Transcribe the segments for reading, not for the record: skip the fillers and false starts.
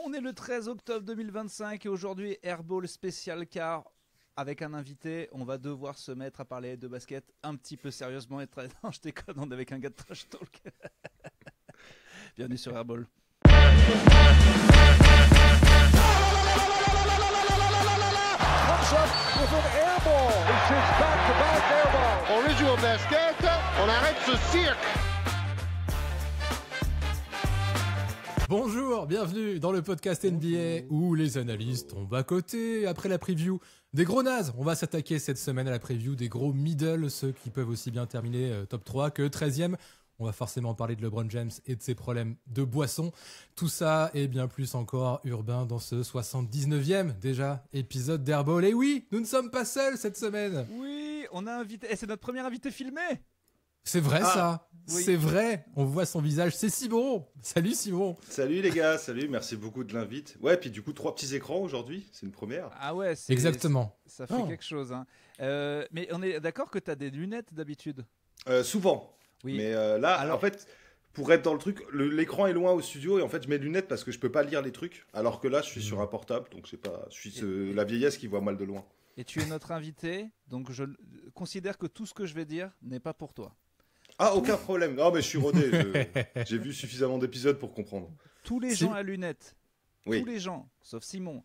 On est le 13 octobre 2025 et aujourd'hui Airball spécial car avec un invité, on va devoir se mettre à parler de basket un petit peu sérieusement et très... Non, je déconne, on est avec un gars de Trash Talk. Bienvenue sur Airball. On est joué au basket, on arrête ce cirque. Bonjour, bienvenue dans le podcast NBA où les analystes tombent à côté. Après la preview des gros nazes, on va s'attaquer cette semaine à la preview des gros middle, ceux qui peuvent aussi bien terminer top 3 que 13e. On va forcément parler de LeBron James et de ses problèmes de boisson. Tout ça et bien plus encore urbain dans ce 79e déjà épisode d'Airball. Et oui, nous ne sommes pas seuls cette semaine. Oui, on a invité... Et c'est notre premier invité filmé. C'est vrai ça, oui. C'est vrai, on voit son visage, c'est Simon. Salut Simon. Salut les gars, salut, merci beaucoup de l'invite. Ouais, puis du coup 3 petits écrans aujourd'hui, c'est une première. Ah ouais, Exactement. Ça fait quelque chose. Hein. Mais on est d'accord que tu as des lunettes d'habitude. Souvent, Oui. mais là, alors, en fait, pour être dans le truc, l'écran est loin au studio et en fait je mets des lunettes parce que je peux pas lire les trucs, alors que là je suis sur un portable, donc je suis la vieillesse qui voit mal de loin. Et tu es notre invité, donc je considère que tout ce que je vais dire n'est pas pour toi. Ah, aucun problème. Non, mais je suis rodé. J'ai vu suffisamment d'épisodes pour comprendre. Tous les gens à lunettes, oui. Tous les gens, sauf Simon,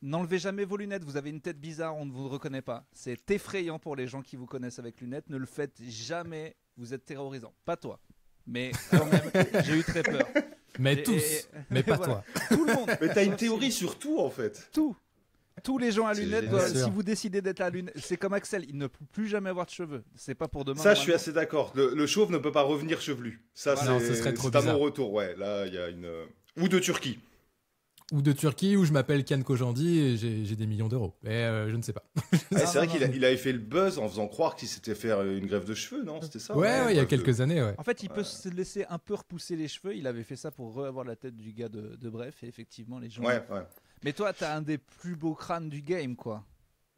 n'enlevez jamais vos lunettes. Vous avez une tête bizarre, on ne vous reconnaît pas. C'est effrayant pour les gens qui vous connaissent avec lunettes. Ne le faites jamais. Vous êtes terrorisant. Pas toi. Mais quand même, j'ai eu très peur. Mais tous, mais pas voilà. toi. Tout le monde. Mais t'as une théorie sur tout en fait. Tous les gens à lunettes, génial. si vous décidez d'être à lunettes, c'est comme Axel, il ne peut plus jamais avoir de cheveux. C'est pas pour demain. Ça, je suis assez d'accord. Le chauve ne peut pas revenir chevelu. Ça, Non, ce serait trop c'est à bizarre. mon retour. Ouais, là, il y a une. Ou de Turquie. Ou de Turquie, où je m'appelle Kian Kojandi et j'ai des millions d'euros. Mais je ne sais pas. C'est vrai qu'il avait fait le buzz en faisant croire qu'il s'était fait une greffe de cheveux, non? C'était ça? Ouais, il y a quelques années, ouais. En fait, il peut se laisser un peu repousser les cheveux. Il avait fait ça pour avoir la tête du gars de Bref. Et effectivement, les gens. Ouais. Mais toi, t'as un des plus beaux crânes du game, quoi.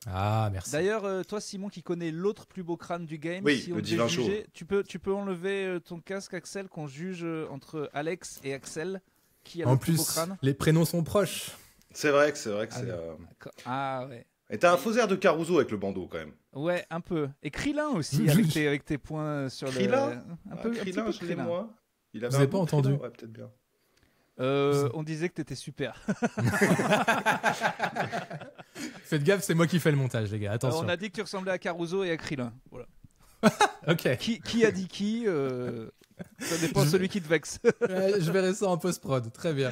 Ah, merci. D'ailleurs, toi, Simon, qui connais l'autre plus beau crâne du game, Oui, si on le devait divin juger, tu peux enlever ton casque, Axel, qu'on juge entre Alex et Axel, qui a En le plus beau plus, crâne. les prénoms sont proches. C'est vrai que c'est. Ah ouais. Et t'as un faux air de Caruso avec le bandeau quand même. Ouais, un peu. Et Krillin aussi, avec tes points sur Krillin un peu, Krillin, un petit je peu l'ai Krillin. moi. Il Vous avez pas entendu? Ouais, peut-être bien. On disait que t'étais super. Faites gaffe, c'est moi qui fais le montage, les gars. Attention. On a dit que tu ressemblais à Caruso et à Krillin. Voilà. Ok. Qui a dit qui Ça dépend de celui qui te vexe. Je verrai ça en post-prod. Très bien.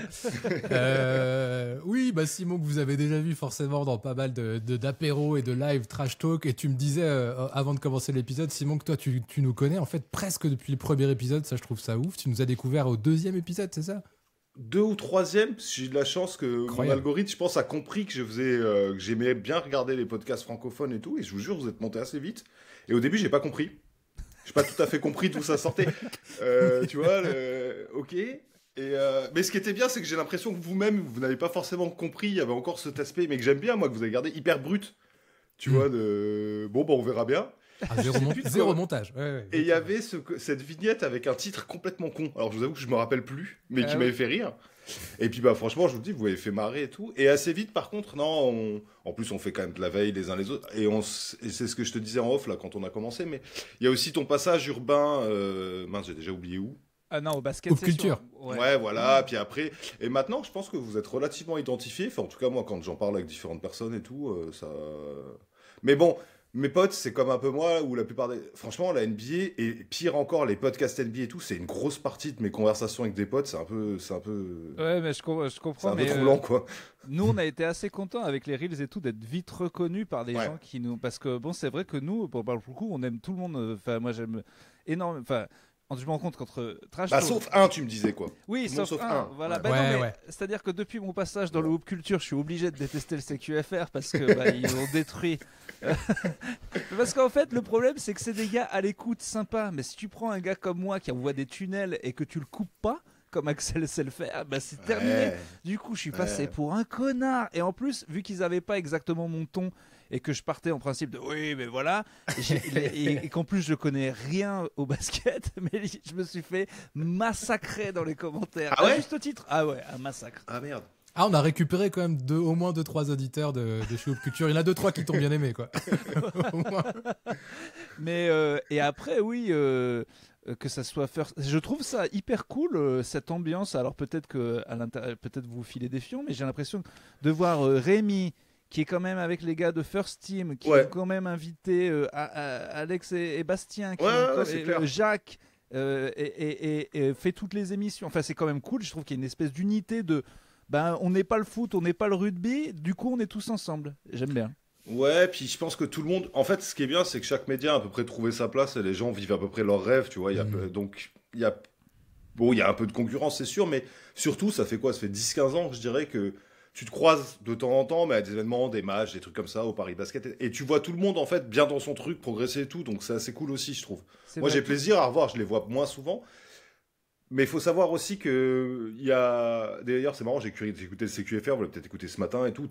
Oui, bah Simon, que vous avez déjà vu forcément dans pas mal d'apéros et de live trash talk. Et tu me disais, avant de commencer l'épisode, Simon, que toi, tu nous connais en fait presque depuis le premier épisode. Ça, je trouve ça ouf. Tu nous as découvert au 2e épisode, c'est ça? 2 ou 3e, j'ai eu de la chance que mon algorithme, je pense, a compris que que j'aimais bien regarder les podcasts francophones et tout. Et je vous jure, vous êtes monté assez vite. Et au début, j'ai pas compris. J'ai pas tout à fait compris d'où ça sortait. Tu vois, ok. Mais ce qui était bien, c'est que j'ai l'impression que vous-même, vous n'avez pas forcément compris. Il y avait encore cet aspect, mais que j'aime bien, moi, que vous avez gardé hyper brut. Tu vois, bon, on verra bien. Ah, zéro montage. Ouais, et il y avait cette vignette avec un titre complètement con. Alors, je vous avoue que je me rappelle plus, mais qui m'avait fait rire. Et puis, franchement, je vous dis, vous m'avez fait marrer et tout. Et assez vite, par contre, non, en plus, on fait quand même de la veille les uns les autres. Et c'est ce que je te disais en off, là, quand on a commencé. Mais il y a aussi ton passage urbain, mince, j'ai déjà oublié où. Ah non, au basket, Pop culture. Ouais, voilà. Puis après, et maintenant, je pense que vous êtes relativement identifiés. Enfin, en tout cas, moi, quand j'en parle avec différentes personnes et tout, ça. Mais bon, mes potes, c'est comme un peu moi, où la plupart des. Franchement, la NBA, et pire encore, les podcasts NBA et tout, c'est une grosse partie de mes conversations avec des potes. C'est un peu. Ouais, mais je comprends. C'est un peu troublant, quoi. Nous, on a été assez contents avec les Reels et tout d'être vite reconnus par des gens qui nous. Parce que bon, c'est vrai que nous, pour le coup, on aime tout le monde. Enfin, moi, j'aime énormément. Enfin. Je me rends compte qu'entre Trash Talk... sauf un, tu me disais quoi. Oui, sauf un. Voilà. Ouais. C'est-à-dire que depuis mon passage dans le Hoop Culture, je suis obligé de détester le CQFR parce que ils ont détruit. Parce qu'en fait, le problème, c'est que c'est des gars à l'écoute sympa. Mais si tu prends un gars comme moi qui envoie des tunnels et que tu le coupes pas, comme Axel sait le faire, bah c'est terminé. Ouais. Du coup, je suis passé pour un connard. Et en plus, vu qu'ils n'avaient pas exactement mon ton et que je partais en principe de oui, mais voilà, et qu'en plus je connais rien au basket, mais je me suis fait massacrer dans les commentaires. Ah ouais, juste au titre. Ah ouais, un massacre. Ah merde. Ah, on a récupéré quand même au moins 2-3 auditeurs de Choup Culture. Il y en a 2-3 qui t'ont bien aimé, quoi. Au moins. Mais et après, oui. Que ça soit first... Je trouve ça hyper cool cette ambiance. Alors peut-être que à l'intérieur, peut-être vous filez des fions, mais j'ai l'impression de voir Rémi qui est quand même avec les gars de First Team, qui ont quand même invité Alex et Bastien, qui Jacques et fait toutes les émissions. Enfin, c'est quand même cool. Je trouve qu'il y a une espèce d'unité de. Ben, on n'est pas le foot, on n'est pas le rugby. Du coup, on est tous ensemble. J'aime bien. Ouais, puis je pense que tout le monde. En fait, ce qui est bien, c'est que chaque média a à peu près trouvé sa place et les gens vivent à peu près leurs rêves, tu vois. Donc, il y a un peu de concurrence, c'est sûr, mais surtout, ça fait quoi? Ça fait 10-15 ans que je dirais que tu te croises de temps en temps, mais à des événements, des matchs, des trucs comme ça, au Paris Basket, et tu vois tout le monde, en fait, bien dans son truc, progresser et tout, donc c'est assez cool aussi, je trouve. Moi, j'ai plaisir à revoir, je les vois moins souvent. Mais il faut savoir aussi que il y a. D'ailleurs, c'est marrant, j'ai écouté le CQFR, vous l'avez peut-être écouté ce matin et tout.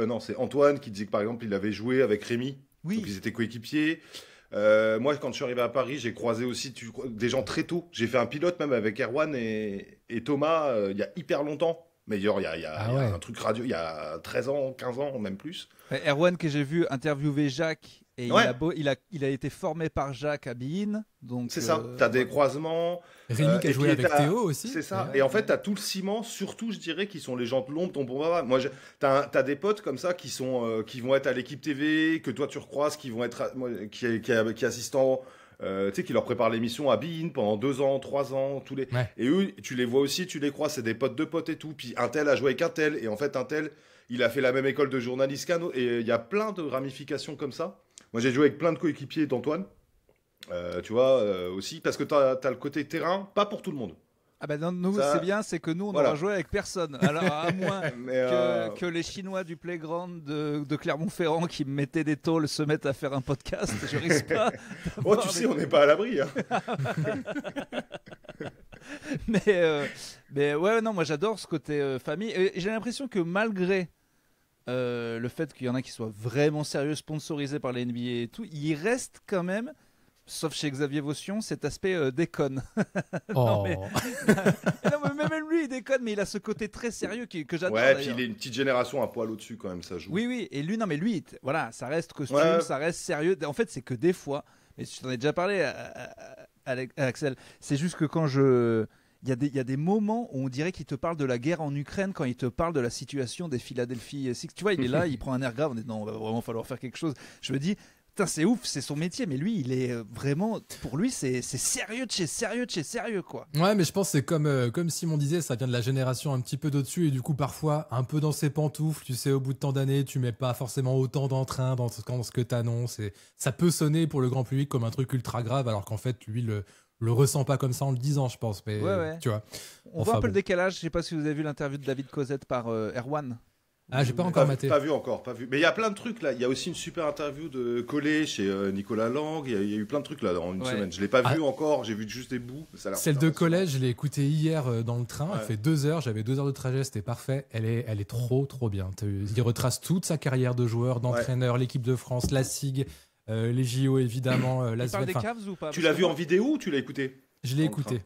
Non, c'est Antoine qui disait que par exemple, il avait joué avec Rémi. Oui. Donc ils étaient coéquipiers. Moi, quand je suis arrivé à Paris, j'ai croisé aussi des gens très tôt. J'ai fait un pilote même avec Erwan et Thomas il y a hyper longtemps. Mais il y a un truc radio, il y a 13 ans, 15 ans, même plus. Erwan, que j'ai vu interviewer Jacques, et il a été formé par Jacques à Bein. Donc c'est ça, t'as des croisements. Rémi qui a joué avec Théo aussi. C'est ça, et en fait, t'as tout le ciment, surtout, je dirais, qui sont les gens de l'ombre, ton bon papa. Moi, t'as des potes comme ça qui vont être à l'équipe TV, que toi tu recroises, qui vont être, qui assistant. Tu sais, qui leur prépare l'émission à Bein pendant 2 ans, 3 ans, tous les. Ouais. Et eux, tu les vois aussi, tu les crois, c'est des potes de potes et tout. Puis un tel a joué avec un tel, et en fait, un tel, il a fait la même école de journaliste qu'un autre. Et il y a plein de ramifications comme ça. Moi, j'ai joué avec plein de coéquipiers d'Antoine, tu vois, aussi, parce que t'as le côté terrain, pas pour tout le monde. Ah ben non, nous c'est bien, c'est que nous on aura joué avec personne. Alors à moins que les Chinois du playground de Clermont-Ferrand qui me mettaient des tôles se mettent à faire un podcast, je risque pas. Oh tu sais, on n'est pas à l'abri. Hein. mais ouais, non, moi j'adore ce côté famille. Et j'ai l'impression que malgré le fait qu'il y en a qui soient vraiment sérieux, sponsorisés par la NBA et tout, il reste quand même. Sauf chez Xavier Vaution, cet aspect déconne. Non, mais même lui, il déconne, mais il a ce côté très sérieux que j'adore. Ouais, puis il est une petite génération un poil au-dessus quand même, ça joue. Oui, et lui, voilà, ça reste costume, ça reste sérieux. En fait, c'est que des fois, mais je t'en ai déjà parlé, à Axel, c'est juste que quand il y a des moments où on dirait qu'il te parle de la guerre en Ukraine quand il te parle de la situation des Philadelphie Six. Tu vois, il est là, il prend un air grave, on dit non, il va vraiment falloir faire quelque chose. Je me dis, putain, c'est ouf, c'est son métier, mais lui, il est vraiment, pour lui, c'est sérieux de chez sérieux, quoi. Ouais, mais je pense que c'est comme Simon disait, ça vient de la génération un petit peu d'au-dessus, et du coup, parfois, un peu dans ses pantoufles, tu sais, au bout de tant d'années, tu mets pas forcément autant d'entrain dans ce que t'annonces, et ça peut sonner pour le grand public comme un truc ultra grave, alors qu'en fait, lui, le ressent pas comme ça en le disant, je pense, mais tu vois. On voit un peu le décalage, je sais pas si vous avez vu l'interview de David Cosette par Erwan. Ah, j'ai pas encore maté. Pas vu. Mais il y a plein de trucs là. Il y a aussi une super interview de Collet chez Nicolas Lang. Il y a eu plein de trucs là dans une semaine. Je l'ai pas vu encore. J'ai vu juste des bouts. Celle de Collet, je l'ai écoutée hier dans le train. Elle fait 2 heures. J'avais 2 heures de trajet. C'était parfait. Elle est trop bien. Il retrace toute sa carrière de joueur, d'entraîneur, l'équipe de France, la SIG, les JO évidemment. Il parle des Cavs ou pas? Tu l'as vu en vidéo ou tu l'as écouté? Je l'ai écouté.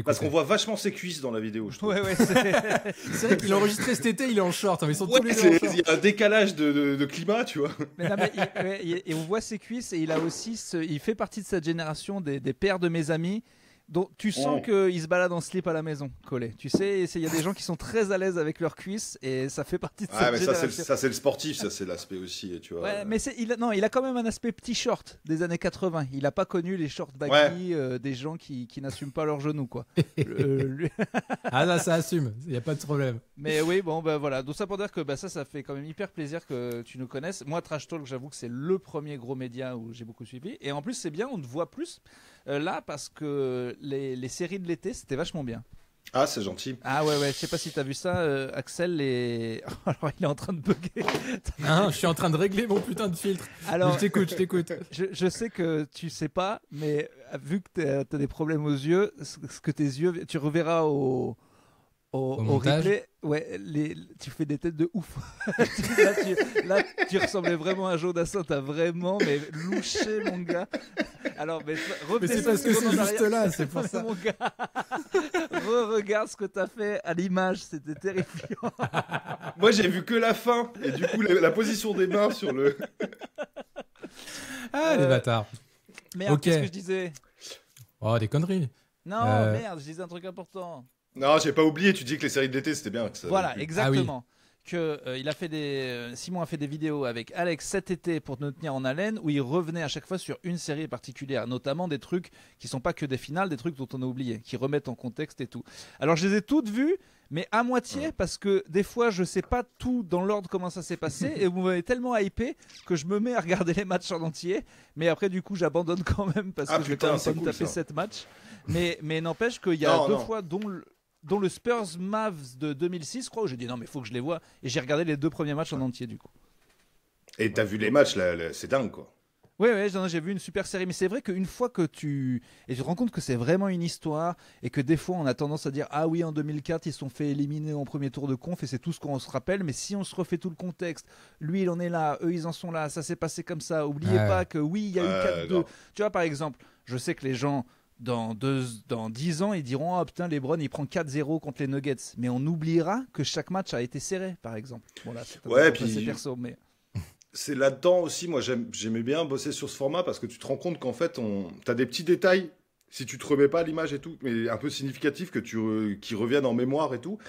Parce qu'on voit vachement ses cuisses dans la vidéo, je trouve. Ouais, c'est vrai qu'il a enregistré cet été, il est en short. Ils sont tous les deux en short. Il y a un décalage de climat, tu vois. Et on voit ses cuisses, et il a aussi, il fait partie de cette génération des pères de mes amis. Donc tu sens qu'il se balade en slip à la maison, Collet. Tu sais, il y a des gens qui sont très à l'aise avec leurs cuisses, et ça fait partie de cette génération. Ça c'est le sportif, ça c'est l'aspect aussi, tu vois. Ouais, mais il a quand même un aspect petit short des années 80. Il a pas connu les shorts baggy des gens qui n'assument pas leurs genoux, quoi. Ah là, ça assume, il y a pas de problème. Mais oui, bon bah voilà. Donc ça pour dire que ça fait quand même hyper plaisir que tu nous connaisses. Moi, Trash Talk, j'avoue que c'est le premier gros média où j'ai beaucoup suivi, et en plus c'est bien, on te voit plus là parce que les séries de l'été, c'était vachement bien. Ah, c'est gentil. Ah ouais, je sais pas si t'as vu ça, Axel, alors il est en train de bugger. Je suis en train de régler mon putain de filtre. Alors, je t'écoute. Je sais que tu sais pas, mais vu que t'as des problèmes aux yeux, ce que tes yeux, tu reverras au montage. replay, ouais, tu fais des têtes de ouf. là, tu ressemblais vraiment à Joe Dassin, t'as vraiment louché, mon gars. Alors, mais c'est parce que c'est juste là, c'est pour ça. Mon gars, regarde ce que t'as fait à l'image, c'était terrifiant. Moi, j'ai vu que la fin, et du coup, la position des mains sur le... Ah, les bâtards. Merde, Ok. qu'est-ce que je disais? Oh, des conneries. Non, merde, je disais un truc important. Non, j'ai pas oublié, tu dis que les séries d'été, c'était bien. Que ça Voilà, avait plu. exactement. Simon a fait des vidéos avec Alex cet été pour nous tenir en haleine, où il revenait à chaque fois sur une série particulière, notamment des trucs qui sont pas que des finales, des trucs dont on a oublié, qui remettent en contexte et tout. Alors je les ai toutes vues, mais à moitié, parce que des fois je sais pas tout dans l'ordre comment ça s'est passé, et vous m'avez tellement hypé que je me mets à regarder les matchs en entier, mais après du coup j'abandonne quand même, parce que je vais quand même pas me taper 7 matchs. Mais n'empêche qu'il y a deux fois dont le Spurs Mavs de 2006, je crois, où j'ai dit non mais faut que je les vois, et j'ai regardé les 2 premiers matchs en entier du coup. Et t'as vu les matchs, là, c'est dingue quoi. Ouais, j'ai vu une super série, mais c'est vrai qu'une fois que tu te rends compte que c'est vraiment une histoire, et que des fois on a tendance à dire ah oui, en 2004 ils se sont fait éliminer en premier tour de conf, et c'est tout ce qu'on se rappelle, mais si on se refait tout le contexte, lui il en est là, eux ils en sont là, ça s'est passé comme ça, oubliez pas que oui il y a eu 4-2, grave. tu vois. Par exemple, je sais que les gens dans 10 ans ils diront ah putain LeBron il prend 4-0 contre les Nuggets, mais on oubliera que chaque match a été serré par exemple. Bon là c'est puis perso, mais c'est là-dedans aussi, moi j'aimais bien bosser sur ce format parce que tu te rends compte qu'en fait, t'as des petits détails, si tu te remets pas à l'image et tout, mais un peu significatifs qui reviennent en mémoire et tout.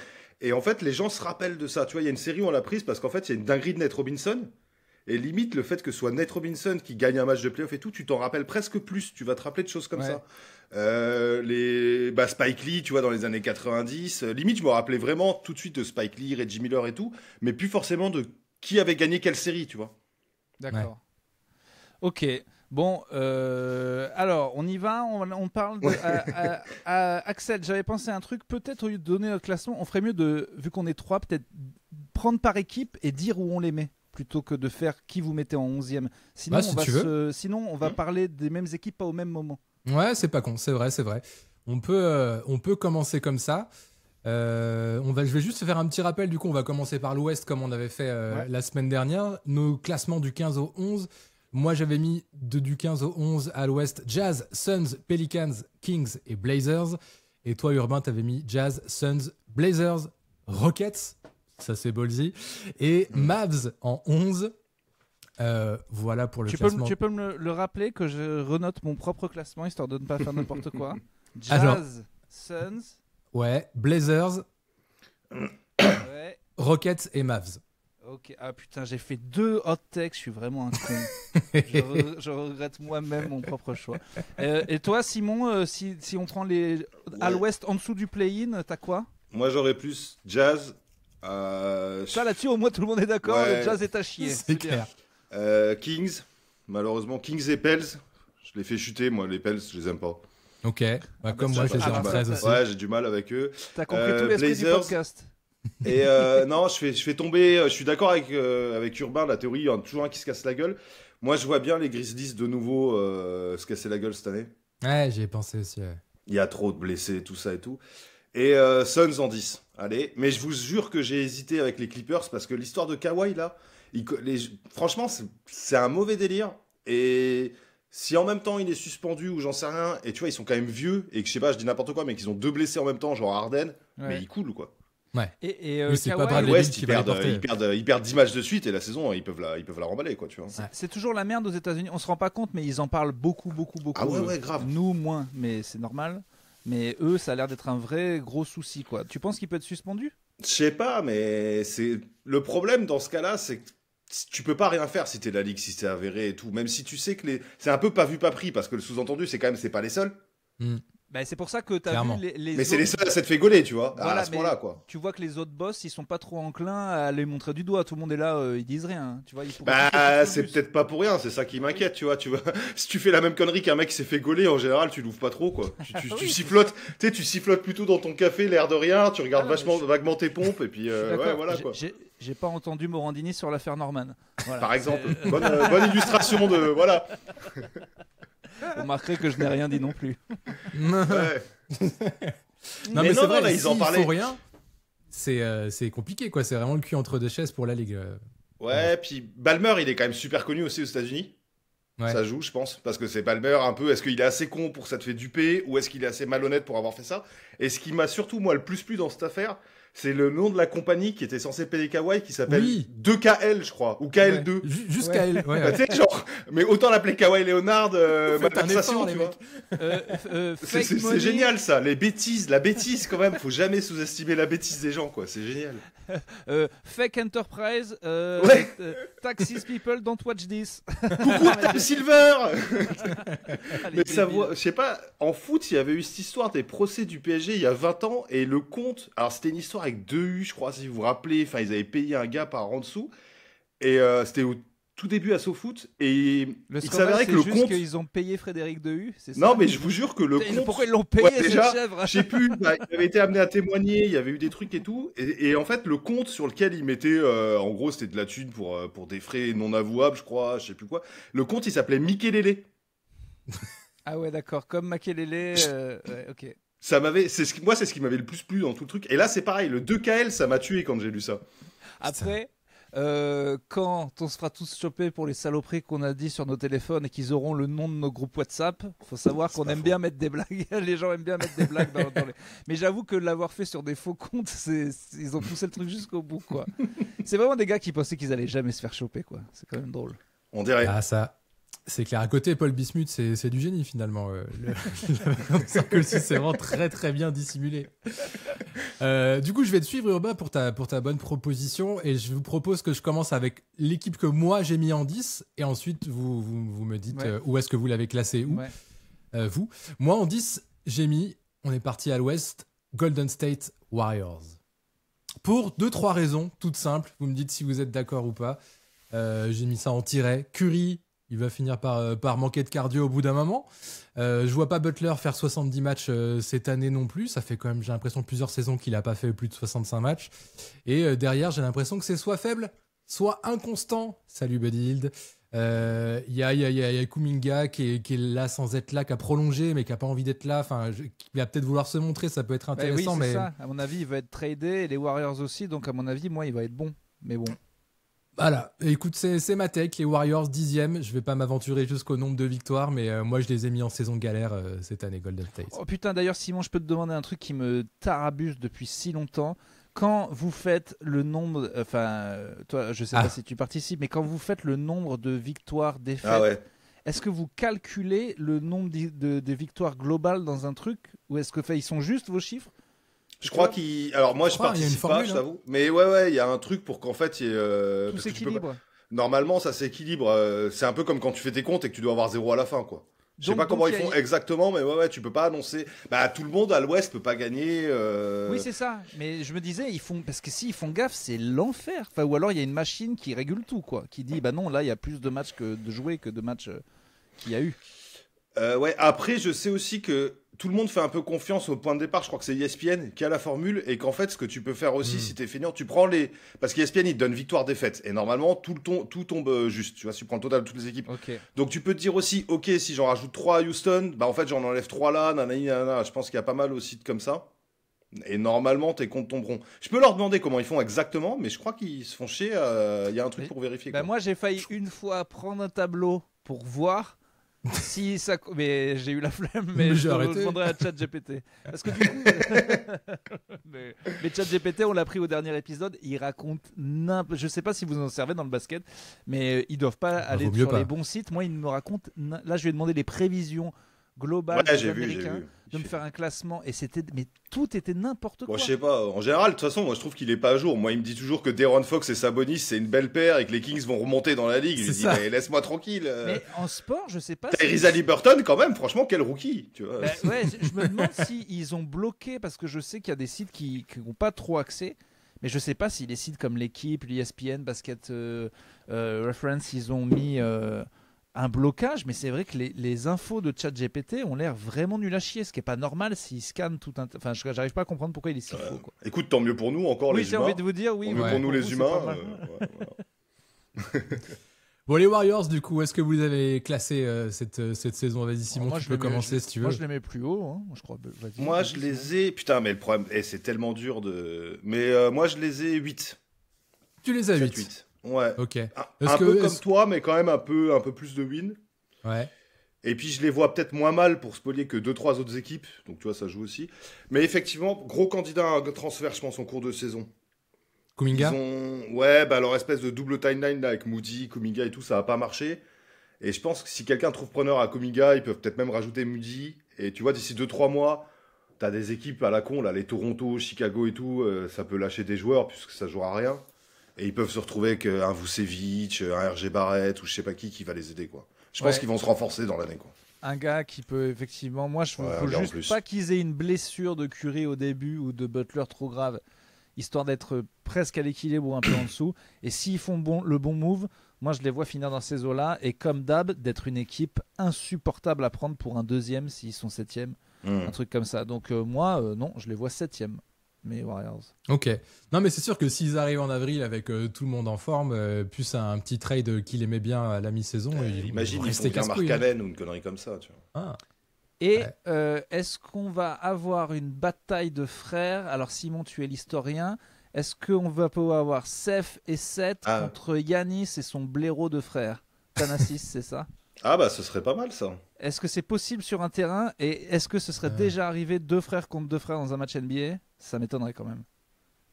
Et en fait, les gens se rappellent de ça. Tu vois, il y a une série où on l'a prise parce qu'en fait, il y a une dinguerie de Nate Robinson. Et limite, le fait que ce soit Nate Robinson qui gagne un match de playoff et tout, tu t'en rappelles presque plus. Tu vas te rappeler de choses comme ça. Spike Lee, tu vois, dans les années 90. Limite, je me rappelais vraiment tout de suite de Spike Lee, Reggie Miller et tout, mais plus forcément de qui avait gagné quelle série, tu vois. D'accord. Ouais. Ok. Bon, alors on y va. On parle de Axel. J'avais pensé à un truc. Peut-être au lieu de donner notre classement, on ferait mieux vu qu'on est 3, peut-être prendre par équipe et dire où on les met, plutôt que de faire qui vous mettez en 11e. Sinon, sinon on va parler des mêmes équipes pas au même moment. Ouais, c'est pas con. C'est vrai. On peut commencer comme ça. Je vais juste faire un petit rappel. Du coup, on va commencer par l'Ouest comme on avait fait la semaine dernière. Nos classements du 15 au 11. Moi, j'avais mis du 15 au 11 à l'Ouest Jazz, Suns, Pelicans, Kings et Blazers. Et toi, Urbain, t'avais mis Jazz, Suns, Blazers, Rockets. Ça, c'est ballsy. Et Mavs en 11. Voilà pour le classement. Tu peux me le rappeler que je renote mon propre classement histoire de ne pas faire n'importe quoi. Jazz, Suns. Ouais, Blazers, ouais. Rockets et Mavs. Ok, ah putain, j'ai fait 2 hot takes, je suis vraiment un con. je regrette moi-même mon propre choix. Et toi, Simon, si on prend à l'ouest en dessous du play-in, t'as quoi? Moi, j'aurais plus Jazz. Ça, là-dessus, au moins, tout le monde est d'accord. Ouais. Le Jazz est à chier. C'est clair. Kings, malheureusement, Kings et Pels. Je les fais chuter, moi, les Pels, je les aime pas. Ok, comme moi, je les ai en 13 aussi. Ouais, j'ai du mal avec eux. T'as compris tout l'esprit du podcast. Et non, je fais tomber. Je suis d'accord avec Urbain, la théorie, il y en a toujours un qui se casse la gueule. Moi, je vois bien les Grizzlies de nouveau se casser la gueule cette année. Ouais, j'y ai pensé aussi. Ouais. Il y a trop de blessés, tout ça et tout. Et Suns en 10. Allez, mais je vous jure que j'ai hésité avec les Clippers parce que l'histoire de Kawhi, là, franchement, c'est un mauvais délire. Et si en même temps il est suspendu ou j'en sais rien, et tu vois, ils sont quand même vieux, et que je sais pas, je dis n'importe quoi, mais qu'ils ont 2 blessés en même temps, genre Harden, mais ils coulent quoi. Ouais. Et oui, c'est Kawhi, pas l'Ouest, ils perdent 10 matchs de suite, et la saison, ils peuvent la remballer, quoi, tu vois. C'est toujours la merde aux États-Unis. On se rend pas compte, mais ils en parlent beaucoup. Ah ouais, grave. Nous, moins, mais c'est normal. Mais eux, ça a l'air d'être un vrai gros souci, quoi. Tu penses qu'il peut être suspendu? Je sais pas, mais le problème dans ce cas-là, c'est que tu peux pas rien faire si t'es la ligue, si c'est avéré et tout. Même si tu sais que c'est un peu pas vu pas pris, parce que le sous-entendu, c'est quand même c'est pas les seuls. Bah, c'est pour ça que t'as Clairement. vu les Mais c'est autres- les seuls à s'être fait gauler, tu vois, Voilà, à ce moment-là, quoi. Tu vois que les autres boss, ils sont pas trop enclins à les montrer du doigt. Tout le monde est là, ils disent rien. Tu vois, ils pourraient tous Bah, les c'est plus. peut-être pas pour rien, c'est ça qui m'inquiète, tu vois. Si tu fais la même connerie qu'un mec qui s'est fait gauler, en général, tu l'ouvres pas trop, quoi. Tu sifflotes, tu sais, tu sifflotes plutôt dans ton café, l'air de rien, tu regardes vaguement tes pompes, et puis, Je suis ouais, d'accord. voilà, quoi. J'ai pas entendu Morandini sur l'affaire Norman. Voilà, Par exemple, c'est- bonne illustration de, voilà. Vous remarquerez que je n'ai rien dit non plus. Ouais. Non, Mais mais non, c'est vrai, non, là, ils en s'il parlaient. faut rien, c'est compliqué, quoi. C'est vraiment le cul entre deux chaises pour la Ligue. Ouais, puis Balmer, il est quand même super connu aussi aux États-Unis. Ouais. Ça joue, je pense, parce que c'est Balmer un peu. Est-ce qu'il est assez con pour s'être fait duper, ou est-ce qu'il est assez malhonnête pour avoir fait ça? Et ce qui m'a surtout, moi, le plus plu dans cette affaire, c'est le nom de la compagnie qui était censée payer Kawaii, qui s'appelle Oui. 2KL, je crois, ou KL2. Jusqu'à elle. Ouais, Bah, ouais. tu sais, genre, mais autant l'appeler Kawaii Leonard, Faites un malversation, effort, les tu vois. mecs. Fake C'est money, génial ça, la bêtise quand même, faut jamais sous-estimer la bêtise des gens quoi, c'est génial. Fake enterprise. Ouais. Taxis people don't watch this. Coucou Adam Silver. Allez, Mais ça débile. voit, je sais pas, en foot il y avait eu cette histoire des procès du PSG il y a 20 ans et le compte, alors c'était une histoire avec 2U je crois si vous vous rappelez, enfin ils avaient payé un gars par en dessous et c'était au tout début à SoFoot et Le il scandale, s'avérait c'est que le juste compte... qu'ils ont payé Frédéric Dehu. C'est ça Non mais je vous jure que le Putain, compte... pourquoi ils l'ont payé, Ouais, déjà, cette chèvre? je sais plus, bah, il avait été amené à témoigner, il y avait eu des trucs et tout, et en fait le compte sur lequel il mettait, en gros c'était de la thune pour des frais non avouables, je crois, je sais plus quoi, le compte il s'appelait Mikelele. Ah ouais, d'accord. Comme Makelele. Ouais, ok. Ça m'avait, moi c'est ce qui m'avait le plus plu dans tout le truc, et là c'est pareil, le 2KL ça m'a tué quand j'ai lu ça. Après, quand on se fera tous choper pour les saloperies qu'on a dit sur nos téléphones et qu'ils auront le nom de nos groupes WhatsApp, faut savoir qu'on aime bien mettre des blagues. Les gens aiment bien mettre des blagues dans les... Mais j'avoue que l'avoir fait sur des faux comptes, ils ont poussé le truc jusqu'au bout, quoi. C'est vraiment des gars qui pensaient qu'ils allaient jamais se faire choper, quoi. C'est quand même drôle. On dirait. Ah, ça. C'est clair. À côté, Paul Bismuth, c'est du génie finalement. Circle 6, c'est vraiment très très bien dissimulé. Du coup, je vais te suivre, Urbain, pour ta bonne proposition. Et je vous propose que je commence avec l'équipe que moi j'ai mis en 10. Et ensuite, vous me dites Ouais. où est-ce que vous l'avez classé. Ouais. Vous. Moi, en 10, j'ai mis, on est parti à l'ouest, Golden State Warriors. Pour 2-3 raisons, toutes simples. Vous me dites si vous êtes d'accord ou pas. J'ai mis ça en tiret. Curry, il va finir par manquer de cardio au bout d'un moment. Je vois pas Butler faire 70 matchs cette année non plus. Ça fait quand même, j'ai l'impression, plusieurs saisons qu'il a pas fait plus de 65 matchs. Et derrière, j'ai l'impression que c'est soit faible, soit inconstant. Salut Buddy Hield. Il y a Kuminga qui est là sans être là, qui a prolongé, mais qui a pas envie d'être là. Enfin, qui va peut-être vouloir se montrer, ça peut être Bah oui, intéressant. c'est mais ça. À mon avis, il va être tradé et les Warriors aussi. Donc, à mon avis, moi, il va être bon. Mais bon. Voilà, écoute, c'est ma take, les Warriors 10e, je vais pas m'aventurer jusqu'au nombre de victoires, mais moi je les ai mis en saison galère cette année, Golden State. Oh putain, d'ailleurs, Simon, je peux te demander un truc qui me tarabuse depuis si longtemps. Quand vous faites le nombre, toi, je sais pas si tu participes, mais quand vous faites le nombre de victoires, défaites, Ah ouais. est-ce que vous calculez le nombre de victoires globales dans un truc, ou est-ce que ils sont justes vos chiffres? Je crois qu'il. Alors moi, je crois, il y a une participe pas, formule, je hein. t'avoue. Mais ouais, il y a un truc pour qu'en fait, il y ait. Tout parce que tu peux s'équilibre. pas- Normalement, ça s'équilibre. C'est un peu comme quand tu fais tes comptes et que tu dois avoir 0 à la fin, quoi. Je sais Donc- pas comment donc, ils font exactement, mais ouais, tu peux pas annoncer. Bah, tout le monde à l'Ouest peut pas gagner. Oui, c'est ça. Mais je me disais, parce que s'ils font gaffe, c'est l'enfer. Enfin, ou alors il y a une machine qui régule tout, quoi. Qui dit, bah non, là, il y a plus de matchs de jouer que de matchs qu'il y a eu. Ouais, après, je sais aussi que tout le monde fait un peu confiance au point de départ. Je crois que c'est ESPN qui a la formule et qu'en fait, ce que tu peux faire aussi, si t'es feignant, tu prends les. Parce qu'ESPN, il te donne victoire-défaite. Et normalement, tout tombe juste. Tu vois, si tu prends le total de toutes les équipes. Ok. Donc, tu peux te dire aussi, ok, si j'en rajoute 3 à Houston, bah en fait, j'en enlève 3 là, nanani, nanana. Je pense qu'il y a pas mal aussi de comme ça. Et normalement, tes comptes tomberont. Je peux leur demander comment ils font exactement, mais je crois qu'ils se font chier. Il y a un truc Mais- pour vérifier. Bah quoi. moi, j'ai failli une fois prendre un tableau pour voir si ça. Mais j'ai eu la flemme, mais Mais je j'ai arrêté. demanderai à ChatGPT. Parce que du coup. mais ChatGPT, on l'a pris au dernier épisode. Il raconte je sais pas si vous en servez dans le basket, mais ils doivent pas aller vaut mieux sur pas. les bons sites. Moi, il me raconte. Là, je lui ai demandé les prévisions global Ouais, des j'ai vu. Américains, de me faire un classement, et mais tout était n'importe quoi. Bon, je sais pas, en général, de toute façon, moi je trouve qu'il est pas à jour. Moi, il me dit toujours que De'Aaron Fox et Sabonis, c'est une belle paire et que les Kings vont remonter dans la ligue. Je lui dis, mais laisse-moi tranquille. Mais en sport, je sais pas. Tyrese Haliburton, quand même, franchement, quel rookie, tu vois. Ouais, je me demande s'ils ont bloqué, parce que je sais qu'il y a des sites qui n'ont pas trop accès. Mais je sais pas si les sites comme l'équipe, l'ESPN, Basket Reference, ils ont mis un blocage. Mais c'est vrai que les infos de ChatGPT ont l'air vraiment nul à chier. Ce qui est pas normal s'ils scannent tout un. Enfin, j'arrive pas à comprendre pourquoi il est si faux. Quoi. Écoute, tant mieux pour nous, encore les j'ai humains. envie de vous dire, oui. Tant mieux pour nous les humains. Bon, les Warriors, du coup, est-ce que vous avez classé cette saison? Vas-y, Simon, tu peux commencer si tu veux. Moi, je les mets plus haut, hein. Je crois. Moi, je les ai. Putain, mais le problème, c'est tellement dur de. Mais moi, je les ai 8. Tu les as 8. Ouais. Ok. Un peu comme toi, mais quand même un peu plus de win. Ouais. Et puis, je les vois peut-être moins mal pour spolier que 2-3 autres équipes. Donc, tu vois, ça joue aussi. Mais effectivement, gros candidat à un transfert, je pense, en cours de saison. Kuminga. Ouais, bah leur espèce de double timeline là, avec Moody, Kuminga et tout, ça n'a pas marché. Et je pense que si quelqu'un trouve preneur à Kuminga, ils peuvent peut-être même rajouter Moody. Et tu vois, d'ici 2-3 mois, t'as des équipes à la con, là, les Toronto, Chicago et tout, ça peut lâcher des joueurs puisque ça jouera à rien. Et ils peuvent se retrouver avec un Vucevic, un RG Barrett ou je sais pas qui va les aider, quoi. Je pense qu'ils vont se renforcer dans l'année, quoi. Un gars qui peut effectivement... Moi, je ne veux juste pas qu'ils aient une blessure de Curry au début ou de Butler trop grave, histoire d'être presque à l'équilibre ou un peu en dessous. Et s'ils font le bon move, moi je les vois finir dans ces eaux-là. Et comme d'hab, d'être une équipe insupportable à prendre pour un deuxième s'ils sont septième. Un truc comme ça. Donc moi, non, je les vois septième, mes Warriors. Ok. Non, mais c'est sûr que s'ils arrivent en avril avec tout le monde en forme, plus un petit trade qu'il aimait bien à la mi-saison, imagine, ils font qu'un Markkanen ou une connerie comme ça. Tu vois. Ah. Et est-ce qu'on va avoir une bataille de frères? Alors Simon, tu es l'historien. Est-ce qu'on va pouvoir avoir Seth et Seth contre Yanis et son blaireau de frère Thanasis, c'est ça? Ah bah ce serait pas mal ça. Est-ce que c'est possible sur un terrain? Et est-ce que ce serait déjà arrivé 2 frères contre 2 frères dans un match NBA? Ça m'étonnerait quand même.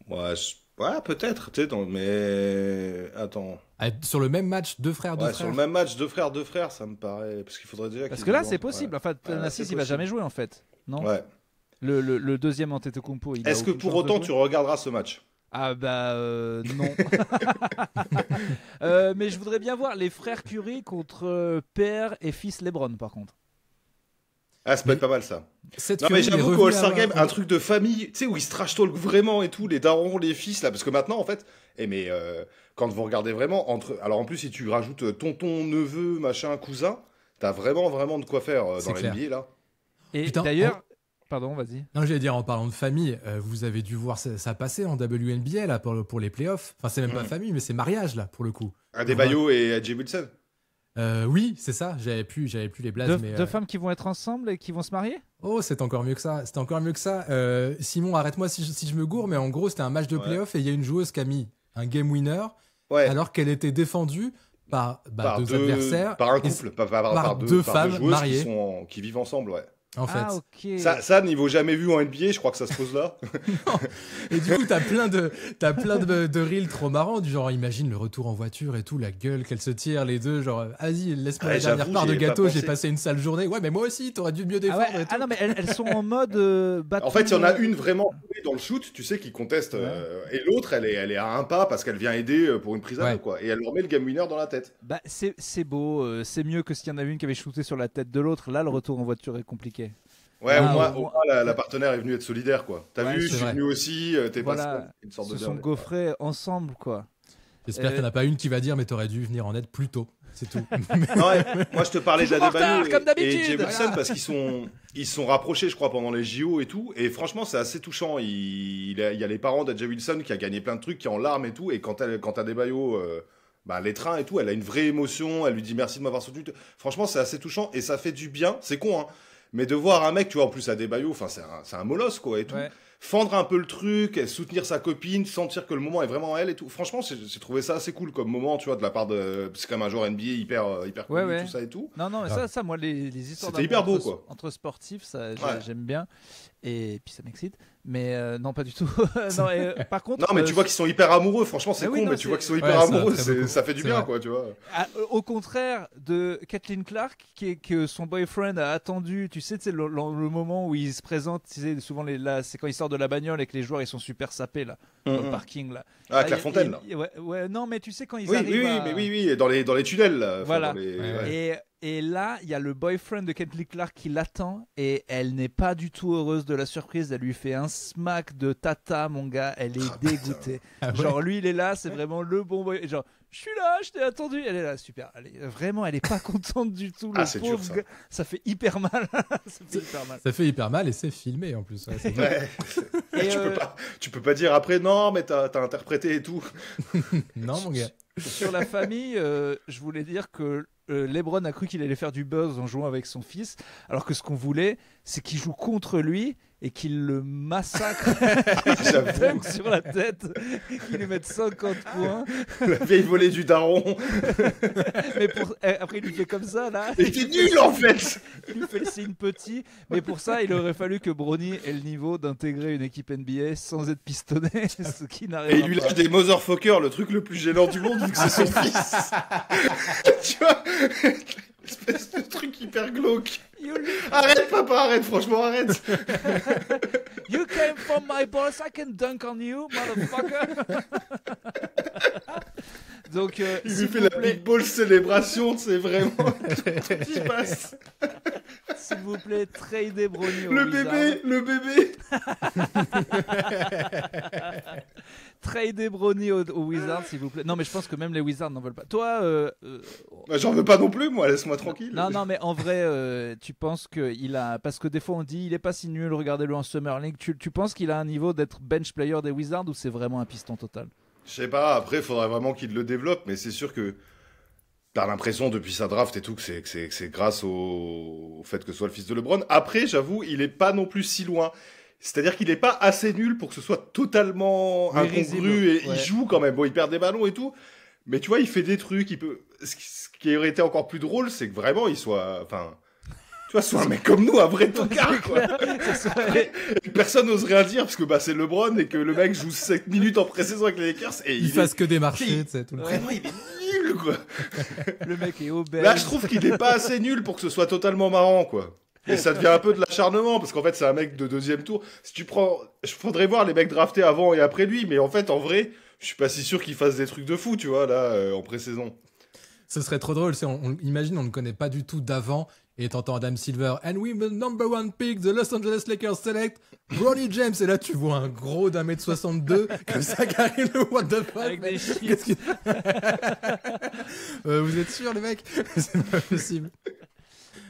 Ouais, peut-être, tu sais, mais attends. Sur le même match, 2 frères, 2 frères. Sur le même match, 2 frères, ça me paraît. Parce qu'il faudrait déjà. Parce que là, c'est possible. Enfin, Thanasis, il va jamais jouer en fait, non? Ouais. Le deuxième Antetokounmpo. Est-ce que pour autant tu regarderas ce match? Ah bah non. Mais je voudrais bien voir les frères Curry contre père et fils LeBron par contre. Ah, ça peut être pas mal ça. Non mais j'avoue qu'au All-Star Game, un truc de famille, tu sais, où ils se trash talk vraiment et tout, les darons, les fils là, parce que maintenant en fait, quand vous regardez vraiment, alors en plus si tu rajoutes tonton, neveu, machin, cousin, t'as vraiment de quoi faire dans la NBA là. Et d'ailleurs, pardon, vas-y. Non, j'allais dire, en parlant de famille, vous avez dû voir ça passer en WNBA là, pour les playoffs. Enfin, c'est même pas famille, mais c'est mariage là, pour le coup. Adebayo et A.J. Wilson. Oui, c'est ça. J'avais plus les blazes. Deux femmes qui vont être ensemble et qui vont se marier? Oh, c'est encore mieux que ça. C'était encore mieux que ça. Simon, arrête-moi si je me gourre, mais en gros, c'était un match de playoff et il y a une joueuse qui a mis un game winner alors qu'elle était défendue par deux adversaires. Par un couple, par deux femmes mariées. Qui vivent ensemble, ouais. En fait. Ah, ok. Ça, niveau jamais vu en NBA, je crois que ça se pose là. Et du coup, t'as plein de reels trop marrants, du genre, imagine le retour en voiture et tout, la gueule qu'elles se tirent les deux, genre, vas-y, laisse-moi la dernière part de gâteau, j'ai passé une sale journée. Ouais, mais moi aussi, t'aurais dû mieux défendre. Ah non, mais elles sont en mode battle. En fait, il y en a une vraiment dans le shoot, tu sais, qui conteste, et l'autre, elle est à un pas parce qu'elle vient aider pour une prise à deux, quoi. Et elle leur met le game winner dans la tête. Bah, c'est beau, c'est mieux que s'il y en avait une qui avait shooté sur la tête de l'autre. Là, le retour en voiture est compliqué. Ouais, au moins la partenaire est venue être solidaire, quoi. T'as vu, je suis venu aussi, t'es pas une sorte de se sont gaufrés ensemble, quoi. J'espère qu'il n'y en a pas une qui va dire, mais t'aurais dû venir en aide plus tôt. C'est tout. Non, moi, je te parlais d'Adebayo et Jay Wilson voilà. parce qu'ils sont rapprochés, je crois, pendant les JO et tout. Et franchement, c'est assez touchant. Il y a les parents d'Jay Wilson qui a gagné plein de trucs, qui est en larmes et tout. Et quand Adebayo les trains et tout, elle a une vraie émotion. Elle lui dit merci de m'avoir soutenu. Franchement, c'est assez touchant et ça fait du bien. C'est con, hein. Mais de voir un mec, tu vois, en plus Adebayo, enfin, c'est un molosse, quoi, et tout. Ouais. fendre un peu le truc, et soutenir sa copine, sentir que le moment est vraiment elle et tout. Franchement, j'ai trouvé ça assez cool comme moment, tu vois, de la part de... C'est quand même un joueur NBA hyper cool, tout ça et tout. Non, mais ça, moi, les histoires c'était hyper beau, quoi. Entre sportifs, ça, j'aime bien. Et puis ça m'excite. Mais non, pas du tout. Non, par contre... Non, mais tu vois qu'ils sont hyper amoureux. Franchement, c'est con, mais tu vois qu'ils sont hyper amoureux. Ça fait du bien, quoi, tu vois. Au contraire de Caitlin Clark, que son boyfriend a attendu, tu sais, le moment où il se présente, tu sais, souvent c'est quand il sort de la bagnole et que les joueurs ils sont super sapés là, dans le parking là. Ah, Clairefontaine là. Ouais, non, mais tu sais quand ils arrivent. Oui, dans les tunnels là. Voilà. Et là, il y a le boyfriend de Caitlin Clark qui l'attend et elle n'est pas du tout heureuse de la surprise. Elle lui fait un smack de tata, mon gars. Elle est dégoûtée. Genre, lui, il est là, c'est vraiment le bon boy. Genre, je suis là, je t'ai attendu. Elle est là, super. Vraiment, elle est pas contente du tout. Le pauvre dur, gars, ça fait hyper mal. Ça fait hyper mal et c'est filmé en plus. Et tu peux pas dire après, non, mais t'as interprété et tout. Non, mon gars. Sur la famille, je voulais dire que LeBron a cru qu'il allait faire du buzz en jouant avec son fils, alors que ce qu'on voulait, c'est qu'il joue contre lui et qu'il le massacre sur la tête, qu'il lui mette 50 points. La vieille volée du daron. Mais après, il lui fait comme ça, là. Et t'es nul, en fait. Il lui fait le signe petit. Mais pour ça, il aurait fallu que Bronny ait le niveau d'intégrer une équipe NBA sans être pistonné, ce qui n'arrive pas. Et il lui lâche des motherfuckers, le truc le plus gênant du monde, vu que c'est son fils. Tu vois, espèce de truc hyper glauque. Arrête, papa, arrête, franchement, arrête. You came from my boss, I can dunk on you, motherfucker. Donc, il lui fait la big ball célébration, c'est vraiment tout qui se passe. S'il vous plaît, tradez Bronny au Le bébé. Tradez Bronny au Wizards, s'il vous plaît. Non, mais je pense que même les Wizards n'en veulent pas. Toi, j'en veux pas non plus, moi. Laisse-moi tranquille. Non, mais en vrai, tu penses qu'il a, parce que des fois on dit, il est pas si nul. Regardez-le en Summer League. Tu penses qu'il a un niveau d'être bench player des Wizards ou c'est vraiment un piston total? Je sais pas. Après, il faudrait vraiment qu'il le développe, mais c'est sûr que t'as l'impression depuis sa draft et tout que c'est grâce au fait que ce soit le fils de LeBron. Après, j'avoue, il est pas non plus si loin. C'est-à-dire qu'il est pas assez nul pour que ce soit totalement incongru et il joue quand même. Bon, il perd des ballons et tout, mais tu vois, il fait des trucs. Ce qui aurait été encore plus drôle, c'est que vraiment il soit, tu vois, soit un mec comme nous, un vrai tocard, quoi. Personne n'ose rien dire parce que c'est LeBron et que le mec joue 7 minutes en pré-saison avec les Lakers et il fasse que des marchés, tu sais, tout le temps. Vraiment, il est nul, quoi. Le mec est obèse. Là, je trouve qu'il est pas assez nul pour que ce soit totalement marrant, quoi. Et ça devient un peu de l'acharnement, parce qu'en fait, c'est un mec de deuxième tour. Si tu prends... faudrait voir les mecs draftés avant et après lui, mais en fait, en vrai, je suis pas si sûr qu'il fasse des trucs de fou, tu vois, là, en pré-saison. Ce serait trop drôle, imagine, on ne connaît pas du tout d'avant, et t'entends Adam Silver, and we the number one pick, the Los Angeles Lakers select Bronny James, et là, tu vois un gros d'1m62, comme ça, carré le what the fuck. Avec des chiffres. Vous êtes sûr, les mecs? C'est pas possible.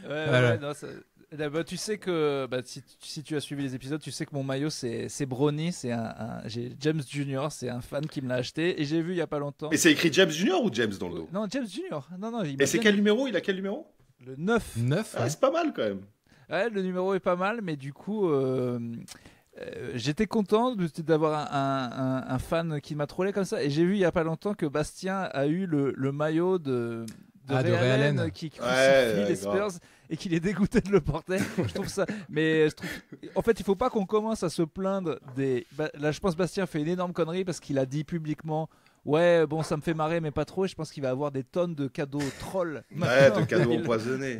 Ouais, non, ça... tu sais que si tu as suivi les épisodes, tu sais que mon maillot c'est Bronny, j'ai James Junior, c'est un fan qui me l'a acheté et j'ai vu il y a pas longtemps. Et c'est écrit James Junior ou James dans le dos? Non, James Junior. Non, et c'est quel numéro? Il a quel numéro? Le 9. 9. Ah, c'est pas mal quand même. Ouais, le numéro est pas mal, mais du coup j'étais content d'avoir un fan qui m'a trollé comme ça et j'ai vu il y a pas longtemps que Bastien a eu le maillot de Ray Allen qui crucifie les Spurs et qu'il est dégoûté de le porter. Je trouve ça. Mais en fait, il faut pas qu'on commence à se plaindre des. Là, je pense que Bastien fait une énorme connerie parce qu'il a dit publiquement. Ouais, bon, ça me fait marrer, mais pas trop. Et je pense qu'il va avoir des tonnes de cadeaux trolls. Ouais, de cadeaux empoisonnés.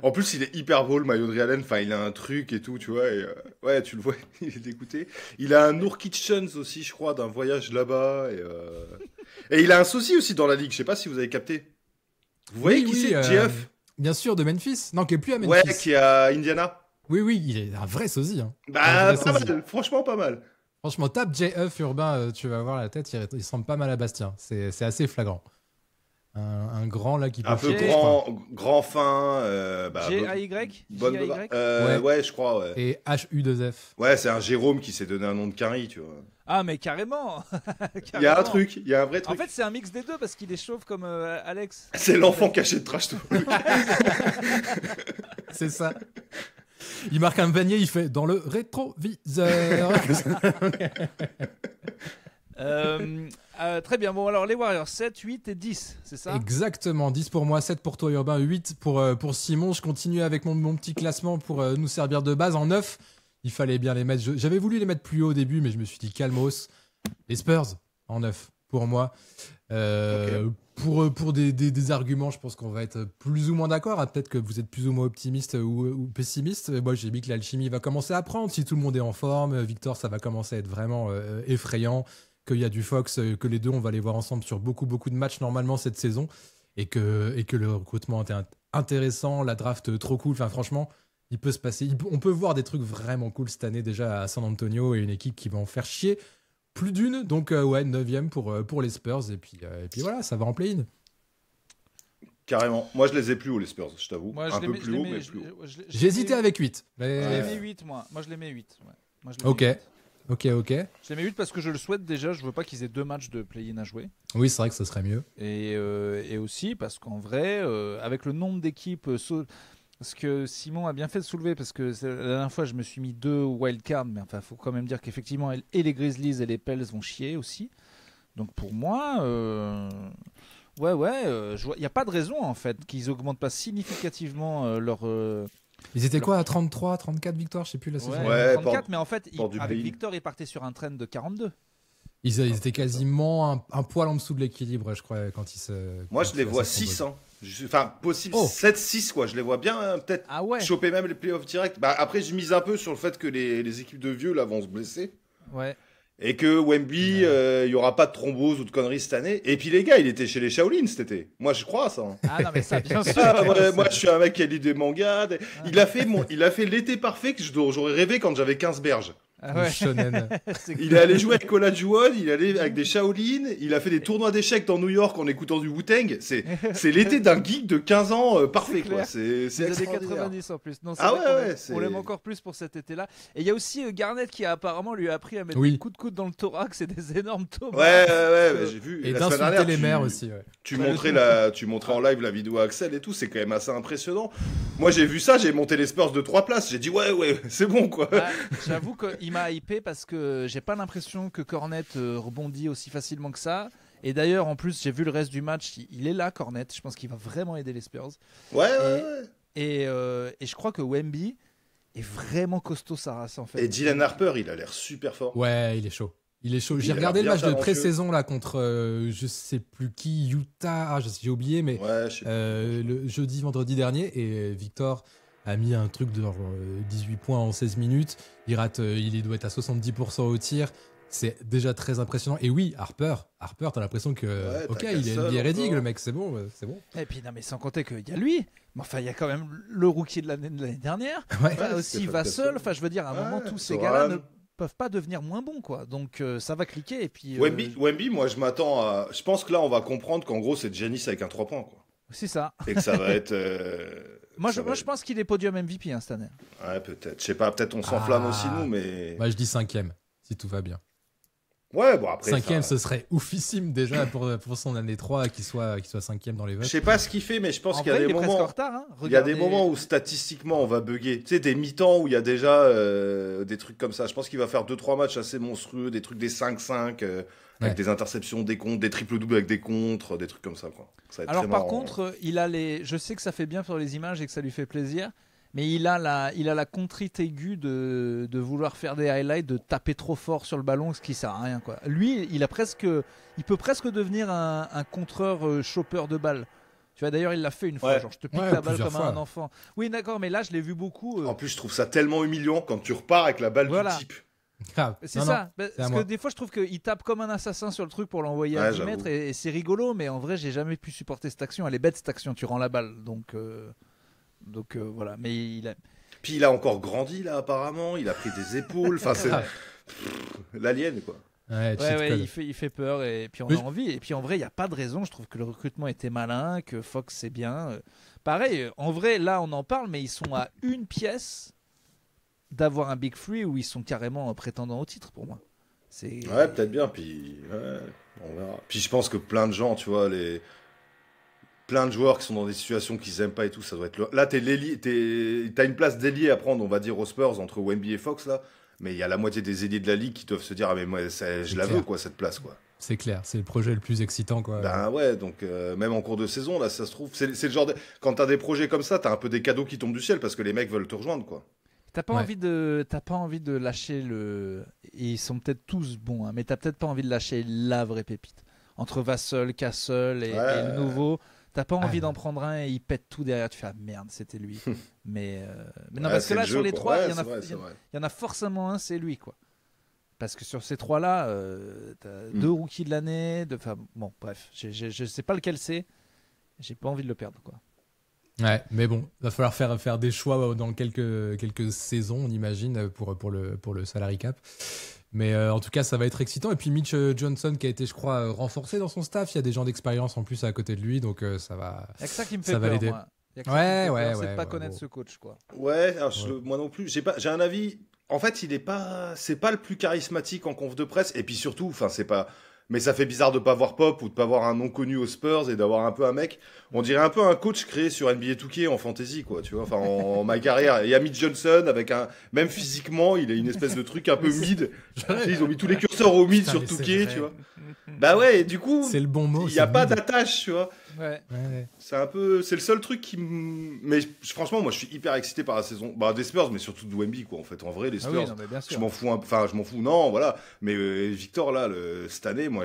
En plus, il est hyper beau, le maillot de Ray Allen. Enfin, il a un truc et tout, tu vois. Et, ouais, tu le vois, il est dégoûté. Il a un Noor-Kitchens aussi, je crois, d'un voyage là-bas. Et il a un sosie aussi dans la ligue. Je sais pas si vous avez capté. Vous voyez qui c'est? GF. Bien sûr, de Memphis. Non, qui est plus à Memphis. Ouais, qui est à Indiana. Oui, il est un vrai sosie. Hein. Pas mal, franchement pas mal. Franchement, tape JF Urbain, tu vas voir la tête, il ressemble pas mal à Bastien. C'est assez flagrant. Un grand là qui peut... Un peu grand fin. G-A-Y ouais, je crois, ouais. Et H-U-2-F. Ouais, c'est un Jérôme qui s'est donné un nom de Quinry, tu vois. Ah, mais carrément. Il y a un truc, il y a un vrai truc. En fait, c'est un mix des deux parce qu'il est chauve comme Alex. C'est l'enfant caché de Trash Talk. C'est ça. Il marque un panier, il fait dans le rétroviseur. Très bien, bon alors les Warriors 7, 8 et 10, c'est ça? Exactement, 10 pour moi, 7 pour toi Urbain, 8 pour Simon. Je continue avec mon petit classement pour nous servir de base. En 9, il fallait bien les mettre. J'avais voulu les mettre plus haut au début, mais je me suis dit calmos. Les Spurs en 9 pour moi. Okay. Pour des arguments, je pense qu'on va être plus ou moins d'accord. Peut-être que vous êtes plus ou moins optimiste ou pessimiste. Moi, j'ai dit que l'alchimie va commencer à prendre. Si tout le monde est en forme, Victor, ça va commencer à être vraiment effrayant. Qu'il y a du Fox, que les deux, on va les voir ensemble sur beaucoup de matchs normalement cette saison. Et que le recrutement était intéressant, la draft trop cool. Enfin, franchement, il peut se passer. On peut voir des trucs vraiment cool cette année déjà à San Antonio et une équipe qui va en faire chier. Plus d'une, donc ouais, 9e pour les Spurs, et puis voilà, ça va en play-in. Carrément. Moi, je les ai plus hauts, les Spurs, je t'avoue. Un peu plus haut, mais plus haut. J'ai hésité avec 8. Mais... Je les mets 8, moi. Moi, je les mets 8. Ouais. Moi, je les ok. Mets 8. Ok. Je les mets 8 parce que je le souhaite déjà. Je veux pas qu'ils aient 2 matchs de play-in à jouer. Oui, c'est vrai que ça serait mieux. Et aussi parce qu'en vrai, avec le nombre d'équipes... Parce que Simon a bien fait de soulever, parce que la dernière fois, je me suis mis 2 wildcards, mais enfin, il faut quand même dire qu'effectivement, et les Grizzlies et les Pels vont chier aussi. Donc pour moi, il n'y a pas de raison, en fait, qu'ils n'augmentent pas significativement leur... Ils étaient quoi, à 33, 34 victoires, je sais plus la saison. Ouais, 34, mais en fait, avec Victor, ils partaient sur un trend de 42. Ils étaient quasiment un poil en dessous de l'équilibre, je crois, quand ils se... Moi, je les vois 6, hein. Enfin, possible 7-6, quoi. Je les vois bien, peut-être choper même les playoffs directs. Bah, après, je mise un peu sur le fait que les équipes de vieux, là, vont se blesser. Ouais. Et que Wemby, il n'y aura pas de thrombose ou de conneries cette année. Et puis, les gars, il était chez les Shaolin cet été. Moi, je crois à ça. Ah non, mais ça, bien sûr. Moi, je suis un mec qui a lu des mangas. Il a fait l'été parfait que j'aurais rêvé quand j'avais 15 berges. Ah ouais. Il est allé jouer avec Olajuwon, il est allé avec des Shaolin, il a fait des tournois d'échecs dans New York en écoutant du Wu-Tang. C'est l'été d'un geek de 15 ans parfait, quoi. C'est années 90 en plus. Non, on l'aime encore plus pour cet été-là. Et il y a aussi Garnett qui a apparemment lui a appris à mettre des coups de coude dans le thorax et des énormes tomes. Ouais, j'ai vu. Et d'insulter les mères aussi. Ouais. Tu montrais en live la vidéo à Axel et tout, c'est quand même assez impressionnant. Moi, j'ai vu ça, j'ai monté les Spurs de 3 places. J'ai dit ouais, c'est bon, quoi. J'avoue qu'il m'a hypé parce que j'ai pas l'impression que Cornet rebondit aussi facilement que ça. Et d'ailleurs, en plus, j'ai vu le reste du match. Il est là, Cornet. Je pense qu'il va vraiment aider les Spurs. Ouais. Et je crois que Wemby est vraiment costaud sa race, en fait. Et Dylan Harper, il a l'air super fort. Ouais, il est chaud. J'ai regardé le match de pré-saison là contre je sais plus qui, Utah. J'ai oublié, mais le jeudi, vendredi dernier. Et Victor a mis un truc de 18 points en 16 minutes. Il doit être à 70% au tir. C'est déjà très impressionnant. Et oui, Harper, t'as l'impression que il est ready, le mec, c'est bon. Et puis non, mais sans compter qu'il y a lui. Mais enfin, il y a quand même le rookie de l'année dernière. Aussi, il va seul. Enfin, je veux dire, à un moment, tous ces gars-là ne peuvent pas devenir moins bons, quoi. Donc ça va cliquer. Et puis Wemby, moi, je m'attends à. Je pense que là, on va comprendre qu'en gros, c'est Giannis avec un 3 points, quoi. C'est ça. Et que ça va être. Moi, je pense qu'il est podium MVP cette année. Ouais, peut-être. Je sais pas, peut-être on s'enflamme aussi, nous, mais. Moi, je dis 5e, si tout va bien. Ouais, bon, après. 5e, ce serait oufissime déjà pour son année 3 qu'il soit 5e dans les votes. Je sais pas ce qu'il fait, mais je pense qu'il y a des moments. En retard, hein. Il y a des moments où statistiquement on va bugger. Tu sais, des mi-temps où il y a déjà des trucs comme ça. Je pense qu'il va faire 2-3 matchs assez monstrueux, des trucs des 5-5. Avec des interceptions, des contres, des triples-doubles avec des contres, des trucs comme ça, quoi. Ça va être alors, très par marrant. contre, je sais que ça fait bien sur les images et que ça lui fait plaisir, mais il a la contrite aiguë de vouloir faire des highlights, de taper trop fort sur le ballon, ce qui sert à rien, quoi. Lui, il peut presque devenir un contreur chopper de balles. Tu vois, d'ailleurs, il l'a fait une fois. Genre, je te pique la balle comme un enfant. Oui, d'accord, mais là, je l'ai vu beaucoup. En plus, je trouve ça tellement humiliant quand tu repars avec la balle du type. C'est ça, parce que des fois je trouve qu'il tape comme un assassin sur le truc pour l'envoyer à 10 mètres et c'est rigolo, mais en vrai j'ai jamais pu supporter cette action. Elle est bête cette action, tu rends la balle, donc voilà. Mais puis il a encore grandi là apparemment, il a pris des épaules, enfin c'est l'alien, quoi. Il fait peur et puis on a envie. Et puis en vrai il n'y a pas de raison, je trouve que le recrutement était malin, que Fox c'est bien. Pareil, en vrai là on en parle, mais ils sont à une pièce d'avoir un Big Free où ils sont carrément prétendants au titre pour moi. Ouais, peut-être bien, puis on verra. Puis je pense que plein de gens, tu vois, plein de joueurs qui sont dans des situations qu'ils aiment pas et tout, ça doit être là t'as une place d'ailier à prendre, on va dire aux Spurs entre Wemby et Fox là, mais il y a la moitié des ailiers de la ligue qui doivent se dire ah mais moi je la veux quoi cette place quoi. C'est clair, c'est le projet le plus excitant quoi. Ben ouais, donc même en cours de saison là ça se trouve c'est le genre quand t'as des projets comme ça, t'as un peu des cadeaux qui tombent du ciel parce que les mecs veulent te rejoindre quoi. T'as pas envie de lâcher le. Et ils sont peut-être tous bons, hein, mais t'as peut-être pas envie de lâcher la vraie pépite. Entre Vassell, Castle et le nouveau, t'as pas envie d'en prendre un et il pète tout derrière. Tu fais ah merde, c'était lui. mais non, parce que là sur les trois, il y en a forcément un, c'est lui quoi. Parce que sur ces trois-là, t'as deux rookies de l'année. Enfin bon, bref, je sais pas lequel c'est. J'ai pas envie de le perdre quoi. Ouais, mais bon, va falloir faire des choix dans quelques saisons, on imagine, pour le salary cap. Mais en tout cas, ça va être excitant. Et puis Mitch Johnson, qui a été, je crois, renforcé dans son staff. Il y a des gens d'expérience en plus à côté de lui, donc ça va. Il y a que ça qui me fait peur, moi. C'est de pas connaître ce coach, quoi. Ouais, alors moi non plus. J'ai un avis. En fait, c'est pas le plus charismatique en conf de presse. Et puis surtout, enfin, c'est pas. Mais ça fait bizarre de pas voir Pop ou de pas voir un nom connu aux Spurs et d'avoir un peu un mec. On dirait un peu un coach créé sur NBA 2K en fantasy, quoi, tu vois. Enfin, en ma carrière. Il y a Mitch Johnson avec même physiquement, il a une espèce de truc un peu mid. Ils ont mis tous les curseurs au mid sur 2K, tu vois. Bah ouais, et du coup. C'est le bon mot. Il y a pas d'attache, tu vois. Ouais. C'est le seul truc qui mais franchement, moi, je suis hyper excité par la saison. Bah, des Spurs, mais surtout de Wemby, quoi, en fait. En vrai, les Spurs. Ah oui, non, je m'en fous non, voilà. Mais Victor, là, cette année, moi,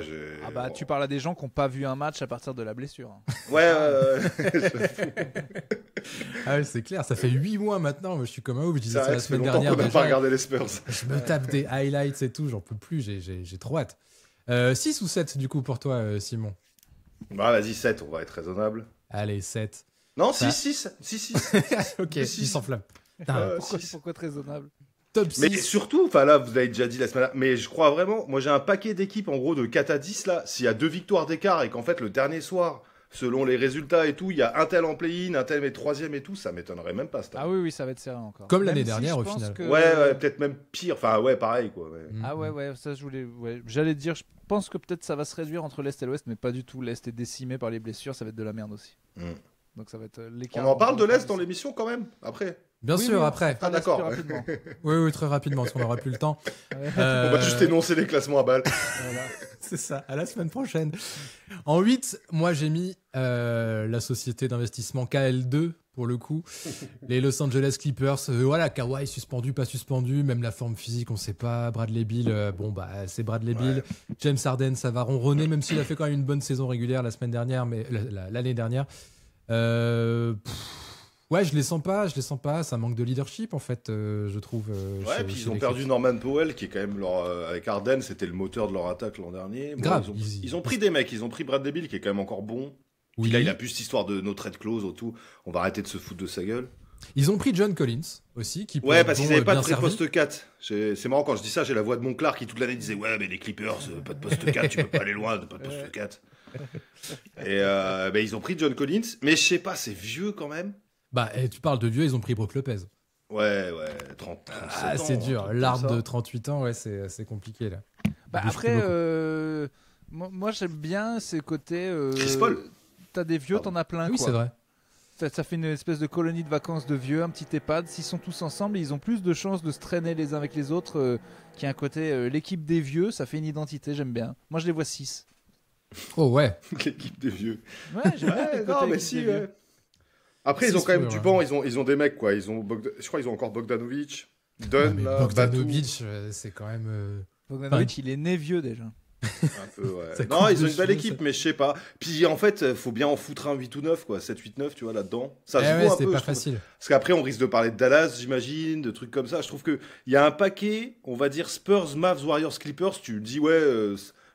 Ah bah, tu parles à des gens qui n'ont pas vu un match à partir de la blessure. Ouais. Ah ouais, c'est clair, ça fait 8 mois maintenant. Moi, je suis comme un ouf. Je disais ça la semaine dernière. On n'a pas regardé les Spurs. Je me tape des highlights et tout, j'en peux plus. J'ai trop hâte. 6 ou 7 du coup pour toi, Simon? Bah, vas-y, 7, on va être raisonnable. Allez, 7. Non, 6. Ok, il s'enflamme. Pourquoi très raisonnable? Top 6. Mais surtout, enfin là, vous l'avez déjà dit la semaine dernière, mais je crois vraiment, moi j'ai un paquet d'équipes en gros de 4 à 10 là, s'il y a 2 victoires d'écart et qu'en fait le dernier soir, selon les résultats et tout, il y a un tel en play-in, un tel mais troisième et tout, ça m'étonnerait même pas. Ah oui, ça va être serré encore. Comme l'année dernière au final. Ouais, peut-être même pire, enfin ouais, pareil quoi. Ouais. Ah ouais, ça j'allais dire, je pense que peut-être ça va se réduire entre l'Est et l'Ouest, mais pas du tout, l'Est est décimé par les blessures, ça va être de la merde aussi. Donc ça va être l'écart. On en parle de l'Est dans l'émission quand même, après. Bien sûr, après. Ah d'accord. Oui, très rapidement, parce qu'on n'aura plus le temps. On va juste énoncer les classements à balles. Voilà. C'est ça, à la semaine prochaine. En 8, moi j'ai mis la société d'investissement KL2, pour le coup. Les Los Angeles Clippers, voilà, Kawhi suspendu, pas suspendu, même la forme physique, on ne sait pas. Bradley Beal, c'est Bradley Beal. James Harden, ça va ronronner, même s'il a fait quand même une bonne saison régulière la semaine dernière, mais l'année dernière. Ouais, je les sens pas, ça manque de leadership en fait, je trouve. Puis ils ont perdu Norman Powell qui est quand même avec Harden, c'était le moteur de leur attaque l'an dernier. Grave. Ils ont pris des mecs, ils ont pris Bradley Beal qui est quand même encore bon. Oui. Puis là, il a plus cette histoire de no trade clause ou tout. On va arrêter de se foutre de sa gueule. Ils ont pris John Collins aussi, qui parce qu'ils n'avaient pas de poste 4. C'est marrant quand je dis ça, j'ai la voix de Monclar qui toute l'année disait ouais mais les Clippers, pas de poste 4, tu peux pas aller loin, pas de poste 4. Et ils ont pris John Collins, mais je sais pas, c'est vieux quand même. Bah, tu parles de vieux, ils ont pris Brook Lopez. Ouais, 37 ans. C'est dur, l'arbre de 38 ans, ouais, c'est compliqué là. Bah, après, moi j'aime bien ces côtés. Chris Paul. T'as des vieux, t'en as plein. Oui, quoi. c'est vrai. Ça fait une espèce de colonie de vacances de vieux, un petit EHPAD. S'ils sont tous ensemble, ils ont plus de chances de se traîner les uns avec les autres. Qui a un côté, l'équipe des vieux, ça fait une identité, j'aime bien. Moi je les vois 6. Oh ouais. L'équipe des vieux. Ouais, j'aime bien. Non, mais si, ouais. Après, ils ont quand même du banc, ils ont des mecs, quoi. Je crois qu'ils ont encore Bogdanovic, Dunn, là, Bogdanovic, c'est quand même... Bogdanovic, il est né vieux, déjà. Un peu, ouais. Non, ils ont une belle équipe, mais je sais pas. Puis, en fait, faut bien en foutre un 8 ou 9, quoi. 7, 8, 9, tu vois, là-dedans. Ça se voit un peu, pas facile. Parce qu'après, on risque de parler de Dallas, j'imagine, de trucs comme ça. Je trouve qu'il y a un paquet, on va dire Spurs, Mavs, Warriors, Clippers. Tu dis,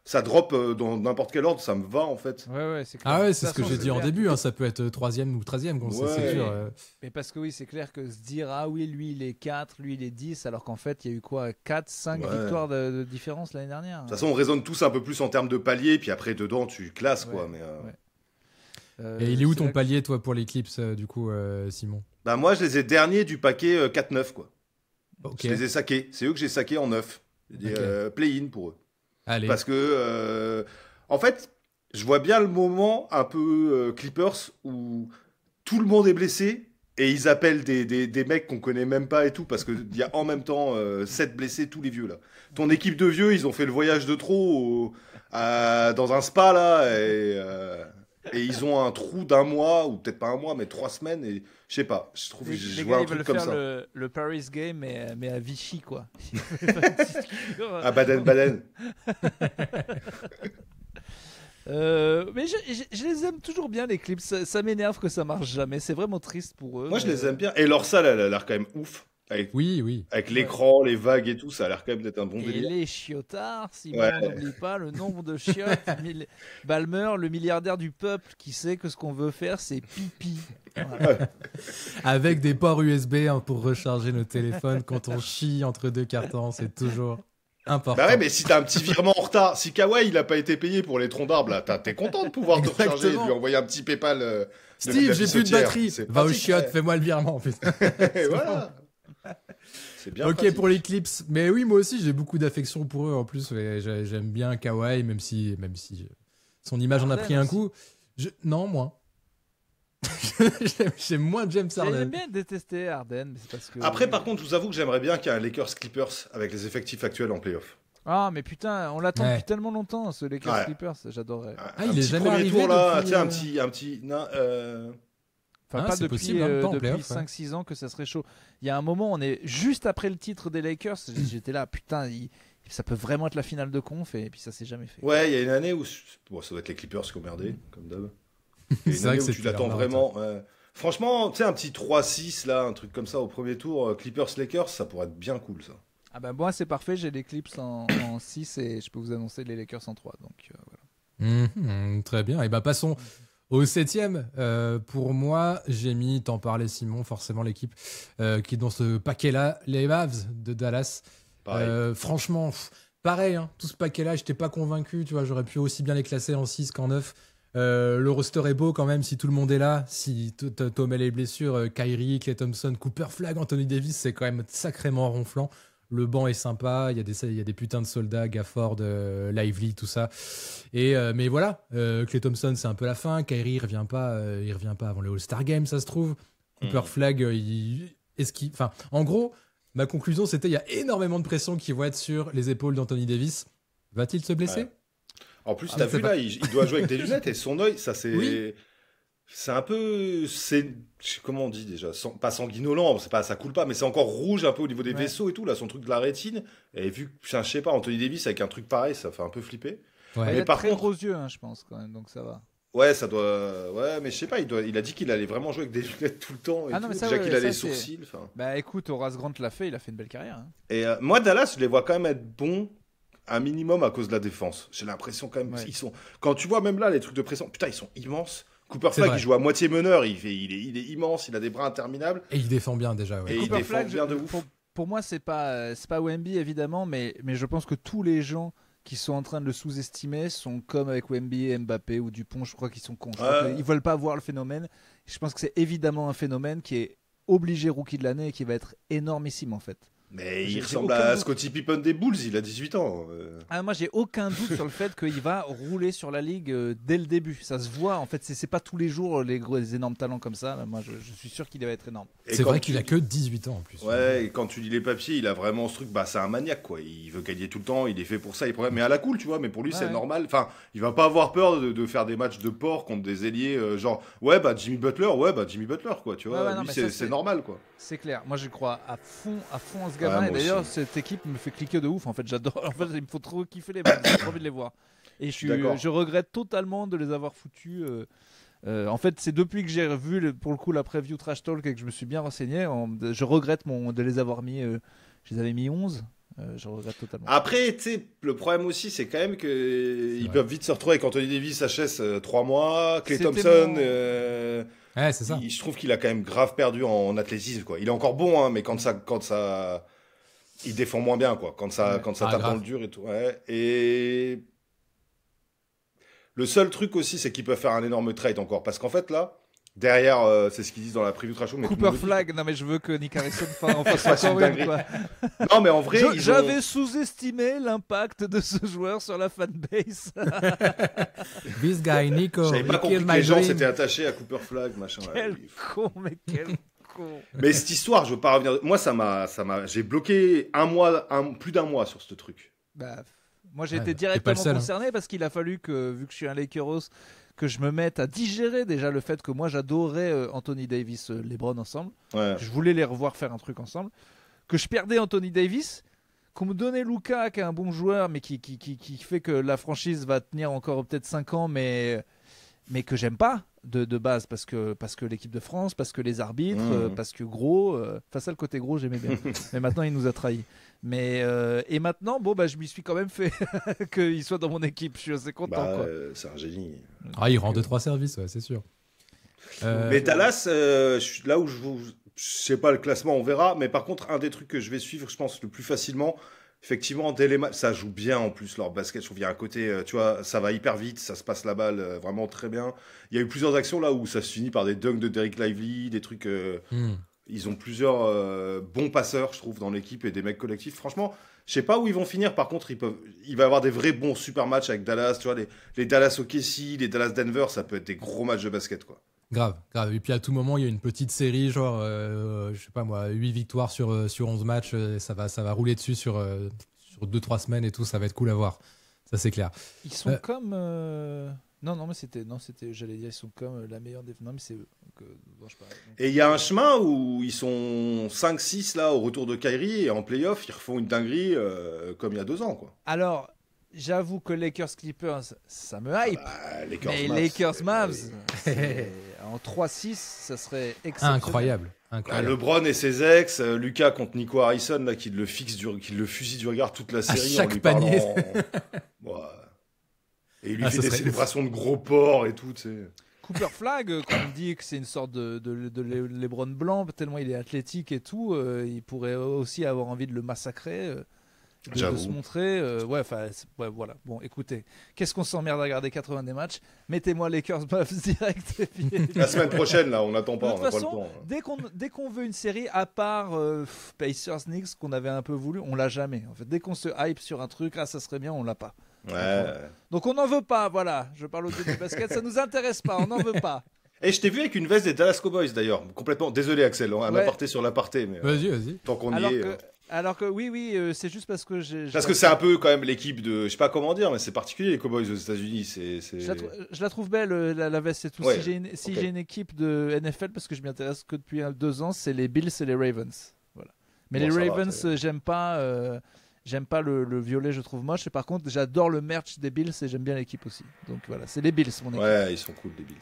ça drop dans n'importe quel ordre, ça me va en fait. Ouais, c'est clair. Ah ouais, c'est ce que j'ai dit en début, hein, ça peut être 3ème ou 13ème, c'est sûr. Mais parce que oui, c'est clair que se dire, ah oui, lui il est 4, lui il est 10, alors qu'en fait il y a eu quoi, 4, 5 victoires de différence l'année dernière. De toute façon, on raisonne tous un peu plus en termes de palier, puis après dedans tu classes quoi. Mais, Et il est où ton palier toi pour l'Eclipse du coup, Simon? Bah moi je les ai derniers du paquet 4-9 quoi. Okay. Je les ai saqués, c'est eux que j'ai saqués en 9. Play-in pour eux. Allez. Parce que, en fait, je vois bien le moment un peu Clippers où tout le monde est blessé et ils appellent des mecs qu'on connaît même pas et tout parce qu'il y a en même temps 7 blessés, tous les vieux là. Ton équipe de vieux, ils ont fait le voyage de trop dans un spa là et ils ont un trou d'un mois ou peut-être pas un mois mais 3 semaines et je sais pas. Je trouve je vois gars, un truc comme ça. ils veulent faire le Paris Game mais à Vichy quoi. À Baden-Baden. Mais je les aime toujours bien les clips, ça m'énerve que ça marche jamais, c'est vraiment triste pour eux. Moi je les aime bien et leur salle elle a l'air quand même ouf. Oui. Avec l'écran, les vagues et tout, ça a l'air quand même d'être un bon délire. Et les chiotards, Simon, n'oublie pas le nombre de chiottes. Balmer, le milliardaire du peuple, qui sait que ce qu'on veut faire, c'est pipi. Voilà. Avec des ports USB pour recharger nos téléphones quand on chie entre deux cartons, c'est toujours important. Bah ouais, mais si t'as un petit virement en retard, si Kawhi il a pas été payé pour les troncs d'arbres, là, t'es content de pouvoir te recharger et de lui envoyer un petit PayPal. Steve, j'ai plus de batterie. Va au chiottes, fais-moi le virement. Putain. Voilà. C'est bien ok pratique. pour les Clips, mais oui moi aussi j'ai beaucoup d'affection pour eux en plus. J'aime bien Kawhi même si son image en a pris un coup. Non moins. J'aime moins James Harden. J'aime bien détester Harden, mais c'est parce que. Après par contre je vous avoue que j'aimerais bien qu'il y ait un Lakers Clippers avec les effectifs actuels en playoff. Ah mais putain, on l'attend depuis tellement longtemps ce Lakers Clippers, j'adorerais. Il est jamais arrivé tour, là, depuis, tiens, un petit non, Enfin, pas depuis, possible, depuis playoff, 5-6 ans que ça serait chaud. Il y a un moment, on est juste après le titre des Lakers. J'étais là, putain, ça peut vraiment être la finale de conf, et puis ça s'est jamais fait. Ouais, il y a une année où. Bon, ça doit être les Clippers qui ont merdé, comme d'hab. C'est vrai que tu l'attends vraiment. Franchement, tu sais, un petit 3-6, là, un truc comme ça au premier tour, Clippers-Lakers, ça pourrait être bien cool, ça. Ah bah, moi, c'est parfait, j'ai les Clips en 6 et je peux vous annoncer les Lakers en 3. Donc voilà. Très bien, et bah passons. Au 7ème, pour moi, j'ai mis, t'en parlais Simon, forcément l'équipe qui est dans ce paquet-là, les Mavs de Dallas. Franchement, pareil, hein, tout ce paquet-là, j'étais pas convaincu, tu vois, j'aurais pu aussi bien les classer en 6 qu'en 9. Le roster est beau quand même, si tout le monde est là, si Tom et les blessures, Kyrie, Klay Thompson, Cooper Flag, Anthony Davis, c'est quand même sacrément ronflant. Le banc est sympa, il y a des putains de soldats, Gafford, Lively, tout ça. Et mais voilà, Klay Thompson, c'est un peu la fin. Kyrie, il revient pas avant le All-Star Game, ça se trouve. Cooper Flag, en gros, ma conclusion, c'était il y a énormément de pression qui vont être sur les épaules d'Anthony Davis. Va-t-il se blesser ? En plus, t'as vu là, il doit jouer avec des lunettes et son œil, ça c'est. Oui. C'est un peu, comment on dit déjà, pas sanguinolent, ça coule pas, mais c'est encore rouge un peu au niveau des vaisseaux et tout, là, son truc de la rétine. Et vu que, je sais pas, Anthony Davis avec un truc pareil, ça fait un peu flipper. Ouais. Mais par contre, gros yeux, hein, je pense quand même, donc ça va. Ouais, ça doit, ouais, mais je sais pas, il a dit qu'il allait vraiment jouer avec des lunettes tout le temps et tout, déjà qu'il a les sourcils. Bah écoute, Horace Grant l'a fait, il a fait une belle carrière. Hein. Et moi, Dallas, je les vois quand même être bons. Un minimum à cause de la défense. J'ai l'impression quand même qu'ils sont. Quand tu vois même là les trucs de pression, putain, ils sont immenses. Cooper Flag, il joue à moitié meneur, il est immense, il a des bras interminables. Et il défend bien déjà. Ouais. Et il défend bien de ouf. Pour moi, c'est pas Wemby évidemment, mais je pense que tous les gens qui sont en train de le sous-estimer sont comme avec Wemby, Mbappé ou Dupont. Je crois qu'ils sont cons. Ils veulent pas voir le phénomène. Je pense que c'est évidemment un phénomène qui est obligé rookie de l'année et qui va être énormissime en fait. Mais il ressemble à Scottie Pippen des Bulls, il a 18 ans. Moi, j'ai aucun doute sur le fait qu'il va rouler sur la ligue dès le début. Ça se voit, en fait, c'est pas tous les jours les énormes talents comme ça. Moi, je suis sûr qu'il va être énorme. C'est vrai qu'il a que 18 ans en plus. Ouais, et quand tu lis les papiers, il a vraiment ce truc, c'est un maniaque, quoi. Il veut gagner tout le temps, il est fait pour ça. Mais à la cool, tu vois, mais pour lui, c'est normal. Enfin, il va pas avoir peur de faire des matchs de porc contre des ailiers, genre, Jimmy Butler, quoi, tu vois. Lui, c'est normal, quoi. C'est clair. Moi, je crois à fond en ce gamin. Et d'ailleurs, cette équipe me fait cliquer de ouf. En fait, j'adore. En fait, il me faut trop kiffer les matchs. J'ai trop envie de les voir. Et je regrette totalement de les avoir foutus. En fait, c'est depuis que j'ai revu pour le coup la preview Trash Talk et que je me suis bien renseigné. Je regrette de les avoir mis. Je les avais mis 11. Je regrette totalement. Après, tu sais, le problème aussi, c'est quand même qu'ils peuvent vite se retrouver avec Anthony Davis, HS 3 mois, Klay Thompson. Ouais, c'est ça. Je trouve qu'il a quand même grave perdu en athlétisme, quoi. Il est encore bon, hein, mais quand ça, il défend moins bien, quoi. Quand ça tape dans le dur et tout. Ouais. Et le seul truc aussi, c'est qu'ils peuvent faire un énorme trade encore, parce qu'en fait là, Derrière, c'est ce qu'ils disent dans la preview trash show. Cooper Flag, non mais je veux que Nick Harrison en fasse encore une, quoi. Non mais en vrai, j'avais sous-estimé l'impact de ce joueur sur la fanbase. This guy, Nico, j'avais pas compris que les gens s'étaient attachés à Cooper Flag, machin. Quel con, mais quel con. Mais cette histoire, je veux pas revenir. Moi, j'ai bloqué plus d'un mois sur ce truc. Bah, moi, j'ai été directement concerné parce qu'il a fallu que, vu que je suis un Lakeros, que je me mette à digérer déjà le fait que moi j'adorais Anthony Davis, LeBron ensemble. Ouais. Je voulais les revoir faire un truc ensemble. Que je perdais Anthony Davis, qu'on me donnait Luka qui est un bon joueur mais qui fait que la franchise va tenir encore peut-être 5 ans mais que j'aime pas de base parce que l'équipe de France, parce que les arbitres, parce que gros, enfin ça le côté gros j'aimais bien. Mais maintenant il nous a trahis. Mais et maintenant je m'y suis quand même fait qu'il soit dans mon équipe, je suis assez content quoi. C'est un génie. Il rend 2-3 services, ouais, c'est sûr. Mais Dallas, là où je sais pas le classement, on verra. Mais par contre, un des trucs que je vais suivre, je pense le plus facilement, effectivement, dès les matchs, ça joue bien en plus leur basket. Je trouve qu'il y a un côté, tu vois, ça va hyper vite, ça se passe la balle vraiment très bien. Il y a eu plusieurs actions là où ça se finit par des dunks de Derrick Lively, des trucs. Ils ont plusieurs bons passeurs, je trouve, dans l'équipe et des mecs collectifs. Franchement, je sais pas où ils vont finir. Par contre, il va y avoir des vrais bons super matchs avec Dallas. Tu vois, les Dallas OKC, les Dallas Denver, ça peut être des gros matchs de basket, quoi. Grave. Et puis à tout moment, il y a une petite série, genre, je sais pas moi, 8 victoires sur 11 matchs. Ça va rouler dessus sur 2-3 semaines et tout. Ça va être cool à voir. Ça, c'est clair. Ils sont comme. Non, mais c'était, j'allais dire, ils sont comme la meilleure défense. Non, mais c'est eux. Je parle. Et il y a un chemin où ils sont 5-6 là au retour de Kyrie et en playoff, ils refont une dinguerie comme il y a 2 ans, quoi. Alors, j'avoue que Lakers Clippers, ça me hype. Mais Lakers Mavs, en 3-6, ça serait exceptionnel. Incroyable. LeBron et ses ex, Lucas contre Nico Harrison là, qui le fusille du regard toute la série à chaque panier. Et il lui fait des célébrations de gros porcs et tout, tu sais. Cooper Flag, quand on dit que c'est une sorte de LeBron blanc, tellement il est athlétique et tout, il pourrait aussi avoir envie de le massacrer, de se montrer. Voilà. Bon, écoutez, qu'est-ce qu'on s'emmerde à regarder 80 des matchs? Mettez-moi Lakers Mavs direct. Et puis... La semaine prochaine, là, on n'attend pas, on n'a pas le temps. Dès qu'on veut une série, à part Pacers Knicks qu'on avait un peu voulu, on l'a jamais. En fait, dès qu'on se hype sur un truc, ça serait bien, on l'a pas. Ouais. Donc on n'en veut pas, voilà. Je parle au du basket, ça nous intéresse pas, on n'en veut pas. Et je t'ai vu avec une veste des Dallas Cowboys d'ailleurs, complètement. Désolé Axel, un aparté sur l'aparté, mais vas-y. Tant qu'on y est. Alors que oui, c'est juste parce que parce que c'est un peu quand même l'équipe de, je sais pas comment dire, mais c'est particulier les Cowboys aux États-Unis. Je la trouve belle la veste et tout. Ouais. Si j'ai une équipe de NFL, parce que je m'y intéresse que depuis 2 ans, c'est les Bills et les Ravens. Voilà. Mais les Ravens, j'aime pas. J'aime pas le violet, je trouve moche. Et par contre, j'adore le merch des Bills et j'aime bien l'équipe aussi. Donc voilà, c'est les Bills, mon équipe. Ouais, ils sont cool, les Bills.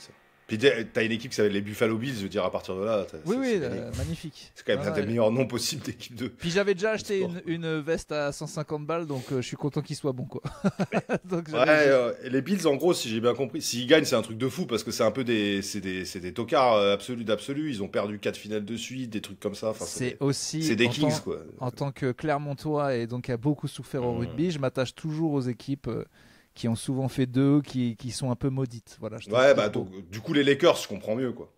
Puis t'as une équipe qui s'appelle les Buffalo Bills, je veux dire, à partir de là. Oui, magnifique. C'est quand même un des meilleurs noms possibles d'équipe de. Puis j'avais déjà acheté une veste à 150 balles, donc je suis content qu'il soit bon, quoi. Donc, les Bills, en gros, si j'ai bien compris, s'ils gagnent, c'est un truc de fou parce que c'est un peu des tocards absolus d'absolu. Ils ont perdu 4 finales de suite, des trucs comme ça. Enfin, c'est des Kings, quoi. En tant que Clermontois et donc qui a beaucoup souffert au rugby, je m'attache toujours aux équipes. Qui ont souvent fait 2, qui sont un peu maudites. Voilà, donc, du coup, les Lakers, je comprends mieux, quoi.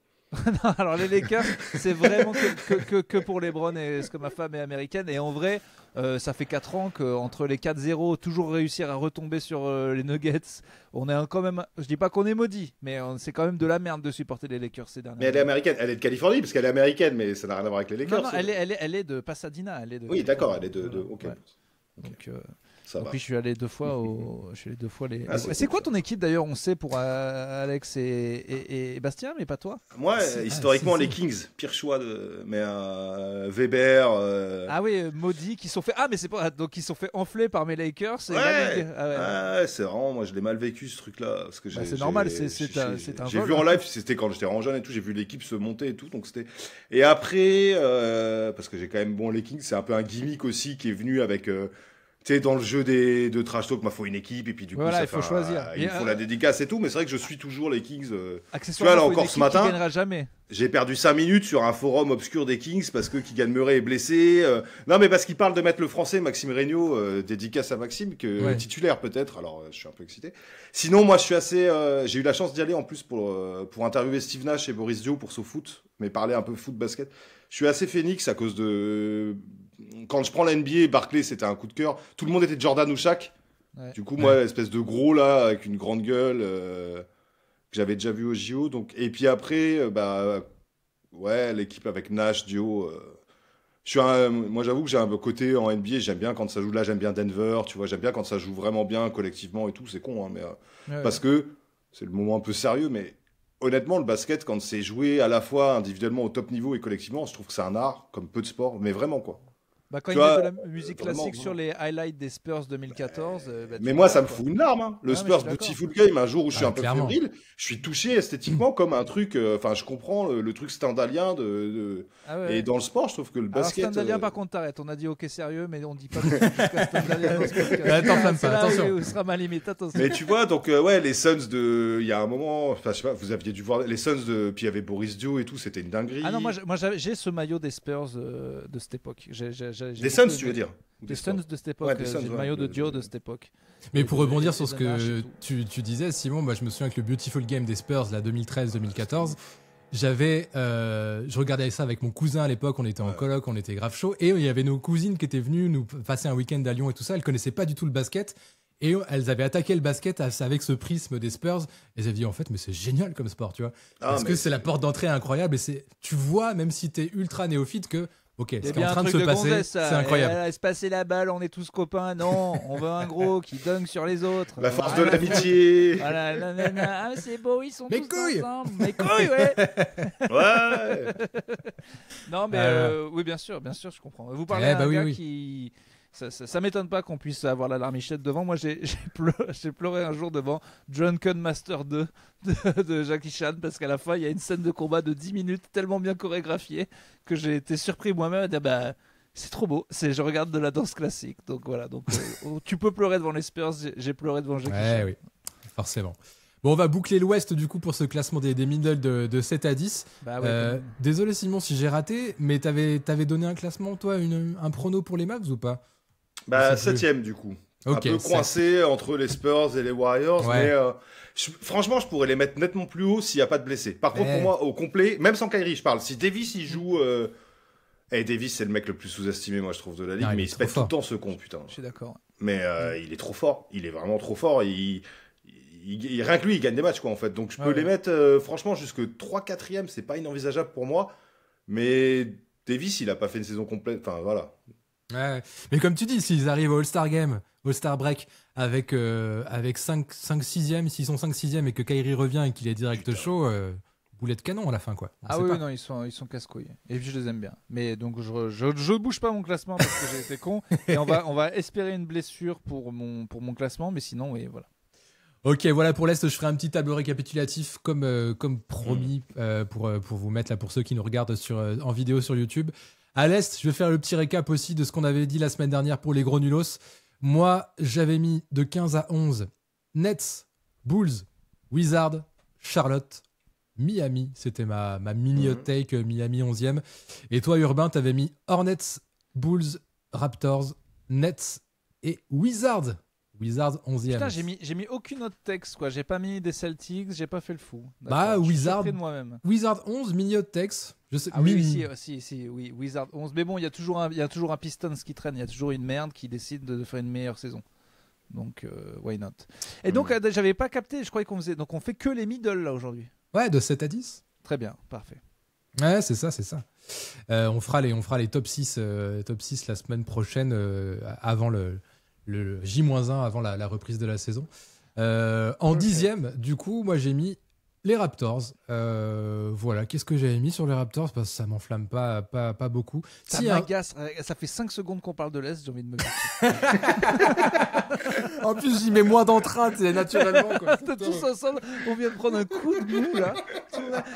Non, alors les Lakers, c'est vraiment que pour LeBron, et parce que ma femme est américaine. Et en vrai, ça fait 4 ans qu'entre les 4-0, toujours réussir à retomber sur les Nuggets, on est quand même, je dis pas qu'on est maudit, mais c'est quand même de la merde de supporter les Lakers ces dernières années. Mais elle est américaine, elle est de Californie, parce qu'elle est américaine, mais ça n'a rien à voir avec les Lakers. Non, elle est de Pasadena. Oui, d'accord, elle est de OK. Ouais. Donc, puis je suis allé 2 fois les. C'est quoi ton équipe d'ailleurs? On sait pour Alex et Bastien, mais pas toi. Moi, historiquement, les Kings, pire choix mais Weber. Ah oui, maudits qui sont fait. Ah mais c'est pas donc ils sont fait enfler par mes Lakers. C'est vraiment, moi je l'ai mal vécu ce truc-là parce que c'est normal, c'est un. J'ai vu en live, c'était quand j'étais en jeune et tout, j'ai vu l'équipe se monter et tout, donc c'était. Et après, parce que j'ai quand même les Kings, c'est un peu un gimmick aussi qui est venu avec. Tu sais, dans le jeu de trash talk, il faut une équipe et puis du coup, voilà, ça il faut choisir. Il faut la dédicace et tout, mais c'est vrai que je suis toujours les Kings. Tu vois, là encore ce matin, qui gagnera jamais. J'ai perdu 5 minutes sur un forum obscur des Kings parce que Keegan Murray est blessé. Non, mais parce qu'il parle de mettre le français, Maxime Regnault, dédicace à Maxime, titulaire peut-être. Alors, je suis un peu excité. Sinon, moi, je suis assez. J'ai eu la chance d'y aller en plus pour interviewer Steve Nash et Boris Dio pour SoFoot, mais parler un peu foot basket. Je suis assez phénix à cause de. Quand je prends la NBA, Barclay, c'était un coup de cœur. Tout le monde était Jordan ou Shaq. Ouais. Du coup, moi, espèce de gros là, avec une grande gueule, que j'avais déjà vu au JO. Donc... Et puis après, l'équipe avec Nash, Dio. Moi, j'avoue que j'ai un côté en NBA, j'aime bien quand ça joue là, j'aime bien Denver, tu vois, j'aime bien quand ça joue vraiment bien collectivement et tout. C'est con, hein, mais parce que c'est le moment un peu sérieux, mais. Honnêtement, le basket, quand c'est joué à la fois individuellement au top niveau et collectivement, je trouve que c'est un art, comme peu de sports, mais vraiment, quoi. Quand il y a de la musique classique sur les highlights des Spurs 2014... mais moi, ça me fout une larme. Hein. Le Spurs Beautiful Game, un jour où je suis un peu fébrile, je suis touché esthétiquement comme un truc... Enfin, je comprends le truc stendhalien Et dans le sport, je trouve que le basket... Alors, stendhalien, par contre, t'arrêtes. On a dit OK sérieux, mais on dit pas jusqu'à stendhalien. Attends, pas, attention. Ce sera ma limite, attention. Mais tu vois, donc, les Suns de... Il y a un moment... Enfin, je sais pas, vous aviez dû voir les Suns de... Puis il y avait Boris Dio et tout, c'était une dinguerie. Ah non, moi j'ai ce maillot des Spurs de cette époque. Des Suns, tu veux dire? Des Suns de cette époque. J'ai le maillot de Dio de cette époque. Mais pour rebondir sur ce que tu disais, Simon, je me souviens que le Beautiful Game des Spurs, là, 2013-2014, je regardais ça avec mon cousin à l'époque, on était en coloc, on était grave chaud, et il y avait nos cousines qui étaient venues nous passer un week-end à Lyon et tout ça, elles connaissaient pas du tout le basket, et elles avaient attaqué le basket avec ce prisme des Spurs, et elles avaient dit en fait, mais c'est génial comme sport, tu vois, parce que c'est la porte d'entrée incroyable, et tu vois, même si t'es ultra néophyte, que ok, ce qui est en train de se passer, c'est incroyable. Elle se passer la balle, on est tous copains. Non, on veut un gros qui dunk sur les autres. La force de l'amitié. Voilà, ah, c'est beau, ils sont tous ensemble. Mes couilles, ouais. Non, mais oui, bien sûr, je comprends. Vous parlez d'un gars qui... Ça m'étonne pas qu'on puisse avoir la larmichette devant. Moi, j'ai pleuré un jour devant Drunken Master 2 de Jackie Chan parce qu'à la fin, il y a une scène de combat de 10 minutes tellement bien chorégraphiée que j'ai été surpris moi-même à dire c'est trop beau. Je regarde de la danse classique. Donc voilà. Donc, tu peux pleurer devant les Spurs. J'ai pleuré devant Jackie Chan. Oui, forcément. Bon, on va boucler l'Ouest du coup pour ce classement des middle de 7 à 10. Désolé Simon si j'ai raté, mais t'avais donné un classement, toi, un prono pour les Mavs ou pas? 7ème du coup. Okay, un peu coincé entre les Spurs et les Warriors, mais franchement, je pourrais les mettre nettement plus haut s'il n'y a pas de blessés. Par contre, pour moi, au complet, même sans Kyrie, je parle. Si Davis il joue, Davis c'est le mec le plus sous-estimé, moi je trouve de la ligue, mais il se pète tout le temps ce con, putain. Je suis d'accord. Mais il est trop fort. Il est vraiment trop fort. Rien que lui, il gagne des matchs quoi en fait. Donc je peux les mettre, franchement, jusque 3-4e, c'est pas inenvisageable pour moi. Mais Davis, il a pas fait une saison complète. Enfin voilà. Ouais, mais comme tu dis, s'ils arrivent au All-Star Game, All-Star Break, avec 5-6e, s'ils sont 5-6e et que Kyrie revient et qu'il est direct chaud, boulet de canon à la fin, quoi. Non, ils sont casse-couilles. Et puis je les aime bien. Mais donc je bouge pas mon classement parce que j'ai été con. Et on va espérer une blessure pour mon classement, mais sinon, oui, voilà. Ok, voilà pour l'Est, je ferai un petit tableau récapitulatif comme promis pour vous mettre là pour ceux qui nous regardent en vidéo sur YouTube. À l'Est, je vais faire le petit récap aussi de ce qu'on avait dit la semaine dernière pour les gros nulos. Moi, j'avais mis de 15 à 11 Nets, Bulls, Wizards, Charlotte, Miami. C'était ma mini hot take, Miami 11e. Et toi, Urbain, t'avais mis Hornets, Bulls, Raptors, Nets et Wizards. Wizards 11e. Putain, j'ai mis aucune autre texte, quoi. J'ai pas mis des Celtics, j'ai pas fait le fou. Wizards. De moi-même. Wizards 11, mini hot texte. Je sais, oui, Wizards 11. Mais bon, il y a toujours un Pistons qui traîne, il y a toujours une merde qui décide de faire une meilleure saison. Donc, why not? Et donc, j'avais pas capté, je croyais qu'on faisait. Donc, on fait que les middle là aujourd'hui. Ouais, de 7 à 10. Très bien, parfait. Ouais, c'est ça. On fera les top 6 la semaine prochaine, avant le J-1, avant la reprise de la saison. En 10e, du coup, moi j'ai mis Les Raptors, voilà, qu'est-ce que j'avais mis sur les Raptors parce que ça m'enflamme pas beaucoup. Ça m'agace, ça fait 5 secondes qu'on parle de l'Est, j'ai envie de me dire. En plus, j'y mets moins d'entrain, c'est naturellement. Quoi. Tous ensemble, on vient de prendre un coup de mou là.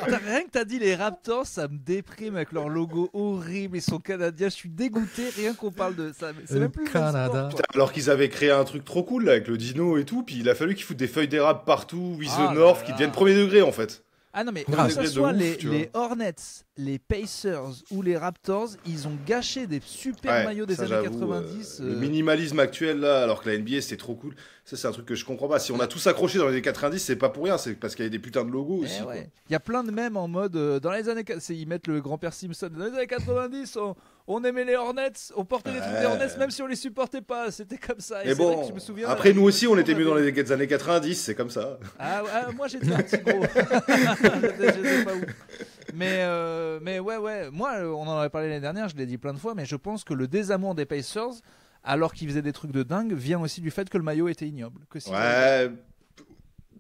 Rien que t'as dit les Raptors, ça me déprime avec leur logo horrible, ils sont canadiens, je suis dégoûté, rien qu'on parle de ça. C'est même plus Canada. sport, Alors qu'ils avaient créé un truc trop cool là, avec le dino et tout, puis il a fallu qu'ils foutent des feuilles d'érable partout, with the North, qui deviennent premier degré en fait. Ah non, mais Grave. que ce soit De ouf, les Hornets, les Pacers ou les Raptors, ils ont gâché des super Ouais, maillots des ça, années j'avoue, 90. Le minimalisme actuel là, alors que la NBA c'était trop cool, ça c'est un truc que je comprends pas. Si on a tous accroché dans les années 90, c'est pas pour rien, c'est parce qu'il y avait des putains de logos aussi. Quoi. Il y a plein de mèmes en mode dans les années ils mettent le grand-père Simpson. Dans les années 90, on aimait les Hornets, on portait les trucs des Hornets même si on les supportait pas, c'était comme ça. Et Mais c'est vrai bon, que je me souviens, après nous aussi on était mieux dans les années 90, c'est comme ça. Moi j'étais un petit gros. J'étais pas ouf. Mais ouais, moi on en avait parlé l'année dernière, je l'ai dit plein de fois, mais je pense que le désamour des Pacers, alors qu'ils faisaient des trucs de dingue, vient aussi du fait que le maillot était ignoble. Ouais,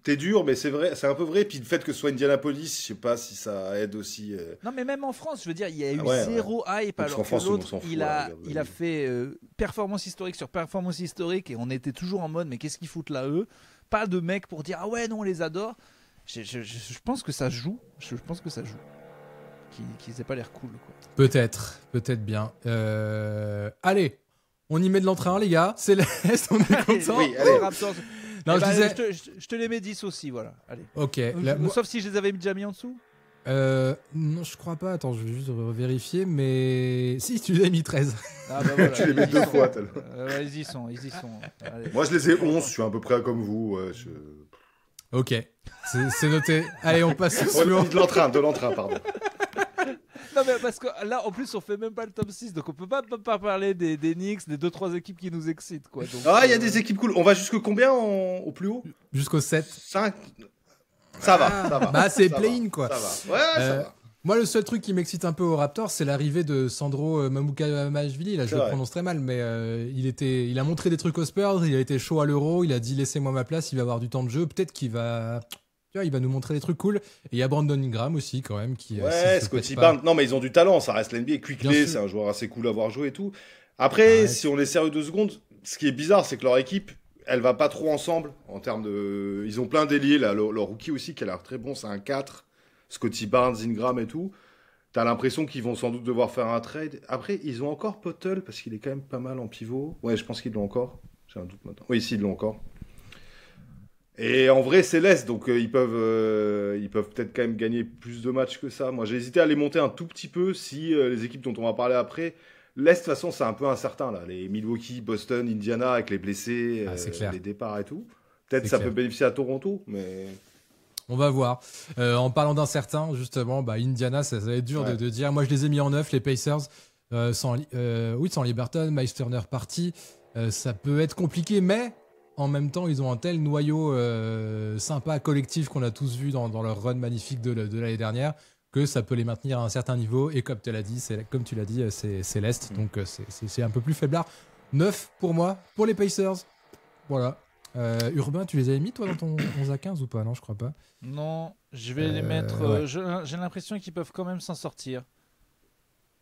t'es dur, mais c'est vrai, c'est un peu vrai. Puis le fait que ce soit Indianapolis, je sais pas si ça aide aussi. Non, mais même en France, je veux dire, il y a eu zéro hype, donc, alors que France, l'autre, il a fait performance historique sur performance historique, et on était toujours en mode, mais qu'est-ce qu'ils foutent là, eux? Pas de mecs pour dire, ah ouais, non, on les adore. Je pense que ça joue. Je pense que ça joue. Qu'ils aient pas l'air cool, quoi. Peut-être bien. Allez, on y met de l'entrain, les gars. C'est l'Est, on est content. Oui, allez. Raptors. Non, je te les mets 10 aussi, voilà. Allez. Ok. Sauf si je les avais déjà mis en dessous. Non, je crois pas. Attends, je vais juste vérifier. Mais si, tu les as mis 13. Ah bah voilà, Tu les mets deux fois. Ils y sont. Allez. Moi je les ai 11, je suis à peu près comme vous. Ouais, Ok, c'est noté. Allez, on passe au Ouais, suivant. de l'entrain, pardon. Non mais parce que là en plus on fait même pas le top 6, donc on peut pas parler des Knicks, des 2-3 équipes qui nous excitent, quoi. Donc, Il y a des équipes cool. On va jusque combien au plus haut? Jusqu'au 7. 5. Ça va. Bah, c'est Ça play-in, va, quoi. Ça va. Ouais, ça va. Moi, le seul truc qui m'excite un peu au Raptors, c'est l'arrivée de Sandro Mamoukamashvili. Là, je le prononce très mal, mais il a montré des trucs aux Spurs, il a été chaud à l'Euro, il a dit laissez-moi ma place, il va avoir du temps de jeu. Peut-être qu'il va... Tu vois, il va nous montrer des trucs cool. Et il y a Brandon Ingram aussi, quand même. Scottie Barnes. Non, mais ils ont du talent, ça reste l'NBA. Quickley, c'est un joueur assez cool à voir jouer et tout. Après, si on est sérieux 2 secondes, ce qui est bizarre, c'est que leur équipe, elle va pas trop ensemble en termes de... Ils ont plein d'ailiers, là. Leur rookie aussi, qui a l'air très bon, c'est un 4. Scottie Barnes, Ingram et tout. T'as l'impression qu'ils vont sans doute devoir faire un trade. Après, ils ont encore Poeltl, parce qu'il est quand même pas mal en pivot. Ouais, je pense qu'ils l'ont encore. J'ai un doute maintenant. Oui, si, ils l'ont encore. Et en vrai, c'est l'Est, donc ils peuvent peut-être quand même gagner plus de matchs que ça. Moi, j'ai hésité à les monter un tout petit peu si les équipes dont on va parler après. L'Est, de toute façon, c'est un peu incertain, là. Les Milwaukee, Boston, Indiana, avec les blessés, les départs et tout. Peut-être ça peut bénéficier à Toronto, mais... On va voir. En parlant d'incertain, justement, Indiana, ça va être dur de dire. Moi, je les ai mis en 9, les Pacers. Sans Liberton, Miles Turner parti. Ça peut être compliqué, mais... En même temps, ils ont un tel noyau sympa, collectif qu'on a tous vu dans leur run magnifique de l'année dernière, que ça peut les maintenir à un certain niveau. Et comme tu l'as dit, c'est l'Est, donc c'est un peu plus faiblard. 9 pour moi, pour les Pacers. Voilà. Urbain, tu les avais mis toi dans ton 11 à 15 ou pas? Non, je crois pas. Non, je vais les mettre... j'ai l'impression qu'ils peuvent quand même s'en sortir.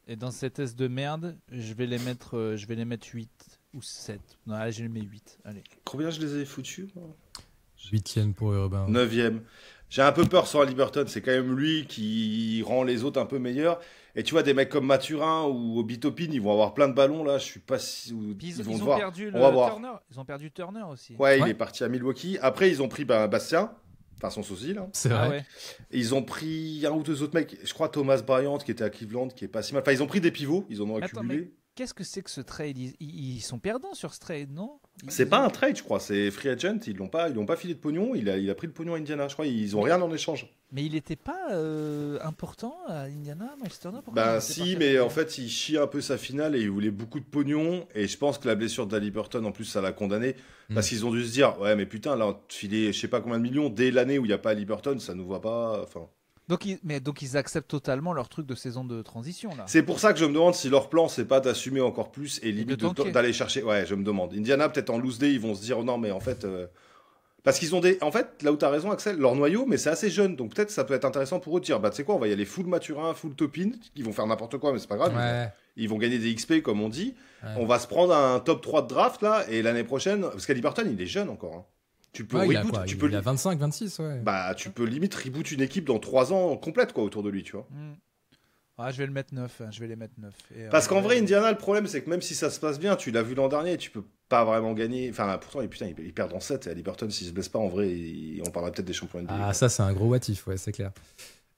Et dans cette S de merde, je vais les mettre 8 ou 7. Non, allez, je les mets 8. Allez. Combien je les ai foutus? 8e pour Urbain. 9e. J'ai un peu peur sur Liberton. C'est quand même lui qui rend les autres un peu meilleurs. Et tu vois, des mecs comme Mathurin ou Obi Toppin, ils vont avoir plein de ballons là. Je suis pas si. Ils vont ont voir. perdu On va voir. Turner. Ils ont perdu Turner aussi. Ouais, il est parti à Milwaukee. Après, ils ont pris Bastien. Enfin, son sosie, là. C'est vrai. Ouais. Et ils ont pris un ou deux autres mecs. Je crois Thomas Bryant, qui était à Cleveland, qui est pas si mal. Enfin, ils ont pris des pivots. Ils en ont accumulé. Qu'est-ce que c'est que ce trade? Ils sont perdants sur ce trade, non? C'est pas un trade, je crois. C'est free agent. Ils l'ont pas filé de pognon. Il a pris le pognon à Indiana. Je crois ils ont rien en échange. Mais il était pas important à Indiana, Miles Turner? Si, mais en fait, il chie un peu sa finale et il voulait beaucoup de pognon. Et je pense que la blessure d'Haliburton, en plus, ça l'a condamné. Parce qu'ils ont dû se dire, ouais, mais putain, là, filer je sais pas combien de millions dès l'année où il n'y a pas Haliburton, ça nous va pas. Enfin. Donc ils acceptent totalement leur truc de saison de transition là. C'est pour ça que je me demande si leur plan c'est pas d'assumer encore plus et limite d'aller chercher. Ouais, je me demande. Indiana peut-être en loose day ils vont se dire non mais en fait Parce qu'ils ont en fait, là où t'as raison, Axel, leur noyau, mais c'est assez jeune. Donc peut-être ça peut être intéressant pour eux de dire, bah tu sais quoi, on va y aller full Mathurin, full Topin. Ils vont faire n'importe quoi, mais c'est pas grave. Ouais. Ils vont gagner des XP, comme on dit. Ouais. On va se prendre un top 3 de draft, là. Et l'année prochaine, parce qu'Haliburton, il est jeune encore. Hein. Tu peux Ouais, reboot, il a 25, 26, ouais. Bah, tu peux limite reboot une équipe dans 3 ans complète, quoi, autour de lui, tu vois. Ah, je vais le mettre 9. Je vais les mettre 9. Parce qu'en vrai, Indiana, le problème, c'est que même si ça se passe bien, tu l'as vu l'an dernier, tu peux pas vraiment gagner. Enfin, pourtant, ils perdent en 7. Et Haliburton, s'il se blesse pas, en vrai, on parlera peut-être des champions NBA. Ah, ça, c'est un gros what if, ouais, c'est clair.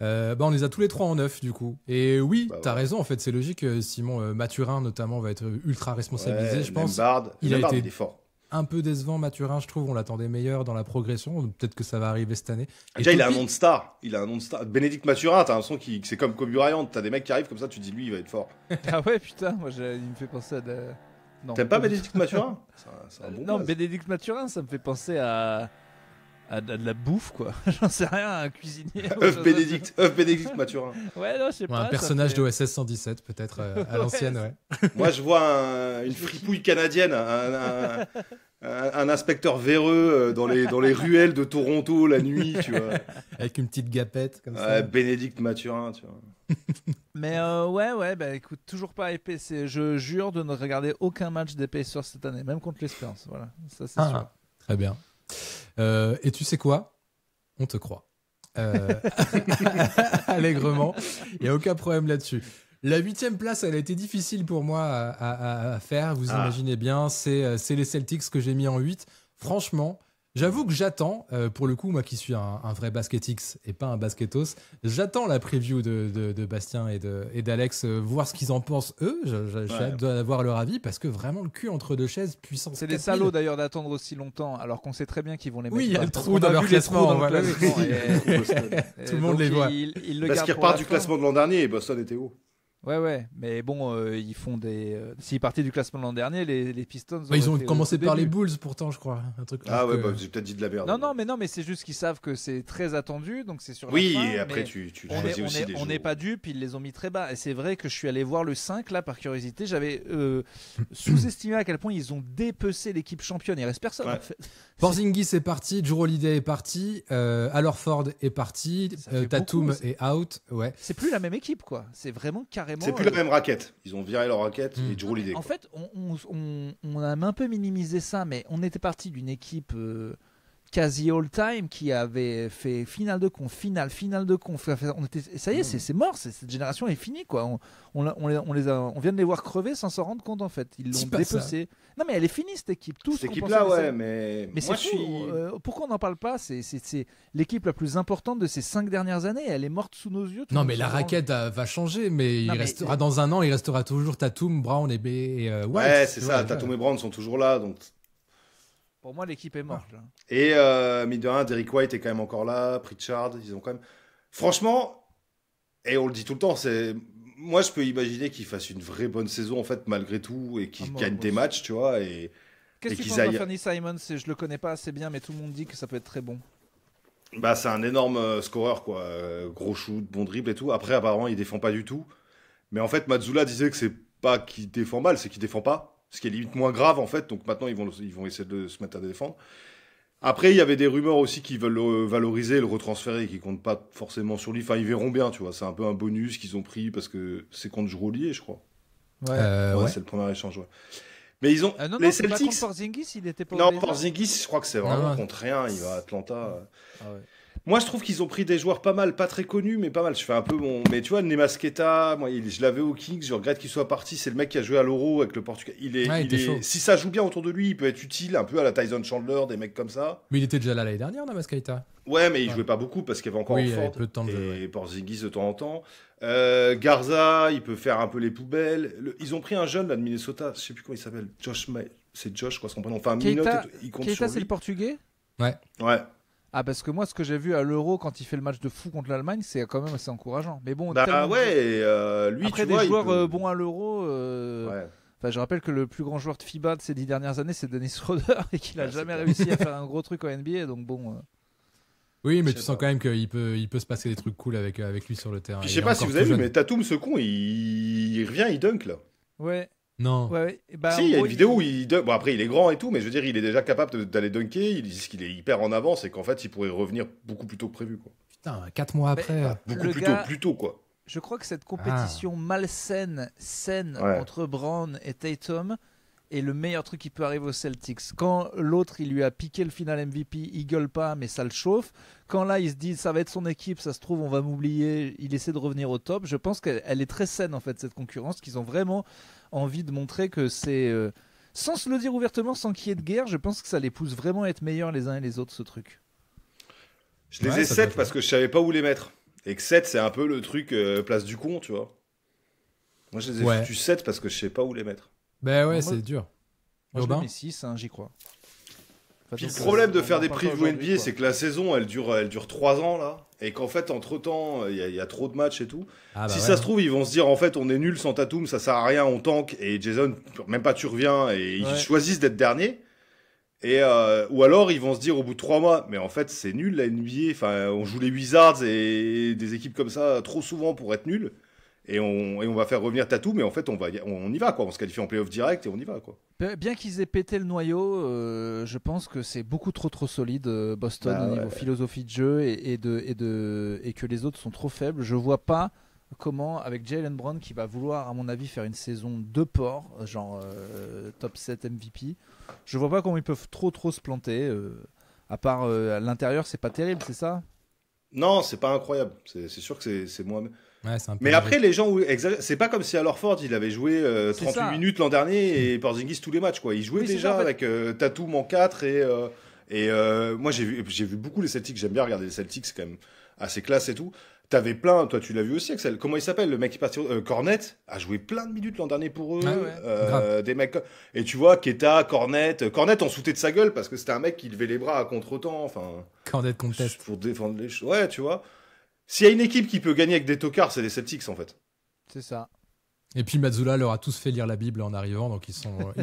On les a tous les trois en 9, du coup. Et oui, t'as raison, en fait, c'est logique. Simon Mathurin, notamment, va être ultra responsabilisé, je pense. Il est fort. Un peu décevant, Mathurin, je trouve. On l'attendait meilleur dans la progression. Peut-être que ça va arriver cette année. Déjà, il a un nom de star. Bénédicte Mathurin, t'as l'impression que c'est comme Kobe Bryant. T'as des mecs qui arrivent comme ça, tu te dis, lui, il va être fort. Ah ouais, putain, moi, il me fait penser à Non. T'aimes pas Bénédicte Mathurin? C'est un bon Non, blaze. Bénédicte Mathurin, ça me fait penser à de la bouffe, quoi. J'en sais rien, un cuisinier. œuf Bénédicte Mathurin. Ouais, non, je sais pas. Un personnage d'OSS 117, peut-être, à l'ancienne, ouais. Moi, je vois une fripouille canadienne, un inspecteur véreux dans les ruelles de Toronto la nuit, tu vois. Avec une petite gapette, comme ça. Bénédicte Mathurin, tu vois. Mais ouais, bah écoute, toujours pas épais. Je jure de ne regarder aucun match des Pacers cette année, même contre l'Espérance. Voilà, ça c'est sûr. Très bien. Et tu sais quoi? On te croit. Allègrement. Il n'y a aucun problème là-dessus. La 8e place, elle a été difficile pour moi à faire. Vous imaginez bien, c'est les Celtics que j'ai mis en 8. Franchement, j'avoue que j'attends, pour le coup, moi qui suis un vrai basketix et pas un basketos, j'attends la preview de Bastien et d'Alex, voir ce qu'ils en pensent eux. J'ai hâte d'avoir leur avis parce que vraiment le cul entre deux chaises, puissance. C'est des salauds d'ailleurs d'attendre aussi longtemps alors qu'on sait très bien qu'ils vont les mettre. Oui, il y a le trou dans leur classement. Tout le monde les voit. Parce qu'ils repartent du classement de l'an dernier et Boston était haut. Ouais, mais bon, ils font des. S'ils partaient du classement de l'an dernier, les Pistons. Ils ont commencé par les Bulls pourtant, je crois. Un truc j'ai peut-être dit de la merde. Non, mais c'est juste qu'ils savent que c'est très attendu, donc c'est sur. Oui, la fin, et après tu choisis aussi des On n'est pas dupes, ils les ont mis très bas. Et c'est vrai que je suis allé voir le 5 là par curiosité. J'avais sous-estimé à quel point ils ont dépecé l'équipe championne. Il reste personne. En fait. Porzingis est parti, Jrue Holiday est parti, Al Horford est parti, Tatum est out. Ouais. C'est plus la même équipe, quoi. C'est vraiment carrément. C'est plus la même raquette. Ils ont viré leur raquette et Jrue Holiday. En fait, on a un peu minimisé ça, mais on était parti d'une équipe quasi all-time qui avait fait finale de conf. Ça y est, c'est mort. Cette génération est finie, quoi. On vient de les voir crever sans s'en rendre compte, en fait. Ils l'ont dépecé. Non, mais elle est finie, cette équipe. Cette équipe-là, ouais, mais moi, je suis. Pourquoi on n'en parle pas? C'est l'équipe la plus importante de ces 5 dernières années. Elle est morte sous nos yeux. Non, mais la raquette va changer, mais restera dans un an, il restera toujours Tatum, Brown et White. Ouais, c'est ça. Tatum et Brown sont toujours là, donc. Pour moi, l'équipe est morte. Là. Et mine de rien, Derrick White est quand même encore là, Pritchard, ils ont quand même. Franchement, et on le dit tout le temps, moi je peux imaginer qu'ils fassent une vraie bonne saison en fait malgré tout et qu'ils gagnent des matchs, tu vois. Qu'est-ce que tu penses d'Anthony Simons? Je le connais pas assez bien, mais tout le monde dit que ça peut être très bon. Bah c'est un énorme scoreur quoi, gros shoot, bon dribble et tout. Après apparemment il défend pas du tout. Mais en fait Mazzulla disait que c'est pas qu'il défend mal, c'est qu'il défend pas. Ce qui est limite moins grave en fait, donc maintenant ils vont essayer de se mettre à défendre. Après il y avait des rumeurs aussi qui veulent le valoriser, le retransférer, qui comptent pas forcément sur lui. Enfin ils verront bien, tu vois. C'est un peu un bonus qu'ils ont pris parce que c'est contre Jrue Holiday, je crois. Ouais. C'est le premier échange. Ouais. Mais ils ont les Celtics. Pas contre Porzingis, il était pas. Non, Porzingis, je crois que c'est vraiment contre rien. Il va à Atlanta. Moi, je trouve qu'ils ont pris des joueurs pas mal, pas très connus, mais pas mal. Je fais un peu mon. Mais tu vois, Nemasqueta, moi, je l'avais au Kings, je regrette qu'il soit parti. C'est le mec qui a joué à l'Euro avec le Portugal. Il est... Si ça joue bien autour de lui, il peut être utile, un peu à la Tyson Chandler, des mecs comme ça. Mais il était déjà là l'année dernière, Nemasqueta. Ouais, mais il jouait pas beaucoup parce qu'il y avait encore Ford peu de temps de jeu, et Porzingis de temps en temps. Garza, il peut faire un peu les poubelles. Ils ont pris un jeune là de Minnesota, je sais plus comment il s'appelle. C'est Josh, quoi, son prénom. Enfin, Keita, il compte Keita, sur lui. c'est le Portugais. Ouais. Ah, parce que moi, ce que j'ai vu à l'Euro quand il fait le match de fou contre l'Allemagne, c'est quand même assez encourageant. Mais bon, lui, après, tu des vois, joueurs bons à l'Euro. Enfin, je rappelle que le plus grand joueur de FIBA de ces 10 dernières années, c'est Dennis Schroeder et qu'il a jamais réussi à faire un gros truc en NBA. Donc bon. Oui, mais tu sens quand même qu'il peut se passer des trucs cool avec lui sur le terrain. Puis, je sais pas si vous avez vu, mais Tatum, ce con, il revient, il dunk là. Ouais. Non. Ouais. Bah, si, il y a une vidéo où bon, après, il est grand et tout, mais je veux dire, il est déjà capable d'aller dunker. Ils disent qu'il est hyper en avance et qu'en fait, il pourrait revenir beaucoup plus tôt que prévu, quoi. Putain, 4 mois après. Beaucoup plus tôt, quoi. Je crois que cette compétition malsaine, saine entre Brown et Tatum est le meilleur truc qui peut arriver aux Celtics. Quand l'autre, il lui a piqué le final MVP, il gueule pas, mais ça le chauffe. Quand là, il se dit, ça va être son équipe, ça se trouve, on va m'oublier, il essaie de revenir au top. Je pense qu'elle est très saine, en fait, cette concurrence, qu'ils ont vraiment envie de montrer que c'est... sans se le dire ouvertement, sans qu'il y ait de guerre, je pense que ça les pousse vraiment à être meilleurs les uns et les autres, ce truc. Je les ai 7 parce que je savais pas où les mettre. Et que 7, c'est un peu le truc place du con, tu vois. Moi, je les ai foutus 7 parce que je sais pas où les mettre. Ben ouais, c'est dur. Moi, je mets 6, j'y crois. Puis le problème de faire des previews NBA, c'est que la saison, elle dure 3 ans, là. Et qu'en fait, entre-temps, il y a trop de matchs et tout. Si ça se trouve, ils vont se dire, en fait, on est nul sans Tatum, ça sert à rien, on tank. Et Jason, même pas tu reviens. Et ils choisissent d'être derniers. Et ou alors ils vont se dire au bout de 3 mois, mais en fait c'est nul la NBA, enfin on joue les Wizards et des équipes comme ça trop souvent pour être nul, et on va faire revenir Tatum, mais en fait on y va quoi, on se qualifie en playoff direct et on y va quoi. Bien qu'ils aient pété le noyau, je pense que c'est beaucoup trop solide Boston au niveau philosophie de jeu et que les autres sont trop faibles. Je vois pas comment, avec Jaylen Brown qui va vouloir à mon avis faire une saison de porc, genre top 7 MVP, je vois pas comment ils peuvent trop se planter, à part à l'intérieur c'est pas terrible, c'est ça? Non, c'est pas incroyable, c'est sûr que c'est moi. Ouais, c'est un peu mais après les gens, c'est pas comme si Al Horford il avait joué 38 minutes l'an dernier et Porzingis tous les matchs quoi. Il jouait déjà ça, en fait. Avec Tatum en 4 et moi j'ai vu beaucoup les Celtics, j'aime bien regarder les Celtics, c'est quand même assez classe et tout. T'avais plein, toi tu l'as vu aussi, Axel. Comment il s'appelle le mec qui est parti Cornet a joué plein de minutes l'an dernier pour eux. Des mecs et tu vois Keta, Cornet en sautait de sa gueule parce que c'était un mec qui levait les bras à contre-temps, enfin Cornet conteste pour défendre les choses. Ouais, tu vois. S'il y a une équipe qui peut gagner avec des tocards, c'est les Celtics en fait. C'est ça. Et puis Mazzulla leur a tous fait lire la Bible en arrivant, donc ils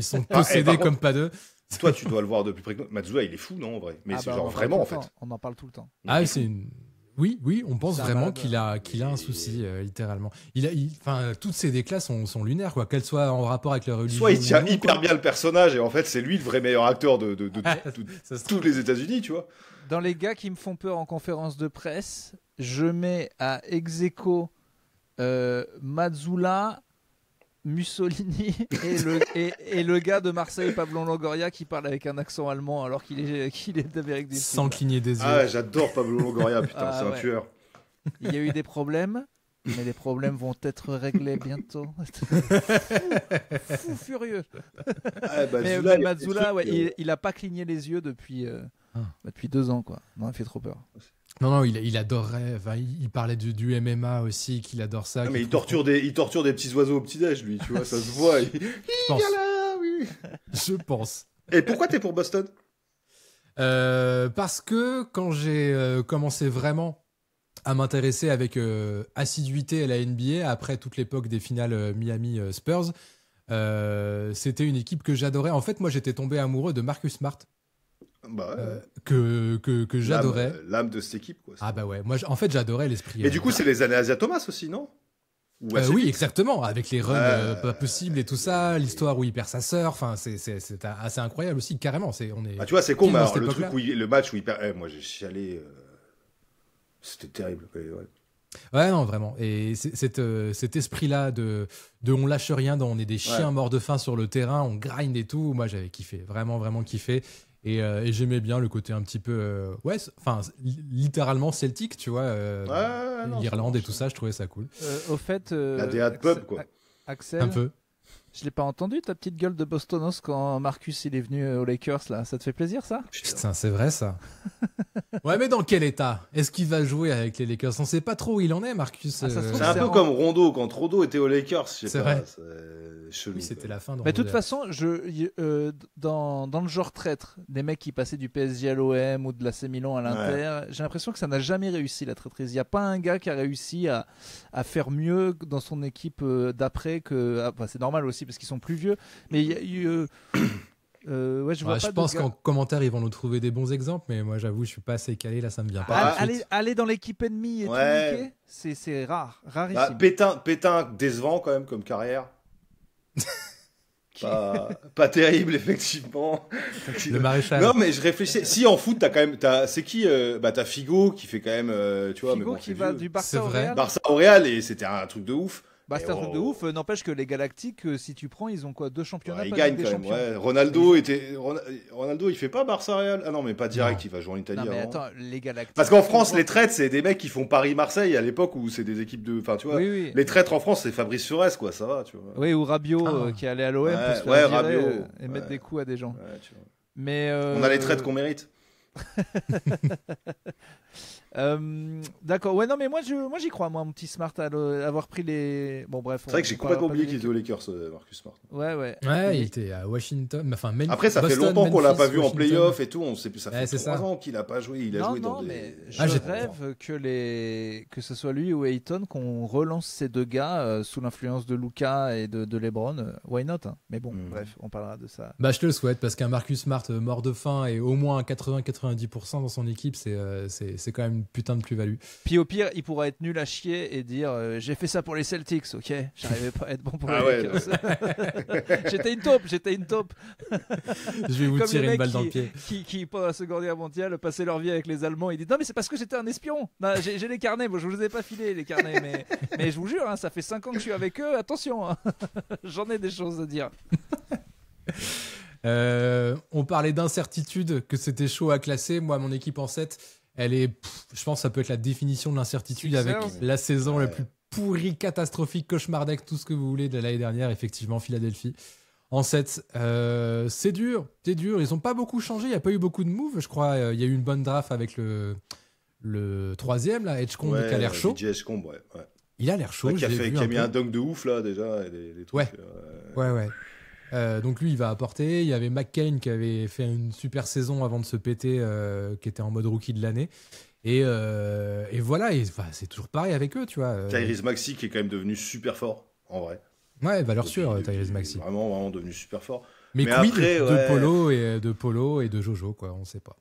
sont possédés comme pas deux. Toi tu dois le voir depuis près. Mazzulla il est fou non en vrai. Mais c'est genre vraiment en fait. On en parle tout le temps. Ah c'est une... Oui, on pense vraiment qu'il a un souci, littéralement. Enfin, toutes ces déclats sont lunaires, quoi, qu'elles soient en rapport avec leur religion. Soit il tient hyper bien le personnage, et en fait, c'est lui le vrai meilleur acteur de tous les États-Unis, tu vois. Dans les gars qui me font peur en conférence de presse, je mets à ex-aequo Mazzulla, Mussolini et le gars de Marseille, Pablo Longoria, qui parle avec un accent allemand alors qu'il est d'Amérique du Sud. Sans cligner des yeux. Ah, j'adore Pablo Longoria, putain, c'est un tueur. Il y a eu des problèmes, mais les problèmes vont être réglés bientôt. Fou furieux. Mais Mazzulla, il a pas cligné les yeux depuis 2 ans, quoi. Non, il fait trop peur. Non, il adorerait. Enfin, il parlait du MMA aussi, qu'il adore ça. Mais il torture des petits oiseaux au petit-déj, lui, tu vois, ça se voit. Il pense. vient là, oui. Je pense. Et pourquoi t'es pour Boston ? Parce que quand j'ai commencé vraiment à m'intéresser avec assiduité à la NBA, après toute l'époque des finales Miami-Spurs, c'était une équipe que j'adorais. En fait, moi, j'étais tombé amoureux de Marcus Smart. Que j'adorais. L'âme de cette équipe, quoi. Ah bah ouais, moi en fait j'adorais l'esprit. Mais du coup, c'est les années Asia Thomas aussi, non ? Oui, exactement, avec les runs pas possibles et tout ça, l'histoire où il perd sa sœur, enfin c'est assez incroyable aussi, carrément. Tu vois, c'est con, mais alors, le match où il perd, moi j'ai chialé, c'était terrible. Ouais, non, vraiment. Et cet esprit-là de on lâche rien, on est des chiens morts de faim sur le terrain, on grind et tout, moi j'avais kiffé, vraiment kiffé. Et j'aimais bien le côté un petit peu littéralement celtique, tu vois, l'Irlande et tout ça, je trouvais ça cool. Au fait, la DA de pub, quoi. Axel, un peu. Je l'ai pas entendu ta petite gueule de Bostonos quand Marcus il est venu aux Lakers là, ça te fait plaisir ça ? Putain, c'est vrai ça. Ouais, mais dans quel état ? Est-ce qu'il va jouer avec les Lakers ? On sait pas trop où il en est, Marcus. C'est un peu comme Rondo quand Rondo était aux Lakers, je sais pas. Vrai. Chelou, oui, c'était la fin de Mais de toute façon, dans le genre traître, des mecs qui passaient du PSG à l'OM ou de l'AC Milan à l'Inter, j'ai l'impression que ça n'a jamais réussi la traîtrise. Il n'y a pas un gars qui a réussi à faire mieux dans son équipe d'après que. Enfin, c'est normal aussi parce qu'ils sont plus vieux, mais il y a eu. Je pense qu'en commentaire ils vont nous trouver des bons exemples, mais moi j'avoue je suis pas assez calé là, ça me vient pas. Aller dans l'équipe ennemie et tout niquer, c'est rarissime. Pétain décevant quand même comme carrière. Pas terrible, effectivement. Le maréchal. Non, mais je réfléchis. Si, en foot, t'as quand même. C'est qui t'as Figo qui fait quand même. Tu vois, Figo mais bon, qui va du Barça au vrai. Real. Barça au Real, et c'était un truc de ouf. Bah, c'est un truc de ouf. N'empêche que les Galactiques, si tu prends, ils ont quoi 2 championnats. Ils pas gagnent des quand même. champions. Ouais. Ronaldo, il fait pas Barça Real. Ah non, mais pas direct. Il va jouer en Italie. Non, mais avant. attends, les Galactiques. Parce qu'en France, les traîtres, c'est des mecs qui font Paris-Marseille à l'époque où c'est des équipes de. Enfin, tu vois. Oui. Les traîtres en France, c'est Fabrice Fiorès, quoi. Ça va, tu vois. Oui, ou Rabiot qui est allé à l'OM Ouais, pour se faire ouais, virer, Rabiot, et mettre des coups à des gens. Ouais, tu vois. Mais On a les traîtres qu'on mérite. D'accord, ouais, non, mais moi j'y crois, moi, mon petit Smart, à avoir pris les. Bon, bref. C'est vrai que j'ai complètement oublié qu'il était aux Lakers, Marcus Smart. Ouais. Ouais, il était à Washington. Enfin, après, ça fait Boston, longtemps qu'on l'a pas Memphis, vu en Washington. playoff et tout. Ça fait c'est 3 ça. ans qu'il a pas joué. Il a joué dans des. Mais je j'ai- rêve que ce soit lui ou Ayton qu'on relance ces deux gars sous l'influence de Luka et de LeBron. Why not, hein. Mais bon, bref, on parlera de ça. Bah, je te le souhaite parce qu'un Marcus Smart mort de faim et au moins 80-90% dans son équipe, c'est quand même une putain de plus-value. Puis au pire, il pourra être nul à chier et dire j'ai fait ça pour les Celtics, ok. J'arrivais pas à être bon pour les Lakers. J'étais une taupe. Je vais vous Comme tirer les une balle mecs dans le pied. qui pendant la Seconde Guerre mondiale passaient leur vie avec les Allemands. Ils disent non mais c'est parce que j'étais un espion. Non, j'ai les carnets, bon, je vous les ai pas filés les carnets, mais je vous jure, hein, ça fait 5 ans que je suis avec eux. Attention, hein. J'en ai des choses à dire. On parlait d'incertitude, que c'était chaud à classer. Moi, mon équipe en 7, je pense que ça peut être la définition de l'incertitude avec la saison la plus pourrie, catastrophique, cauchemardesque, tout ce que vous voulez de l'année dernière, effectivement, Philadelphie. En 7, c'est dur. Ils ont pas beaucoup changé, il n'y a pas eu beaucoup de moves, je crois. Il y a eu une bonne draft avec le troisième, là, Edgecombe, qui a l'air chaud. Edgecombe, ouais. Il a l'air chaud. Qui a mis un dunk de ouf, là, déjà. Des trucs, ouais. Donc lui, il va apporter. Il y avait McCain qui avait fait une super saison avant de se péter, qui était en mode rookie de l'année. Et voilà, c'est toujours pareil avec eux, tu vois. Tyrese Maxey qui est quand même devenu super fort, en vrai. Ouais, valeur sûre, Tyrese Maxey. Vraiment devenu super fort. Mais quid après, de Polo et de Jojo, quoi, on sait pas.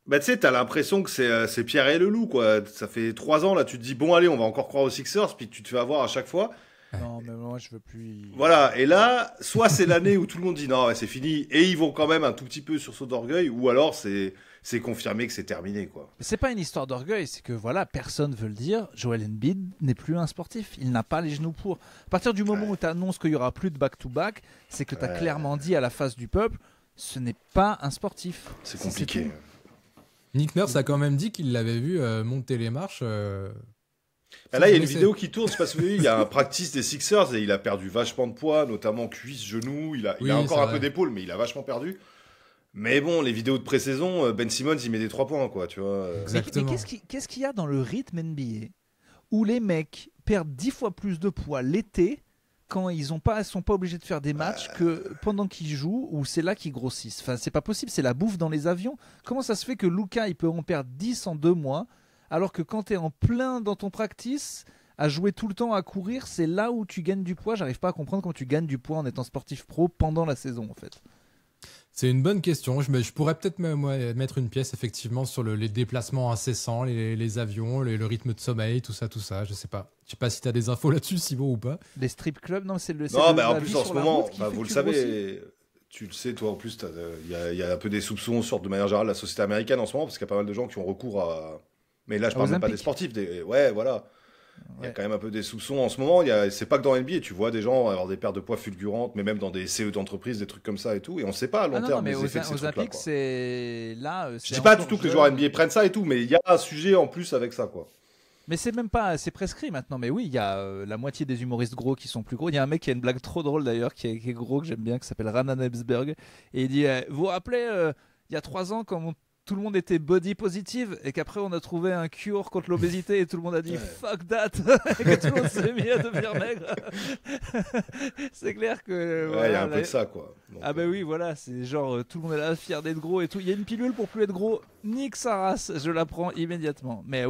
Bah, tu sais, t'as l'impression que c'est Pierre et le loup, quoi. Ça fait 3 ans, là, tu te dis, bon, allez, on va encore croire aux Sixers, puis tu te fais avoir à chaque fois. Non, mais moi, je veux plus. Voilà, et là, soit c'est l'année où tout le monde dit, non, c'est fini, et ils vont quand même un tout petit peu sur saut d'orgueil, ou alors c'est confirmé que c'est terminé, quoi. C'est pas une histoire d'orgueil, c'est que voilà, personne veut le dire. Joel Embiid n'est plus un sportif. Il n'a pas les genoux pour. À partir du moment où tu annonces qu'il y aura plus de back-to-back, c'est que tu as clairement dit à la face du peuple, ce n'est pas un sportif. C'est compliqué. Nick Nurse a quand même dit qu'il l'avait vu monter les marches. Là, il y a une vidéo qui tourne, je sais pas si vous avez vu, il y a un practice des Sixers et il a perdu vachement de poids, notamment cuisse, genoux. Il a encore un peu d'épaule, mais il a vachement perdu. Mais bon, les vidéos de pré-saison, Ben Simmons, il met des 3 points, quoi, tu vois. Exactement. Mais qu'est-ce qu'il y a dans le rythme NBA où les mecs perdent 10 fois plus de poids l'été quand ils sont pas obligés de faire des matchs que pendant qu'ils jouent, où c'est là qu'ils grossissent. Enfin, c'est pas possible, c'est la bouffe dans les avions. Comment ça se fait que Luka, il peut en perdre 10 en 2 mois, alors que quand tu es en plein dans ton practice, à jouer tout le temps, à courir, c'est là où tu gagnes du poids. J'arrive pas à comprendre comment tu gagnes du poids en étant sportif pro pendant la saison, en fait. C'est une bonne question. Je pourrais peut-être mettre une pièce effectivement sur les déplacements incessants, les avions, le rythme de sommeil, tout ça. Je sais pas. Je sais pas si tu as des infos là-dessus, Simon, ou pas. Les strip clubs, non, c'est le. Non, mais en plus en ce moment, vous le savez, tu le sais, toi en plus, il y a un peu des soupçons sur de manière générale la société américaine en ce moment, parce qu'il y a pas mal de gens qui ont recours à. Mais là, je parle même pas des sportifs. Ouais, voilà. Il y a quand même un peu des soupçons en ce moment. C'est pas que dans NBA, tu vois des gens avoir des pertes de poids fulgurantes, mais même dans des CE d'entreprise, des trucs comme ça et tout. Et on sait pas à long terme les effets de ces trucs-là. C'est là. Je dis pas du tout que les joueurs NBA prennent ça et tout, mais il y a un sujet en plus avec ça, quoi. Mais c'est même pas, c'est prescrit maintenant. Mais oui, il y a la moitié des humoristes gros qui sont plus gros. Il y a un mec qui a une blague trop drôle d'ailleurs, qui est gros, que j'aime bien, qui s'appelle Ranan Ebsberg. Et il dit vous vous rappelez, il y a 3 ans, quand tout le monde était body positive et qu'après on a trouvé un cure contre l'obésité et tout le monde a dit fuck that et que tout le monde s'est mis à devenir maigre. C'est clair que il y a un peu de ça, quoi. Donc, oui, voilà, c'est genre tout le monde est là fier d'être gros et tout. Il y a une pilule pour plus être gros, nique sa race, je la prends immédiatement. Mais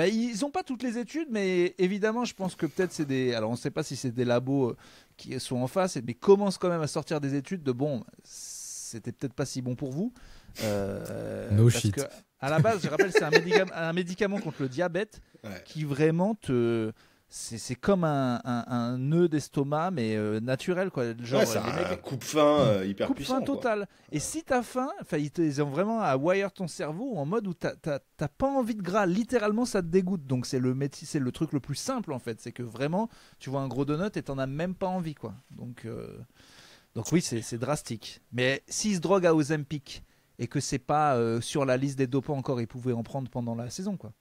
ils ont pas toutes les études, mais évidemment je pense que peut-être c'est des, alors on sait pas si c'est des labos qui sont en face, mais commencent quand même à sortir des études de c'était peut-être pas si bon pour vous. No shit. À la base, je rappelle, c'est un médicament contre le diabète qui vraiment c'est comme un nœud d'estomac, mais naturel, quoi. Genre, c'est les mecs, un coupe-faim hyper puissant. Coupe-faim total. Et si t'as faim, ils ont vraiment à wire ton cerveau en mode où t'as pas envie de gras. Littéralement, ça te dégoûte. Donc c'est le truc le plus simple en fait. C'est que vraiment, tu vois un gros donut et t'en as même pas envie, quoi. Donc oui, c'est drastique. Mais s'ils se droguent à Ozempic et que c'est pas sur la liste des dopants encore, ils pouvaient en prendre pendant la saison, quoi.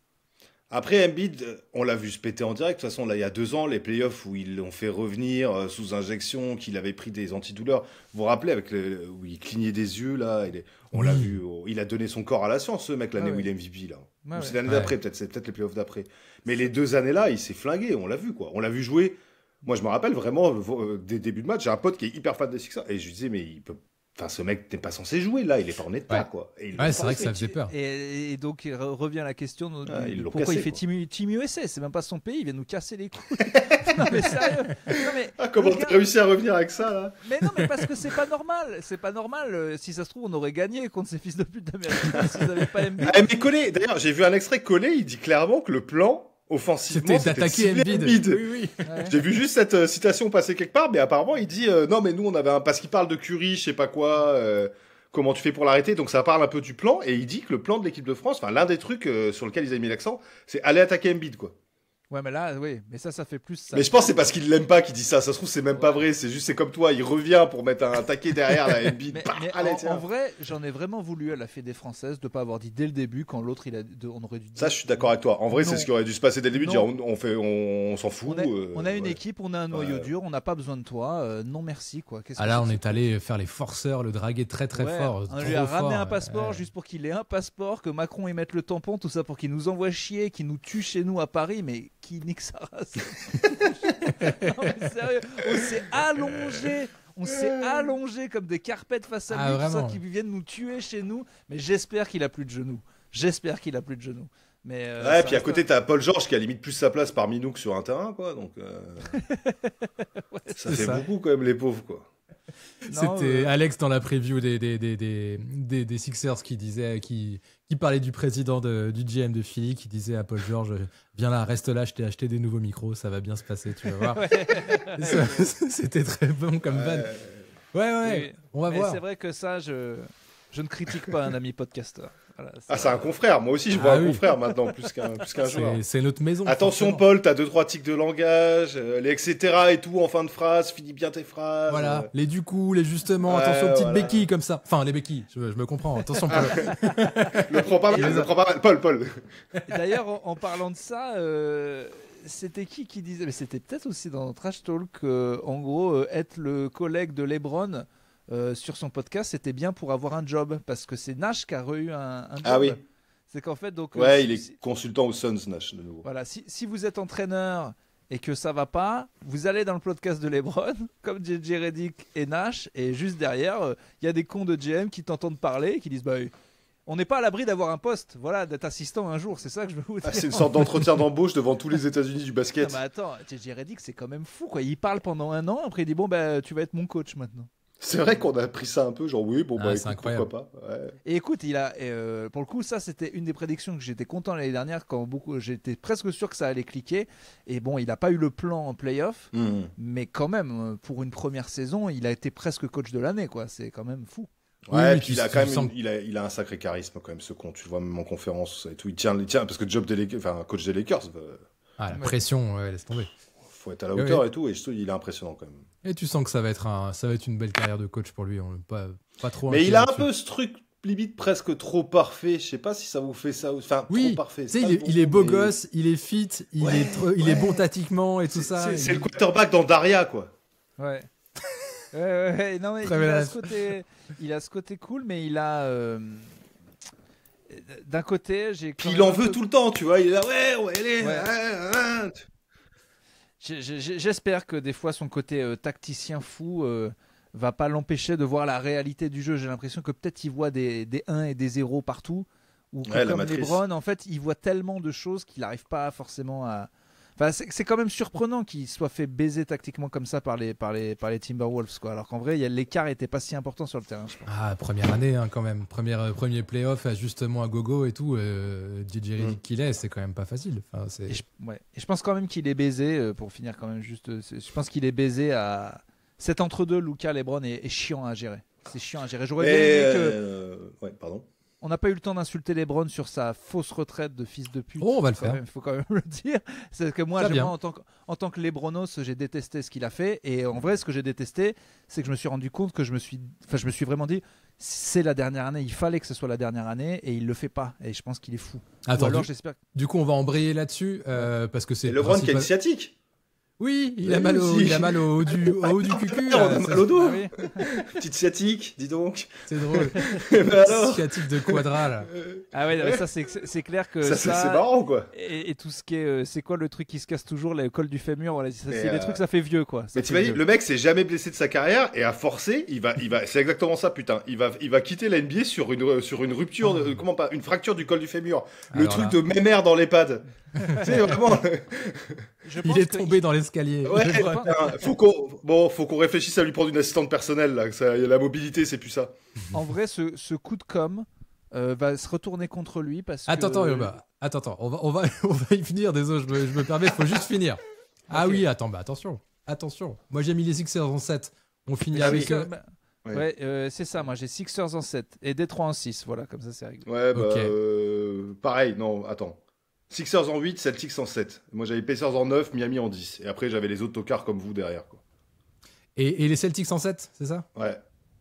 Après, Embiid, on l'a vu se péter en direct. De toute façon, là, il y a 2 ans, les playoffs où ils l'ont fait revenir sous injection, qu'il avait pris des antidouleurs. Vous vous rappelez, où il clignait des yeux, là. On l'a vu. Il a donné son corps à la science, ce mec, l'année où il est MVP, là. Ou c'est l'année d'après, peut-être. C'est peut-être les playoffs d'après. Mais les 2 années-là, il s'est flingué. On l'a vu, quoi. On l'a vu jouer. Moi, je me rappelle vraiment des débuts de match. J'ai un pote qui est hyper fan des Sixers. Et je lui disais, mais il peut. Enfin, ce mec n'est pas censé jouer là, il est pas en état, quoi. Et c'est vrai que ça faisait peur. Et donc il revient la question de pourquoi il fait Team USA, c'est même pas son pays, il vient nous casser les couilles. Non mais sérieux. Non, mais, comment t'as réussi à revenir avec ça là? Mais non, mais parce que c'est pas normal. Si ça se trouve, on aurait gagné contre ces fils de pute d'Américains s'ils n'avaient pas Embiid. Mais Collet, d'ailleurs, j'ai vu un extrait Collet, il dit clairement que le plan offensivement, c'était d'attaquer Embiid. Oui. Ouais. J'ai vu juste cette citation passer quelque part, mais apparemment il dit non, mais nous on avait parce qu'il parle de Curry, je sais pas quoi, comment tu fais pour l'arrêter, donc ça parle un peu du plan, et il dit que le plan de l'équipe de France, enfin l'un des trucs sur lequel ils avaient mis l'accent, c'est aller attaquer Embiid, quoi. Ouais, mais là, oui, mais ça fait plus. Ça mais je pense que c'est parce qu'il l'aime pas qu'il dit ça. Ça se trouve, c'est même pas vrai. C'est comme toi, il revient pour mettre un taquet derrière la Embiid. En vrai, j'en ai vraiment voulu à la Fédé française de pas avoir dit dès le début quand l'autre on aurait dû dire. Ça, je suis d'accord avec toi. En vrai, c'est ce qui aurait dû se passer dès le début. Dire, on s'en fout. On a une équipe, on a un noyau dur, on n'a pas besoin de toi. Non merci, quoi. Là, on est allé faire les forceurs, le draguer très fort. On lui a ramené un passeport juste pour qu'il ait un passeport, que Macron y mette le tampon, tout ça pour qu'il nous envoie chier, qu'il nous tue chez nous à Paris, mais qui nique sa race. Non, mais sérieux, on s'est allongé comme des carpettes face à lui, tout ça, qui viennent nous tuer chez nous, mais j'espère qu'il a plus de genoux. Mais ouais, puis à côté t'as Paul George qui a limite plus sa place parmi nous que sur un terrain, quoi. Donc ça fait beaucoup quand même, les pauvres, quoi. C'était Alex dans la preview des Sixers qui parlait du président du GM de Philly, qui disait à Paul George, viens là, reste là, je t'ai acheté des nouveaux micros, ça va bien se passer, tu vas voir. C'était très bon comme vanne. Ouais, on va voir. C'est vrai que ça, je ne critique pas un ami podcasteur. Voilà, c'est un confrère. Moi aussi, je vois un confrère maintenant, plus qu'un joueur. C'est notre maison. Attention, Paul, t'as 2-3 tics de langage, les etc. et tout en fin de phrase. Finis bien tes phrases. Voilà, les du coup, les justements. Attention aux petites béquilles comme ça. Enfin, les béquilles, je me comprends. Attention, Paul. le prends pas mal. Paul. D'ailleurs, en parlant de ça, c'était qui disait, mais c'était peut-être aussi dans Trash Talk, en gros, être le collègue de LeBron. Sur son podcast, c'était bien pour avoir un job, parce que c'est Nash qui a eu un job. Ah oui. C'est qu'en fait, donc. Ouais, il est consultant aux Suns, Nash, de nouveau. Voilà, si vous êtes entraîneur et que ça va pas, vous allez dans le podcast de LeBron, comme JJ Redick et Nash, et juste derrière, il y a des cons de GM qui t'entendent parler, et qui disent on n'est pas à l'abri d'avoir un poste, voilà, d'être assistant un jour, c'est ça que je veux vous dire. C'est une sorte d'entretien d'embauche devant tous les États-Unis du basket. Non, mais attends, JJ Redick, c'est quand même fou, quoi. Il parle pendant 1 an, après il dit tu vas être mon coach maintenant. C'est vrai qu'on a pris ça un peu, genre oui, écoute, incroyable. Pourquoi pas. Ouais. Et écoute, pour le coup, ça c'était une des prédictions que j'étais content l'année dernière, quand j'étais presque sûr que ça allait cliquer. Et bon, il n'a pas eu le plan en playoff, mais quand même, pour une première saison, il a été presque coach de l'année, quoi. C'est quand même fou. Ouais, puis il a quand même il a un sacré charisme quand même, ce con. Tu le vois même en conférence et tout. Il tient parce que coach des Lakers. La pression, laisse tomber. Faut être à la hauteur et tout, et il est impressionnant quand même. Et tu sens que ça va être une belle carrière de coach pour lui, pas trop. Mais il a un peu ce truc limite presque trop parfait. Je sais pas si ça vous fait ça, enfin trop parfait. Il est beau gosse, il est fit, il est bon tactiquement et tout ça. C'est le quarterback dans Daria, quoi. Ouais. Non mais il a ce côté cool, mais il a d'un côté Puis il en veut tout le temps, tu vois. Il est là, ouais. J'espère que des fois son côté tacticien fou va pas l'empêcher de voir la réalité du jeu. J'ai l'impression que peut-être il voit des 1 et des 0 partout, ou comme LeBron, en fait, il voit tellement de choses qu'il n'arrive pas forcément Enfin, c'est quand même surprenant qu'il soit fait baiser tactiquement comme ça par les Timberwolves, quoi. Alors qu'en vrai, l'écart était pas si important sur le terrain, je pense. Ah, première année quand même. Premier playoff, ajustement à gogo et tout. DJ Redick qu'il est, c'est quand même pas facile. Enfin, et je pense quand même qu'il est baisé, pour finir quand même juste, je pense qu'il est baisé à... Cet entre-deux, Luka, LeBron est chiant à gérer. C'est chiant à gérer. J'aurais bien aimé que... Ouais, pardon. On n'a pas eu le temps d'insulter LeBron sur sa fausse retraite de fils de pute. Oh, on va le faire. Il faut quand même le dire. C'est que moi, en tant que LeBronos, j'ai détesté ce qu'il a fait. Et en vrai, ce que j'ai détesté, c'est que je me suis rendu compte que je me suis vraiment dit, c'est la dernière année. Il fallait que ce soit la dernière année et il le fait pas. Et je pense qu'il est fou. Attends, alors, j'espère. Du coup, on va embrayer là-dessus parce que c'est. Et LeBron qui a une sciatique. Oui, il a mal au haut du cucu. On a mal au dos. Ah oui. Petite sciatique, dis donc. C'est drôle. Alors sciatique de Quadra là. Ah ouais, mais ça c'est clair que ça c'est marrant quoi. Et tout ce qui est, c'est quoi le truc qui se casse toujours, le col du fémur, voilà, c'est des trucs, ça fait vieux quoi. Mais t'imagines, le mec s'est jamais blessé de sa carrière et à forcer, il va, c'est exactement ça putain. Il va quitter la NBA sur une rupture, une fracture du col du fémur. Le Alors truc là. de mémère dans l'EHPAD. Tu sais vraiment. Il est tombé dans l'escalier. Ouais, faut qu'on réfléchisse à lui prendre une assistante personnelle là. La mobilité, c'est plus ça. En vrai, ce coup de com va se retourner contre lui parce que. Attends, on va y venir. Désolé, je me permets. Faut juste finir. Ah okay. Oui, attention. Moi j'ai mis les Sixers en 7. On finit avec. Ouais, c'est ça. Moi j'ai Sixers en 7 et Détroit en 6. Voilà, comme ça c'est réglé. Ouais, pareil. Non, attends. Sixers en 8, Celtics en 7. Moi, j'avais Pacers en 9, Miami en 10. Et après, j'avais les autres tocards comme vous derrière. Quoi. Et les Celtics en 7, c'est ça ? Ouais.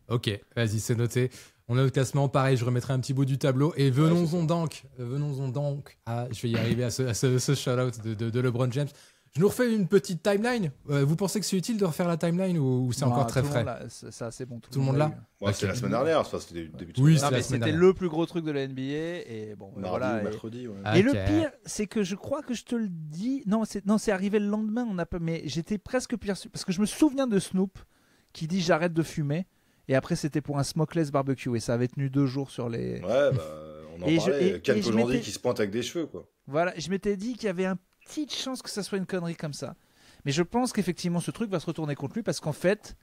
Ok, vas-y, c'est noté. On a le classement, pareil, je remettrai un petit bout du tableau. Et venons-en donc je vais y arriver à ce shout-out de LeBron James. Je nous refais une petite timeline. Vous pensez que c'est utile de refaire la timeline ou c'est encore très frais ? C'est bon. Tout le monde là. Ouais, c'était la semaine dernière. C'était début de semaine. Oui, c'était le plus gros truc de la NBA. Et bon, mardi ou mercredi. Ouais. Et le pire, c'est que je crois que je te le dis. Non, c'est arrivé le lendemain. Mais j'étais presque pire parce que je me souviens de Snoop qui dit j'arrête de fumer. Et après, c'était pour un smokeless barbecue. Et ça avait tenu 2 jours sur les. Ouais, on en parlait. Ken Kojandi qui se pointe avec des cheveux, quoi. Voilà, je m'étais dit qu'il y avait une petite chance que ça soit une connerie comme ça. Mais je pense qu'effectivement, ce truc va se retourner contre lui parce qu'en fait,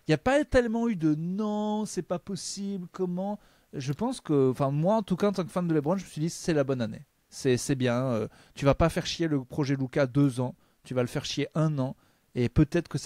il n'y a pas tellement eu de non, c'est pas possible, comment. Je pense que, enfin, moi, en tout cas, en tant que fan de LeBron, je me suis dit, c'est la bonne année. C'est bien. Tu vas pas faire chier le projet Luka 2 ans. Tu vas le faire chier 1 an. Et peut-être que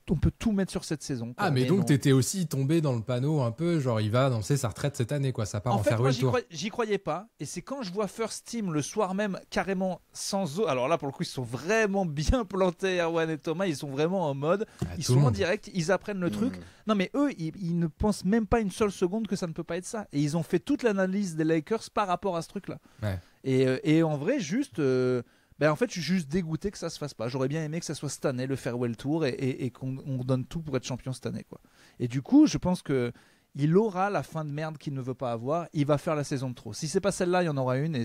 on peut tout mettre sur cette saison. Ah, mais donc t'étais aussi tombé dans le panneau un peu, genre il va annoncer sa retraite cette année, quoi. Ça part en farewell tour. J'y croyais pas. Et c'est quand je vois First Team le soir même, carrément sans eau. Alors là, pour le coup, ils sont vraiment bien plantés, Erwan et Thomas. Ils sont vraiment en mode. Ils sont en direct, ils apprennent le truc. Non, mais eux, ils ne pensent même pas une seule seconde que ça ne peut pas être ça. Et ils ont fait toute l'analyse des Lakers par rapport à ce truc-là. Ouais. Et en vrai, juste. En fait, je suis juste dégoûté que ça se fasse pas. J'aurais bien aimé que ça soit cette année, le Farewell Tour, et qu'on donne tout pour être champion cette année, quoi. Et du coup, je pense que il aura la fin de merde qu'il ne veut pas avoir. Il va faire la saison de trop. Si c'est pas celle-là, il y en aura une. Et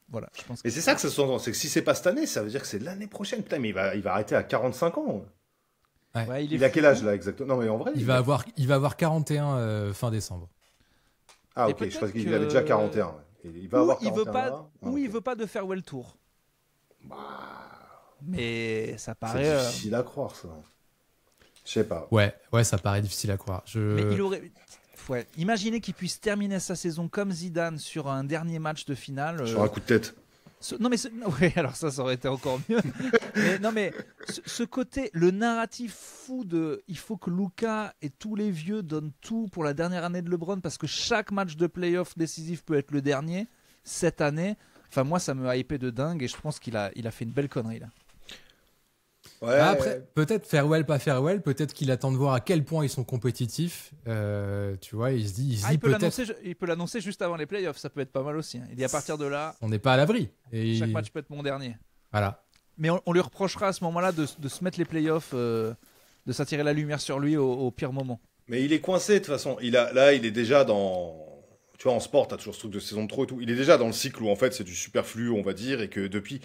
voilà, je pense. Et c'est ça que ça se sent. C'est que si c'est pas cette année, ça veut dire que c'est l'année prochaine. Putain, mais il va arrêter à 45 ans. Ouais. Il a quel âge là exactement? Non, mais en vrai. Il va avoir 41 fin décembre. Ah ok, je pense qu'il avait déjà 41. Ouais. Il va avoir 41 il veut pas de Farewell Tour. Mais ça paraît. C'est difficile à croire, ça. Je sais pas. Ouais, ça paraît difficile à croire. Mais il aurait. Ouais. Imaginez qu'il puisse terminer sa saison comme Zidane sur un dernier match de finale. Sur un coup de tête. Ouais, alors ça aurait été encore mieux. mais ce côté, le narratif fou de il faut que Luka et tous les vieux donnent tout pour la dernière année de LeBron parce que chaque match de playoff décisif peut être le dernier cette année. Enfin, moi, ça me a hypé de dingue et je pense qu'il a fait une belle connerie là. Ouais. Après, peut-être farewell, pas farewell, peut-être qu'il attend de voir à quel point ils sont compétitifs. Tu vois, il se dit peut-être. Il peut l'annoncer juste avant les playoffs, ça peut être pas mal aussi. Hein. Il dit à partir de là. On n'est pas à l'abri. Chaque match peut être mon dernier. Voilà. Mais on lui reprochera à ce moment-là de se mettre les playoffs, de s'attirer la lumière sur lui au pire moment. Mais il est coincé de toute façon. Il est déjà dans. Tu vois, en sport, t'as toujours ce truc de saison de trop et tout. Il est déjà dans le cycle où en fait c'est du superflu, on va dire, et que depuis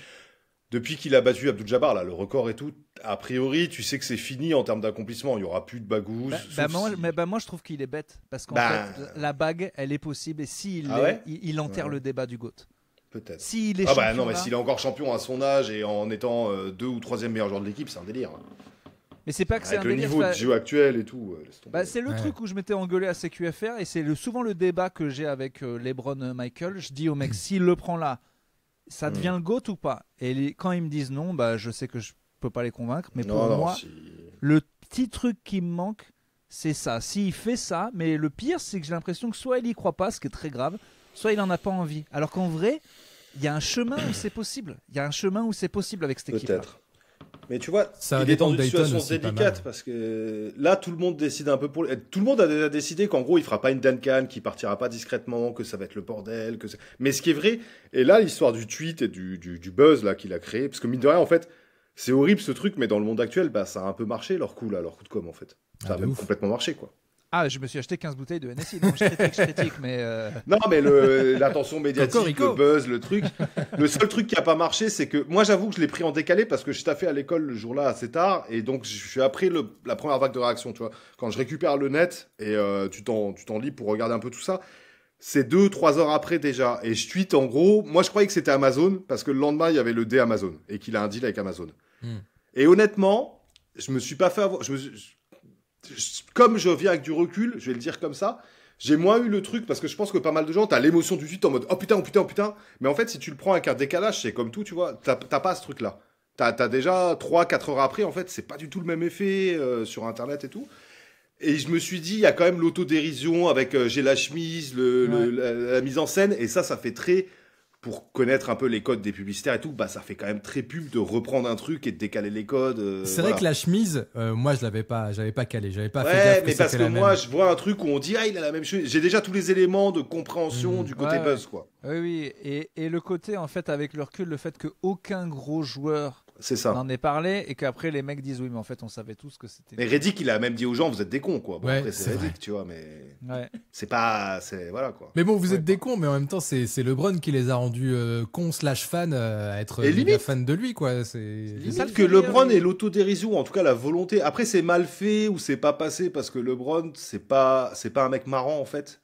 qu'il a battu Abdul-Jabbar, là, le record et tout, a priori, tu sais que c'est fini en termes d'accomplissement. Il n'y aura plus de bagousse. Moi, je trouve qu'il est bête. Parce qu'en fait, la bague, elle est possible. Et s'il il enterre le débat du GOAT. Peut-être. S'il est Ah bah champion, non, mais là. s'il est encore champion à son âge et en étant 2 ou 3e meilleur joueur de l'équipe, c'est un délire. Mais c'est pas que c'est un Avec le délire. niveau de jeu actuel et tout. Laisse tomber. Bah, c'est le truc où je m'étais engueulé à CQFR et c'est souvent le débat que j'ai avec LeBron Michael. Je dis au mec, s'il le prend là, ça devient le GOAT ou pas? Et quand ils me disent non, bah, je sais que je peux pas les convaincre. Mais pour moi, le petit truc qui me manque, c'est ça. S'il fait ça, mais le pire, c'est que j'ai l'impression que soit il y croit pas, ce qui est très grave, soit il en a pas envie. Alors qu'en vrai, il y a un chemin où c'est possible. Il y a un chemin où c'est possible avec cette équipe-là. Peut-être. Mais tu vois, Ça il est dans une Dayton situation aussi, délicate parce que là, tout le monde décide un peu pour. Tout le monde a déjà décidé qu'en gros, il fera pas une Duncan, qu'il partira pas discrètement, que ça va être le bordel. Mais ce qui est vrai, et là, l'histoire du tweet et du buzz là qu'il a créé, parce que mine de rien, en fait, c'est horrible ce truc, mais dans le monde actuel, bah, ça a un peu marché leur coup de com en fait. Ça a même complètement marché quoi. Ah, je me suis acheté 15 bouteilles de NSI. Donc je critique, mais. Non, mais l'attention médiatique, le buzz, le truc. Le seul truc qui a pas marché, c'est que moi, j'avoue que je l'ai pris en décalé parce que je taffais à l'école le jour-là assez tard. Et donc, je suis après la première vague de réaction, tu vois. Quand je récupère le net et tu t'en lis pour regarder un peu tout ça, c'est 2-3 heures après déjà. Et je tweete en gros. Moi, je croyais que c'était Amazon parce que le lendemain, il y avait le dé Amazon et qu'il a un deal avec Amazon. Et honnêtement, je me suis pas fait avoir. Comme je viens avec du recul, je vais le dire comme ça, j'ai moins eu le truc parce que je pense que pas mal de gens, t'as l'émotion du tweet en mode oh putain, oh putain, oh putain. Mais en fait, si tu le prends avec un décalage, c'est comme tout, tu vois, t'as pas ce truc-là. T'as déjà 3-4 heures après, en fait, c'est pas du tout le même effet sur Internet et tout. Et je me suis dit, il y a quand même l'autodérision avec j'ai la chemise, la mise en scène, et ça fait très. Pour connaître un peu les codes des publicitaires et tout, bah ça fait quand même très pub de reprendre un truc et de décaler les codes. C'est vrai que la chemise, moi j'avais pas calé, j'avais pas fait ouais, gaffe mais parce que moi je vois un truc où on dit il a la même chose. J'ai déjà tous les éléments de compréhension du côté buzz quoi. Oui, et le côté en fait avec le recul, le fait que aucun gros joueur n'en ait parlé et qu'après les mecs disent oui mais en fait on savait tous que c'était. Mais Reddick il a même dit aux gens vous êtes des cons quoi. Bon, ouais, après c'est Reddick tu vois mais c'est voilà quoi. Mais bon vous êtes des cons mais en même temps c'est LeBron qui les a rendus cons / fans à être fans de lui quoi. C'est ça que LeBron et l'autodérision en tout cas la volonté. Après c'est mal fait ou c'est pas passé parce que LeBron c'est pas un mec marrant en fait.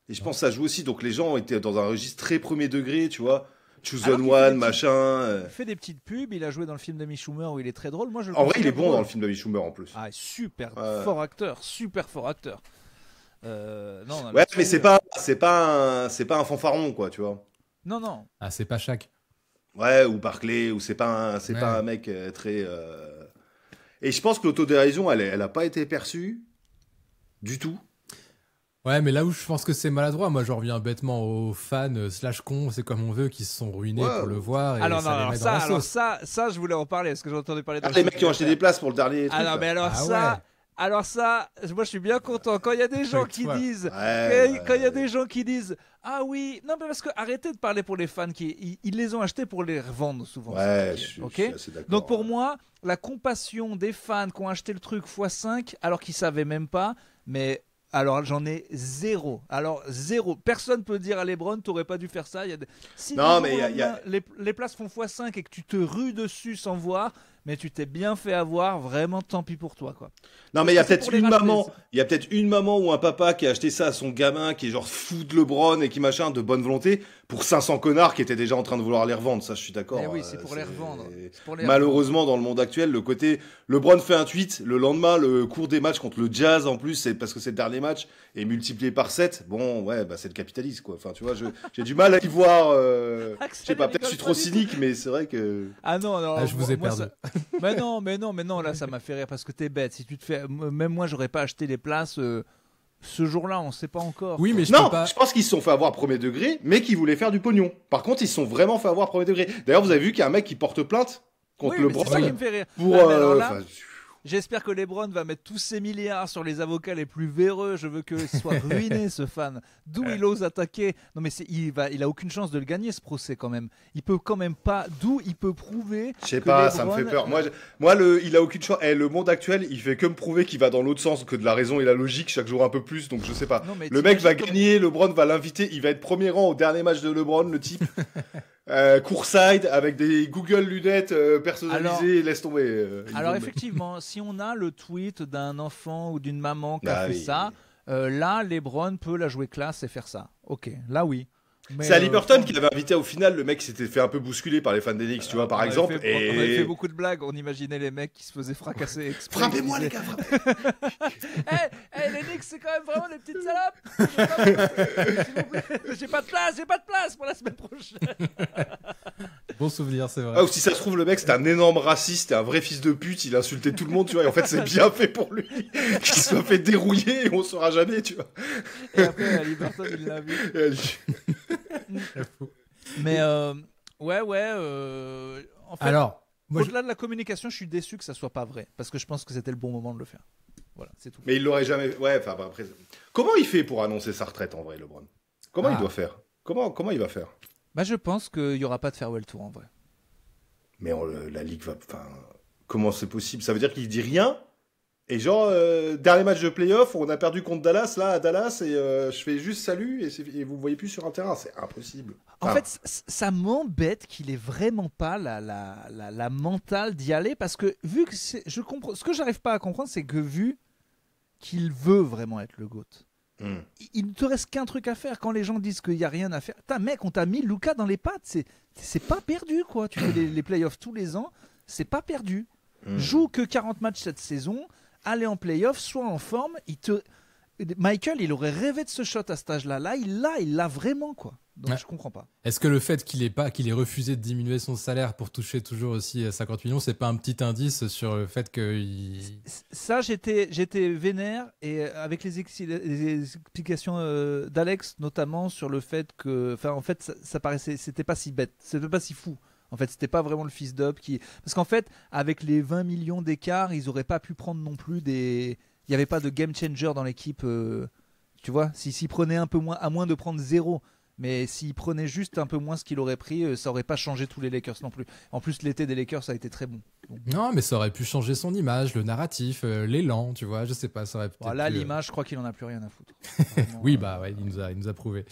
Et je pense que ça joue aussi donc les gens étaient dans un registre très premier degré tu vois. Chosen One, machin. Il fait des petites pubs, il a joué dans le film d'Amy Schumer où il est très drôle. Moi, en vrai, il est bon dans le film d'Amy Schumer en plus. Ah, super fort acteur. Non, ouais, mais c'est pas un fanfaron quoi, tu vois. Non. Ah, c'est pas Shaq. Ouais, ou Barclay, ou c'est pas un mec très. Et je pense que l'autodérision, elle a pas été perçue du tout. Ouais, mais là où je pense que c'est maladroit, moi j'en reviens bêtement aux fans / cons, c'est comme on veut, qui se sont ruinés pour le voir. Et alors ça, je voulais en parler, parce que j'ai entendu parler de les mecs qui ont acheté des places pour le dernier truc. Mais alors ça, moi je suis bien content. Quand il y a des gens qui disent, ah oui, non mais parce que arrêtez de parler pour les fans ils les ont achetés pour les revendre souvent. Ouais, je suis assez d'accord. Donc pour moi, la compassion des fans qui ont acheté le truc x5 alors qu'ils savaient même pas, mais alors j'en ai zéro. Personne peut dire à LeBron, t'aurais pas dû faire ça. Si les places font x5 et que tu te rues dessus sans voir, mais tu t'es bien fait avoir, vraiment tant pis pour toi quoi. Non mais il y a peut-être une maman ou un papa qui a acheté ça à son gamin qui est genre fou de LeBron et qui machin de bonne volonté pour 500 connards qui étaient déjà en train de vouloir les revendre, ça je suis d'accord. Mais oui, c'est pour les revendre. Malheureusement dans le monde actuel, le côté LeBron fait un tweet, le lendemain le cours des matchs contre le Jazz en plus, c'est parce que c'est le dernier match et multiplié par 7. Bon ouais, bah c'est le capitalisme quoi. Enfin tu vois, j'ai du mal à y voir je sais pas, peut-être que je suis trop cynique mais c'est vrai que je vous ai perdu. Mais non, là ça m'a fait rire parce que t'es bête. Si tu te fais, même moi j'aurais pas acheté les places ce jour-là, on sait pas encore. Oui, mais je pense qu'ils se sont fait avoir premier degré, mais qu'ils voulaient faire du pognon. Par contre, ils se sont vraiment fait avoir premier degré. D'ailleurs, vous avez vu qu'il y a un mec qui porte plainte contre LeBron. C'est ça qui me fait rire. Pour j'espère que LeBron va mettre tous ses milliards sur les avocats les plus véreux. Je veux qu'il soit ruiné, ce fan. D'où il ose attaquer. Non, mais il a aucune chance de le gagner, ce procès, quand même. Il peut quand même pas. D'où il peut prouver. Je sais pas, LeBron... ça me fait peur. Moi, il a aucune chance. Le monde actuel, il fait que me prouver qu'il va dans l'autre sens, que de la raison et la logique, chaque jour un peu plus. Donc, je sais pas. Non, le mec va gagner, LeBron va l'inviter. Il va être premier rang au dernier match de LeBron, le type. Courtside avec des Google lunettes personnalisées, laisse tomber. Alors effectivement, si on a le tweet d'un enfant ou d'une maman qui a fait ça, là LeBron peut la jouer classe et faire ça. Ok, là oui. C'est Haliburton qui l'avait invité au final, le mec qui s'était fait un peu bousculer par les fans des Knicks, tu vois, par exemple. On avait fait beaucoup de blagues, on imaginait les mecs qui se faisaient fracasser. Frappez-moi, les gars, frappez. Les Knicks, c'est quand même vraiment des petites salopes. S'il vous plaît, j'ai pas de place pour la semaine prochaine. Bon souvenir, c'est vrai. Ah, ou si ça se trouve, le mec, c'était un énorme raciste, un vrai fils de pute, il insultait tout le monde, tu vois, et en fait, c'est bien fait pour lui. Qu'il soit fait dérouiller et on saura jamais, tu vois. Et après, Haliburton, il l'a vu. Mais en fait, alors, au-delà de la communication, je suis déçu que ça soit pas vrai, parce que je pense que c'était le bon moment de le faire. Voilà, c'est tout. Mais il l'aurait jamais. Ouais, enfin après. Comment il fait pour annoncer sa retraite en vrai, LeBron? Comment il doit faire? Comment il va faire? Je pense qu'il y aura pas de farewell tour en vrai. Mais la ligue va. Enfin, comment c'est possible? Ça veut dire qu'il dit rien? Et genre, dernier match de playoff, on a perdu contre Dallas, là, à Dallas, et je fais juste salut, et vous me voyez plus sur un terrain. C'est impossible. En fait, ça m'embête qu'il ait vraiment pas la mentale d'y aller, parce que vu que je comprends, ce que j'arrive pas à comprendre, c'est que vu qu'il veut vraiment être le GOAT, il ne te reste qu'un truc à faire. Quand les gens disent qu'il n'y a rien à faire, mec, on t'a mis Luka dans les pattes, c'est pas perdu, quoi. Tu fais les playoffs tous les ans, c'est pas perdu. Joue que 40 matchs cette saison, aller en playoff, soit en forme. Michael, il aurait rêvé de ce shot à cet âge-là. Là, il l'a vraiment, quoi. Donc je comprends pas. Est-ce que le fait qu'il ait refusé de diminuer son salaire pour toucher toujours aussi 50 millions, c'est pas un petit indice sur le fait qu'il... Ça, j'étais vénère, et avec les explications d'Alex, notamment sur le fait que, en fait, ça paraissait, c'était pas si bête, c'était pas si fou. En fait, c'était pas vraiment le fils d'up qui... Parce qu'en fait, avec les 20 millions d'écart, ils auraient pas pu prendre non plus des... Il n'y avait pas de game changer dans l'équipe. Tu vois, s'ils prenaient un peu moins, à moins de prendre 0, mais s'ils prenaient juste un peu moins ce qu'il aurait pris, ça aurait pas changé tous les Lakers non plus. En plus, l'été des Lakers, ça a été très bon. Donc... Non, mais ça aurait pu changer son image, le narratif, l'élan, tu vois, je sais pas, ça aurait peut-être là, pu, l'image, je crois qu'il en a plus rien à foutre. Vraiment, oui, il nous a prouvé.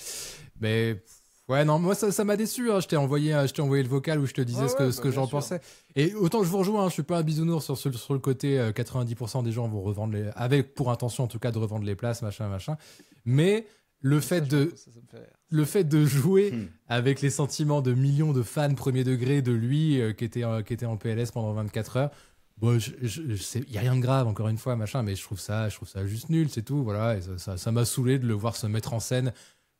Mais... Ouais, non, moi ça m'a déçu. Hein. Je t'ai envoyé le vocal où je te disais ce que j'en pensais. Et autant je vous rejoins, je suis pas un bisounours sur le côté 90% des gens vont revendre avec pour intention en tout cas de revendre les places, machin. Mais le fait de jouer avec les sentiments de millions de fans premier degré de lui qui était en PLS pendant 24 heures. Bon, il y a rien de grave encore une fois, machin, mais je trouve ça juste nul, c'est tout. Voilà, et ça m'a saoulé de le voir se mettre en scène.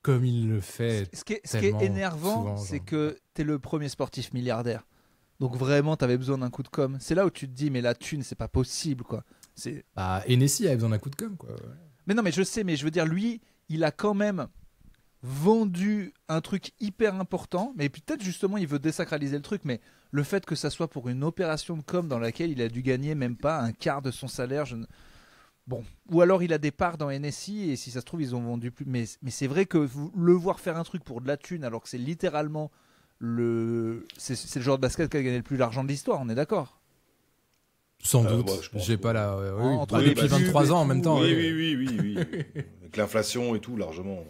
Comme il le fait. Ce qui est énervant, c'est que t'es le premier sportif milliardaire. Donc vraiment, t'avais besoin d'un coup de com'. C'est là où tu te dis, mais la thune, c'est pas possible, quoi. Hennessy avait besoin d'un coup de com', quoi. Ouais. Mais non, mais je sais, mais je veux dire, lui, il a quand même vendu un truc hyper important. Mais peut-être justement, il veut désacraliser le truc. Mais le fait que ça soit pour une opération de com' dans laquelle il a dû gagner même pas un quart de son salaire, bon, ou alors il a des parts dans NSI et si ça se trouve ils ont vendu plus. Mais c'est vrai que le voir faire un truc pour de la thune alors que c'est littéralement c'est le joueur de basket qui a gagné le plus d'argent de l'histoire, on est d'accord? Sans doute. J'ai pas la. Depuis 23 ans en même temps. Oui. Avec l'inflation et tout, largement.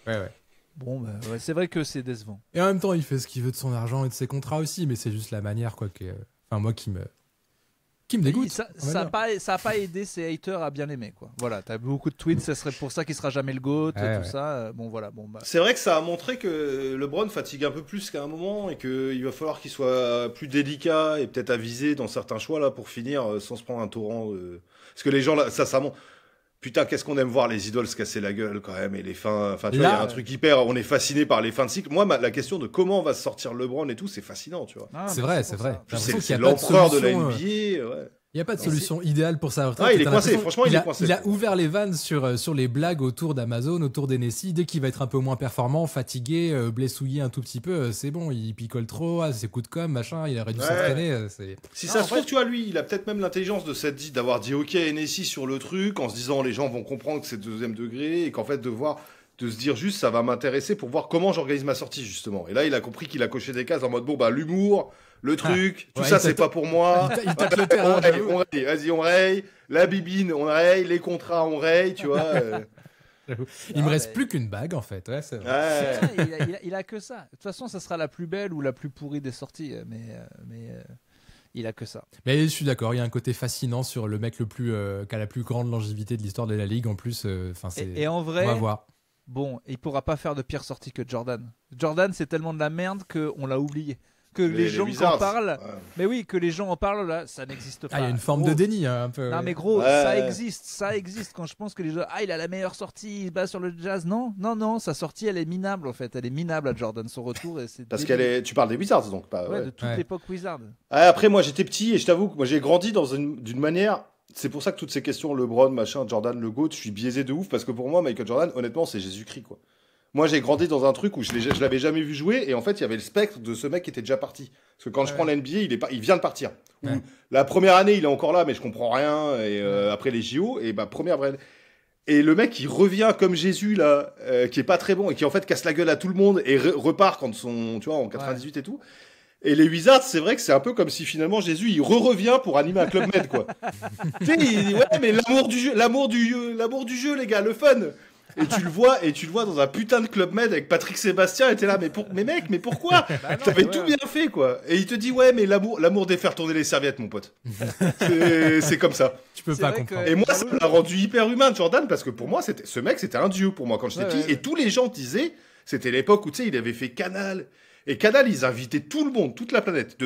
Ouais. Bon, c'est vrai que c'est décevant. Et en même temps, il fait ce qu'il veut de son argent et de ses contrats aussi, mais c'est juste la manière, quoi. Moi qui me dégoûte. Ça a pas aidé ses haters à bien l'aimer, quoi. Voilà, t'as beaucoup de tweets, ça serait pour ça qu'il sera jamais le GOAT, ça. Bon, voilà. C'est vrai que ça a montré que LeBron fatigue un peu plus qu'à un moment et qu'il va falloir qu'il soit plus délicat et peut-être avisé dans certains choix là pour finir sans se prendre un torrent. Parce que les gens là, ça monte. Putain, qu'est-ce qu'on aime voir les idoles se casser la gueule quand même et les fins. Enfin, tu vois, il y a un truc hyper. On est fasciné par les fins de cycle. Moi, la question de comment va se sortir LeBron et tout, c'est fascinant, tu vois. C'est vrai. C'est l'empereur de la NBA. Ouais. Il n'y a pas de solution idéale pour sa retraite. Il est coincé, franchement, il est coincé. Il a ouvert les vannes sur les blagues autour d'Amazon, autour d'Hennessy. Dès qu'il va être un peu moins performant, fatigué, blessouillé un tout petit peu, c'est bon, il picole trop, ses coups de com', machin, il aurait dû s'entraîner. Si ça se trouve, tu vois, lui, il a peut-être même l'intelligence d'avoir dit OK à Hennessy sur le truc, en se disant les gens vont comprendre que c'est deuxième degré, et qu'en fait, de se dire juste ça va m'intéresser pour voir comment j'organise ma sortie, justement. Et là, il a compris qu'il a coché des cases en mode l'humour, le truc, tout ça, c'est pas pour moi. Il tâte le terrain. On raye, vas-y, on raye. La bibine, on raye. Les contrats, on raye, tu vois. Il me reste plus qu'une bague, en fait. Ouais, c'est vrai. Il a que ça. De toute façon, ça sera la plus belle ou la plus pourrie des sorties. Mais il a que ça. Mais je suis d'accord, il y a un côté fascinant sur le mec qui a la plus grande longévité de l'histoire de la Ligue. En plus, et en vrai, on va voir. bon, il pourra pas faire de pire sortie que Jordan. Jordan, c'est tellement de la merde qu'on l'a oublié. Que les gens en parlent. Ouais. Mais oui, que les gens en parlent, là, ça n'existe pas. Il y a une forme de déni, hein, un peu. Non, mais gros, ça existe. Quand je pense que les gens, il a la meilleure sortie, il se bat sur le Jazz. Non, sa sortie, elle est minable, en fait. Elle est minable à Jordan, son retour. Et c'est parce tu parles des Wizards, donc pas. Ouais, de toute l'époque Wizard. Après, moi, j'étais petit et je t'avoue que moi, j'ai grandi d'une manière. C'est pour ça que toutes ces questions, LeBron, machin, Jordan, le GOAT, je suis biaisé de ouf parce que pour moi, Michael Jordan, honnêtement, c'est Jésus-Christ, quoi. Moi, j'ai grandi dans un truc où je l'avais jamais vu jouer et en fait, il y avait le spectre de ce mec qui était déjà parti. Parce que quand je prends la NBA, il vient de partir. La première année, il est encore là, mais je comprends rien. Et après les JO, et première vraie. Et le mec, il revient comme Jésus là, qui est pas très bon et qui en fait casse la gueule à tout le monde et repart quand en 98 et tout. Et les Wizards, c'est vrai que c'est un peu comme si finalement Jésus, il revient pour animer un Club Med, quoi. Tu sais, il dit mais l'amour du jeu, les gars, le fun. Et tu le vois dans un putain de Club Med avec Patrick Sébastien, et t'es là, mais mec, mais pourquoi? T'avais tout bien fait, quoi. Et il te dit, mais l'amour des faire tourner les serviettes, mon pote. C'est comme ça. Tu peux pas comprendre. Et moi, ça m'a rendu hyper humain, Jordan, parce que pour moi, ce mec, c'était un dieu pour moi quand j'étais petit. Et tous les gens disaient, c'était l'époque où, tu sais, il avait fait Canal. Et Canal, ils invitaient tout le monde, toute la planète,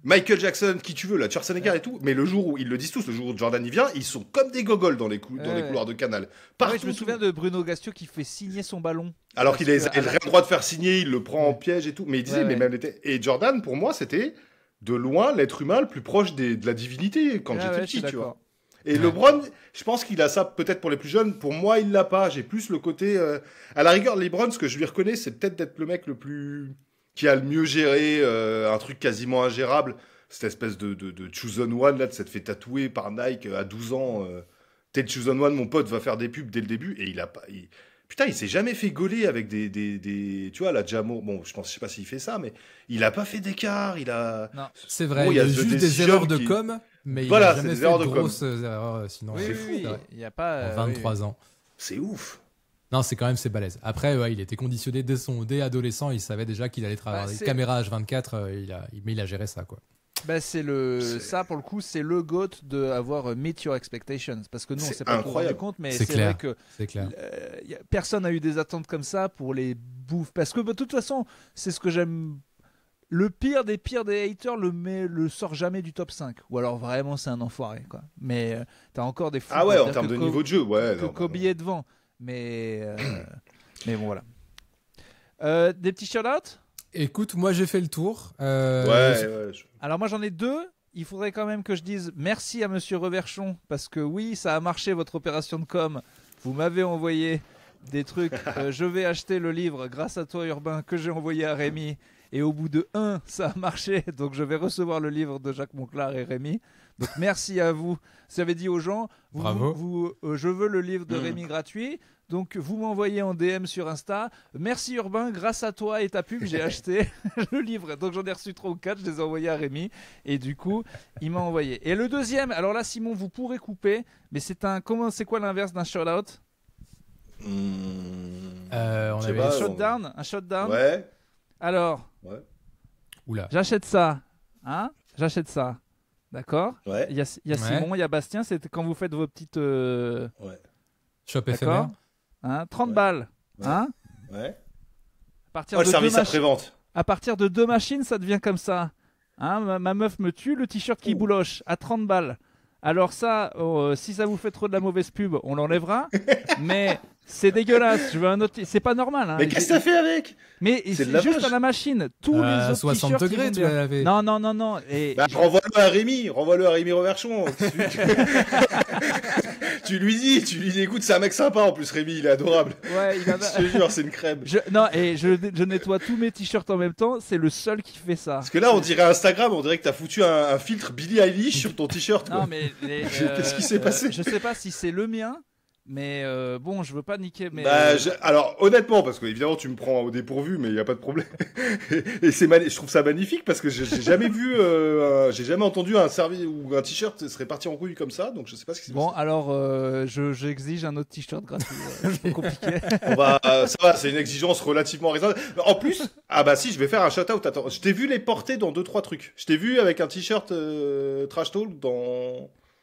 Michael Jackson, qui tu veux, là, Schwarzenegger et tout. Mais le jour où, ils le disent tous, le jour où Jordan y vient, ils sont comme des gogoles dans les couloirs de Canal. Je me souviens de Bruno Gastio qui fait signer son ballon. Alors qu'il n'a rien le droit de faire signer, il le prend en piège et tout. Mais il disait, et Jordan, pour moi, c'était de loin l'être humain le plus proche de la divinité quand j'étais petit, tu vois. Et LeBron, je pense qu'il a ça peut-être pour les plus jeunes. Pour moi, il l'a pas. J'ai plus le côté... À la rigueur, LeBron, ce que je lui reconnais, c'est peut-être d'être le mec le plus... qui a le mieux géré un truc quasiment ingérable. Cette espèce de Chosen One, là, de s'être fait tatouer par Nike à 12 ans. T'es Chosen One, mon pote, va faire des pubs dès le début. Et il a pas... Putain, il s'est jamais fait gauler avec des tu vois, la Jamo. Bon, je sais pas s'il fait ça, mais il a pas fait d'écart. Non, c'est vrai. Il y a juste des erreurs de com, mais il a jamais fait de grosses erreurs. Sinon, c'est fou. Il y a pas. En 23 ans. C'est ouf. Non, c'est balèze. Après, il était conditionné dès adolescent. Il savait déjà qu'il allait travailler caméra H24. Mais il a géré ça, quoi. Ça pour le coup, c'est le GOAT de avoir meet your expectations, parce que nous on s'est pas rendu compte, mais c'est vrai que personne n'a eu des attentes comme ça pour les bouffes, parce que de toute façon c'est ce que j'aime. Le pire des haters le sort jamais du top 5, ou alors vraiment c'est un enfoiré, quoi. Mais t'as encore des fous en termes de niveau de jeu, que Kobe est devant, mais bon, voilà. Des petits shout-outs. Écoute, moi j'ai fait le tour. Alors moi j'en ai deux. Il faudrait quand même que je dise merci à Monsieur Reverchon, parce que oui, ça a marché votre opération de com. Vous m'avez envoyé des trucs. Je vais acheter le livre grâce à toi, Urbain, que j'ai envoyé à Rémi. Et au bout de ça a marché. Donc je vais recevoir le livre de Jacques Monclar et Rémi. Donc merci à vous. Vous avez dit aux gens, je veux le livre de Rémi gratuit. Donc vous m'envoyez en DM sur Insta. Merci Urbain, grâce à toi et ta pub, j'ai acheté le livre. Donc j'en ai reçu 3 ou 4, je les ai envoyés à Rémi. Et du coup, il m'a envoyé. Et le deuxième, alors là Simon, vous pourrez couper, mais c'est quoi l'inverse d'un shout-out? On avait un shutdown. Ouais. Alors, Oula. J'achète ça. J'achète ça. D'accord. Ouais. Il y a Simon, il y a Bastien, c'est quand vous faites vos petites... Shop éphémère. 30 balles. Ouais. Ouais. Le service après-vente. À partir de 2 machines, ça devient comme ça. Ma meuf me tue, le t-shirt qui bouloche à 30 balles. Alors ça, si ça vous fait trop de la mauvaise pub, on l'enlèvera. Mais c'est dégueulasse. Je veux un autre. C'est pas normal. Mais qu'est-ce que t'as fait avec? Mais c'est juste à la machine. Tous les autres 60 degrés, tu l'avais. Non. Et... renvoie-le à Rémi. Renvoie-le à Rémi Reverchon. Tu lui dis, écoute, c'est un mec sympa en plus, Rémi, il est adorable. Ouais, je te jure, c'est une crème. Je nettoie tous mes t-shirts en même temps. C'est le seul qui fait ça. Parce que là, on dirait Instagram, on dirait que t'as foutu un filtre Billie Eilish sur ton t-shirt. Non, mais qu'est-ce qui s'est passé? Je sais pas si c'est le mien. Mais bon, je veux pas niquer. Mais alors honnêtement, parce que évidemment tu me prends au dépourvu, mais il y a pas de problème. Et je trouve ça magnifique parce que j'ai jamais vu, j'ai jamais entendu un service ou un t-shirt serait parti en couille comme ça, donc je sais pas ce qui s'est passé. Bon, alors j'exige un autre t-shirt gratuit. C'est pas compliqué. Ça va, c'est une exigence relativement raisonnable. En plus, si, je vais faire un shout-out. Attends, je t'ai vu les porter dans 2-3 trucs. Je t'ai vu avec un t-shirt Trash Talk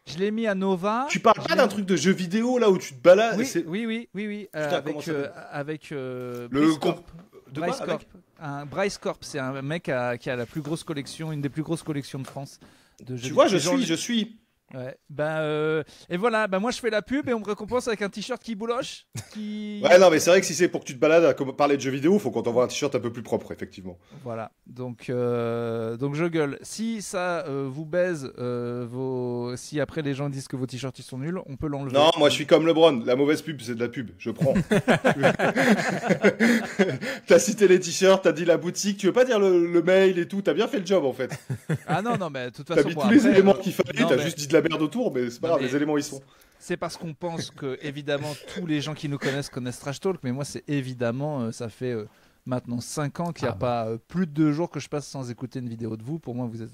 Je l'ai mis à Nova. Tu parles pas d'un truc de jeu vidéo là où tu te balades? Oui. Putain, avec le Bryce Corp. Bryce Corp, c'est un mec qui a la plus grosse collection, une des plus grosses collections de France. De jeux tu vois, vidéo. je suis. Ouais. Et voilà, moi je fais la pub et on me récompense avec un t-shirt qui bouloche. Ouais, non, mais c'est vrai que si c'est pour que tu te balades à parler de jeux vidéo, faut qu'on t'envoie un t-shirt un peu plus propre, effectivement. Voilà, donc je gueule. Si ça vous baise, si après les gens disent que vos t-shirts ils sont nuls, on peut l'enlever. Non, moi je suis comme LeBron, la mauvaise pub c'est de la pub, je prends. T'as cité les t-shirts, t'as dit la boutique, tu veux pas dire le mail et tout, t'as bien fait le job en fait. Ah non, mais de toute façon... T'as mis tous les éléments qu'il fallait, t'as juste dit de la merde autour, mais c'est pas grave, mais... les éléments ils sont. C'est parce qu'on pense que, évidemment, tous les gens qui nous connaissent Trash Talk, mais moi, c'est évidemment, ça fait maintenant 5 ans qu'il n'y a pas plus de 2 jours que je passe sans écouter une vidéo de vous. Pour moi, vous êtes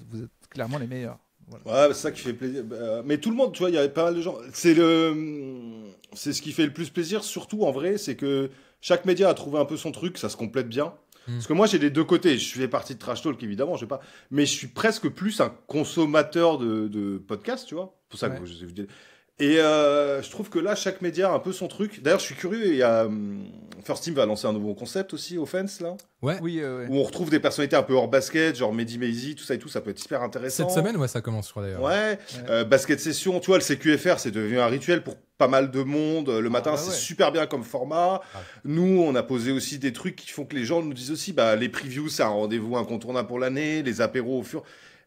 clairement les meilleurs. Voilà. Ouais, c'est ça qui fait plaisir. Mais tout le monde, tu vois, il y a pas mal de gens. C'est ce qui fait le plus plaisir, surtout en vrai, c'est que chaque média a trouvé un peu son truc, ça se complète bien. Parce que moi, j'ai les deux côtés. Je fais partie de Trash Talk, évidemment, je sais pas. Mais je suis presque plus un consommateur de podcasts, tu vois. C'est pour ça que je vous dis. Et je trouve que là, chaque média a un peu son truc. D'ailleurs, je suis curieux. Il y a First Team va lancer un nouveau concept aussi, Offense, là. Ouais. Oui, où on retrouve des personnalités un peu hors basket, genre Mehdi Maizy, tout ça et tout. Ça peut être hyper intéressant. Cette semaine, ça commence, je crois, d'ailleurs. Ouais. Basket Session, tu vois, le CQFR, c'est devenu un rituel pour pas mal de monde. Le matin, c'est super bien comme format. Nous, on a posé aussi des trucs qui font que les gens nous disent aussi, les previews, c'est un rendez-vous incontournable pour l'année, les apéros au fur.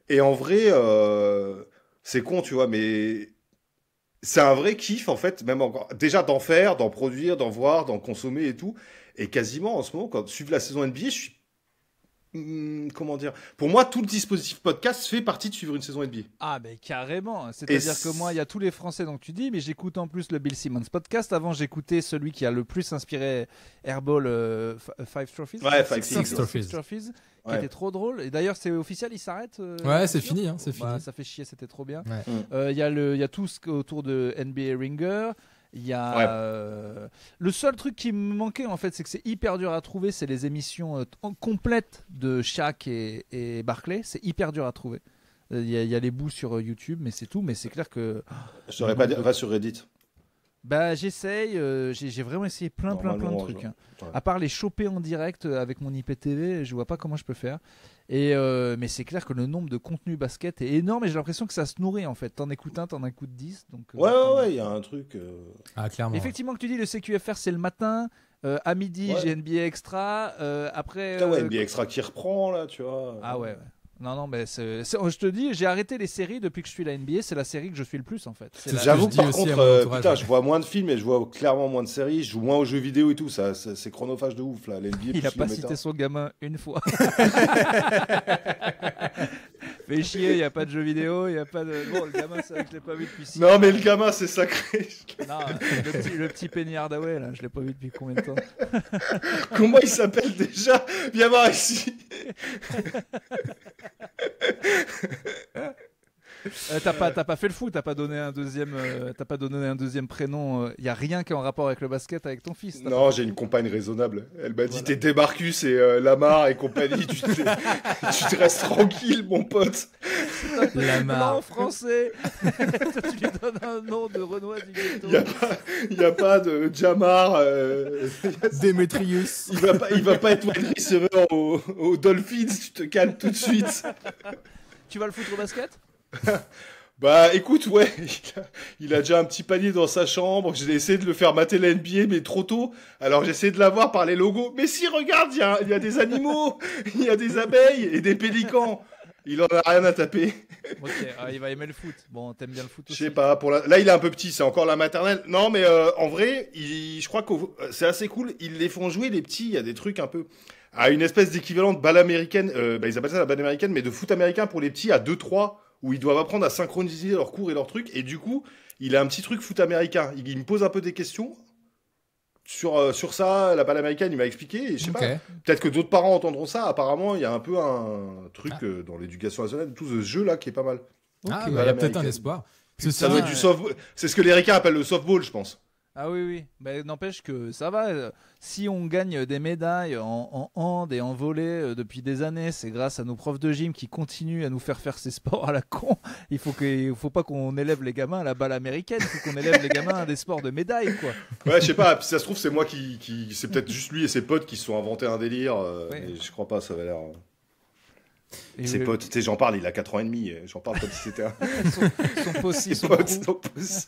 Et en vrai, c'est con, tu vois, mais c'est un vrai kiff, en fait, même encore. Déjà d'en faire, d'en produire, d'en voir, d'en consommer et tout. Et quasiment, en ce moment, quand suivre la saison NBA, je suis... comment dire? Pour moi, tout le dispositif podcast fait partie de suivre une saison NBA. Ah, mais carrément. C'est-à-dire que moi, il y a tous les Français dont tu dis, mais j'écoute en plus le Bill Simmons podcast. Avant, j'écoutais celui qui a le plus inspiré Airball, Five Trophies. Ouais, Six Trophies. Qui était trop drôle. Et d'ailleurs, c'est officiel, il s'arrête. Ouais, c'est fini. C'est fini. Ça fait chier, c'était trop bien. Ouais. Il y a tout ce autour de NBA Ringer. Il y a le seul truc qui me manquait en fait, c'est que c'est hyper dur à trouver, c'est les émissions complètes de Shaq et Barkley, c'est hyper dur à trouver. Il y a les bouts sur YouTube, mais c'est tout. Mais c'est clair que je saurais pas dire, va sur Reddit. J'essaye, j'ai vraiment essayé plein de trucs. À part les choper en direct avec mon IPTV, je vois pas comment je peux faire. Mais c'est clair que le nombre de contenus basket est énorme et j'ai l'impression que ça se nourrit en fait. T'en écoutes un, t'en écoutes 10. Donc, ouais, il y a un truc. Ah, clairement. Effectivement, que tu dis, le CQFR c'est le matin. À midi, j'ai NBA Extra. Après. NBA Extra qui reprend là, tu vois. Ah ouais. Non, mais je te dis, j'ai arrêté les séries depuis que je suis la NBA. C'est la série que je suis le plus en fait. J'avoue que par contre, je vois moins de films et je vois clairement moins de séries. Je joue moins aux jeux vidéo et tout. C'est chronophage de ouf là. La NBA, il a pas cité son gamin une fois. Fais chier, il n'y a pas de jeux vidéo, il n'y a pas de. Bon, le gamin, c'est vrai que je l'ai pas vu depuis 6 ans. Non, mais le gamin, c'est sacré. Non, le petit Penny Hardaway, là, je l'ai pas vu depuis combien de temps? Comment il s'appelle déjà? Viens voir ici. T'as pas fait le fou, t'as pas donné un deuxième prénom. Il y a rien qui est en rapport avec le basket avec ton fils. Non, j'ai une compagne raisonnable. Elle m'a dit t'es Marcus et Lamar et compagnie. tu te restes tranquille, mon pote. Lamar. En français. Tu lui donnes un nom de Renoir du ghetto. Il y a pas de Jamar. Démétrius. Il va pas être wide receiver au Dolphins. Tu te calmes tout de suite. Tu vas le foutre au basket? Écoute, ouais, il a déjà un petit panier dans sa chambre. J'ai essayé de le faire mater la NBA, mais trop tôt. Alors j'ai essayé de l'avoir par les logos. Mais si, regarde, il y a des animaux, il y a des abeilles et des pélicans. Il en a rien à taper. Ok, il va aimer le foot. Bon, t'aimes bien le foot aussi. Je sais pas, là il est un peu petit, c'est encore la maternelle. Non, mais en vrai, je crois que c'est assez cool. Ils les font jouer, les petits, il y a des trucs un peu... à une espèce d'équivalent de balle américaine, ils appellent ça la balle américaine, mais de foot américain pour les petits à 2-3, où ils doivent apprendre à synchroniser leurs cours et leurs trucs, et du coup, il a un petit truc foot américain. Il me pose un peu des questions sur ça, la balle américaine, il m'a expliqué, et je sais pas, peut-être que d'autres parents entendront ça, apparemment, il y a un peu un truc dans l'éducation nationale, tout ce jeu-là qui est pas mal. Il y a peut-être un espoir. Ça doit être du softball, c'est ce que les Ricains appellent le softball, je pense. Ah oui, oui. Mais n'empêche que ça va. Si on gagne des médailles en hand et en volley depuis des années, c'est grâce à nos profs de gym qui continuent à nous faire ces sports à la con. Il faut pas qu'on élève les gamins à la balle américaine. Il faut qu'on élève les gamins à des sports de médailles, quoi. Ouais, je sais pas. Si ça se trouve, c'est moi c'est peut-être juste lui et ses potes qui se sont inventés un délire. Ouais. Mais je crois pas, ça avait l'air. Et Ses potes, tu sais, j'en parle, il a 4 ans et demi. J'en parle comme si c'était un. son possi, son pote, crew. son possi.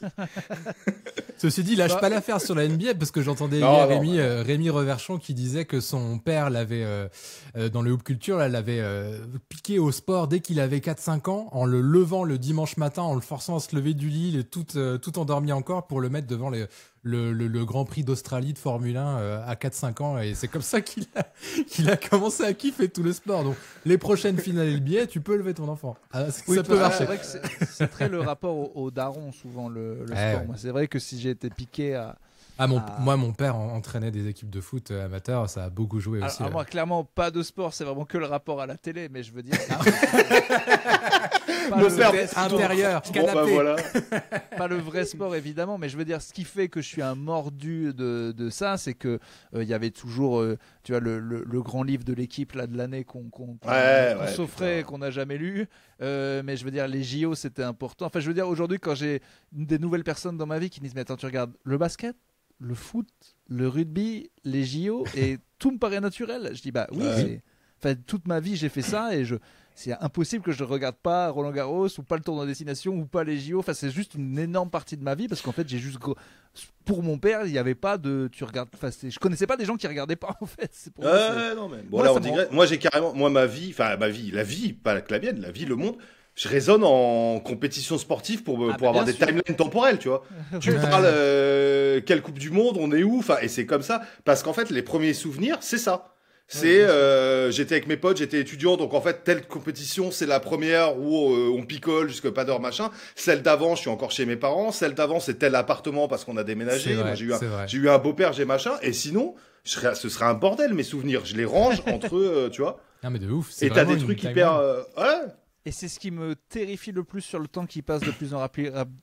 Ceci dit, lâche pas l'affaire sur la NBA parce que j'entendais Non, hier non, Rémi Reverchon qui disait que son père l'avait, dans le hoop culture, là, l'avait piqué au sport dès qu'il avait 4-5 ans en le levant le dimanche matin, en le forçant à se lever du lit, tout endormi encore pour le mettre devant le Grand Prix d'Australie de Formule 1 à 4-5 ans. Et c'est comme ça qu'il a commencé à kiffer tout le sport. Donc, les prochaines finales NBA, tu peux lever ton enfant. Ah, Oui, ça peut marcher. C'est vrai que c'est très le rapport au daron, souvent, le sport. ouais. Moi, c'est vrai que si j'ai été piqué à... Moi, mon père entraînait des équipes de foot amateurs, ça a beaucoup joué aussi. Alors, moi, clairement, pas de sport, c'est vraiment que le rapport à la télé, mais je veux dire... Mon père, intérieur, Bon, canapé. bah voilà. Pas le vrai sport, évidemment, mais je veux dire, ce qui fait que je suis un mordu de ça, c'est que il y avait toujours, tu vois, le grand livre de l'équipe là, de l'année qu'on s'offrait, putain. qu'on n'a jamais lu. Mais je veux dire, les JO, c'était important. Enfin, je veux dire, aujourd'hui, quand j'ai des nouvelles personnes dans ma vie qui me disent, mais attends, tu regardes le basket, le foot, le rugby, les JO, et tout me paraît naturel. Je dis, bah oui, enfin, toute ma vie, j'ai fait ça, et c'est impossible que je ne regarde pas Roland Garros ou pas le tournoi destination ou pas les JO. Enfin, c'est juste une énorme partie de ma vie parce qu'en fait, pour mon père, il n'y avait pas de tu regardes. Enfin, je connaissais pas des gens qui regardaient pas en fait. C'est pour moi, Non mais bon là on dirait. Moi j'ai carrément, ma vie, la vie, pas la mienne, la vie, le monde. Je raisonne en compétition sportive pour avoir des timelines temporelles, tu vois. Tu me parles quelle Coupe du Monde, on est où, enfin, et c'est comme ça parce qu'en fait les premiers souvenirs, c'est ça. C'est j'étais avec mes potes, j'étais étudiant, donc en fait telle compétition c'est la première où on picole jusqu'à pas d'heure machin. Celle d'avant je suis encore chez mes parents, celle d'avant c'est tel appartement parce qu'on a déménagé. Vrai, moi, j'ai eu un beau-père, j'ai machin, et sinon ce serait un bordel mes souvenirs. Je les range entre eux, tu vois. Non mais de ouf. Et t'as des trucs hyper ouais. Et c'est ce qui me terrifie le plus sur le temps qui passe de plus en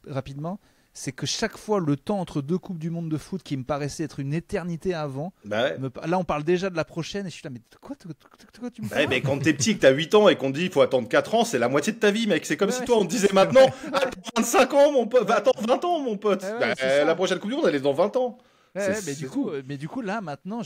rapidement. C'est que chaque fois, le temps entre deux Coupes du Monde de foot qui me paraissait être une éternité avant, là on parle déjà de la prochaine et je suis là, mais quoi tu me parles mais quand t'es petit, que t'as 8 ans et qu'on te dit il faut attendre 4 ans, c'est la moitié de ta vie, mec. C'est comme si toi on te disait maintenant, attends 25 ans mon pote, attends 20 ans mon pote. La prochaine Coupe du Monde elle est dans 20 ans. Mais du coup, là maintenant,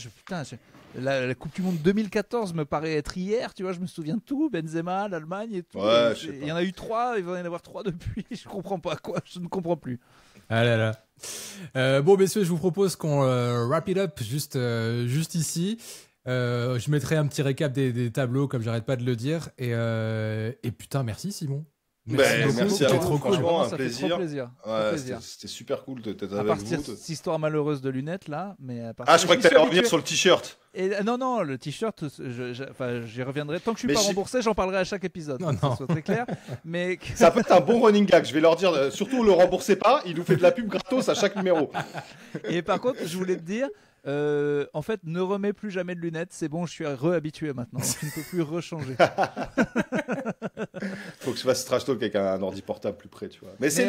la Coupe du Monde 2014 me paraît être hier, tu vois, je me souviens de tout, Benzema, l'Allemagne et tout. Ouais, il y en a eu 3, il va y en avoir 3 depuis, je comprends pas quoi, je ne comprends plus. Ah là là. Bon messieurs, je vous propose qu'on wrap it up juste ici. Je mettrai un petit récap des tableaux comme j'arrête pas de le dire et putain merci Simon. Merci à vous, trop franchement, cool. un plaisir. Ouais, c'était super cool d'être à avec partir vous. de cette histoire malheureuse de lunettes là, mais je crois que t'allais revenir sur le t-shirt. Et non, le t-shirt, j'y reviendrai. Tant que je suis pas remboursé, j'en parlerai à chaque épisode. Non. Ça soit très clair. Mais ça peut être un bon running gag. Je vais leur dire, surtout ne le remboursez pas. Il nous fait de la pub gratos à chaque numéro. Et par contre, je voulais te dire. En fait, ne remets plus jamais de lunettes. C'est bon, je suis réhabitué maintenant. Donc, je ne peux plus rechanger. Faut que je fasse trash talk avec un ordi portable plus près, tu vois. Mais c'est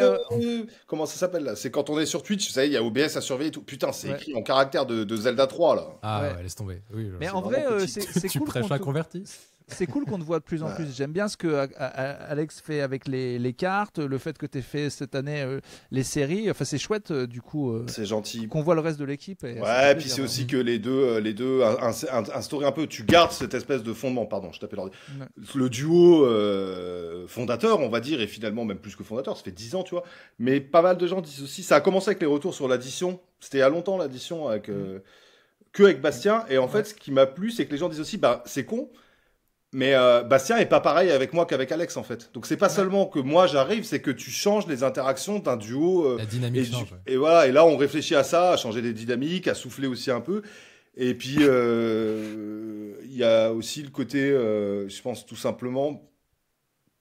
comment ça s'appelle là? C'est quand on est sur Twitch, vous savez, il y a OBS à surveiller et tout. Putain, c'est écrit en caractère de Zelda 3 là. Ah ouais, laisse tomber. Oui, mais en vrai, c'est tu cool. prêches un converti. C'est cool qu'on te voit de plus en plus. J'aime bien ce que Alex fait avec les cartes, le fait que tu aies fait cette année les séries. Enfin, c'est chouette, du coup. C'est gentil. Qu'on voit le reste de l'équipe. Ouais, puis c'est aussi que les deux instaurent un peu. Tu gardes cette espèce de fondement. Pardon, je tapais l'ordi. Ouais. Le duo fondateur, on va dire, et finalement même plus que fondateur, ça fait 10 ans, tu vois. Mais pas mal de gens disent aussi. Ça a commencé avec les retours sur l'addition. C'était il y a longtemps l'addition avec que avec Bastien. Et en fait, ce qui m'a plu, c'est que les gens disent aussi, bah c'est con. Mais Bastien est pas pareil avec moi qu'avec Alex en fait. Donc c'est pas seulement que moi j'arrive, c'est que tu changes les interactions d'un duo. La dynamique change. Et voilà, et là on réfléchit à ça, à changer des dynamiques, à souffler aussi un peu. Et puis il y a aussi le côté, je pense tout simplement,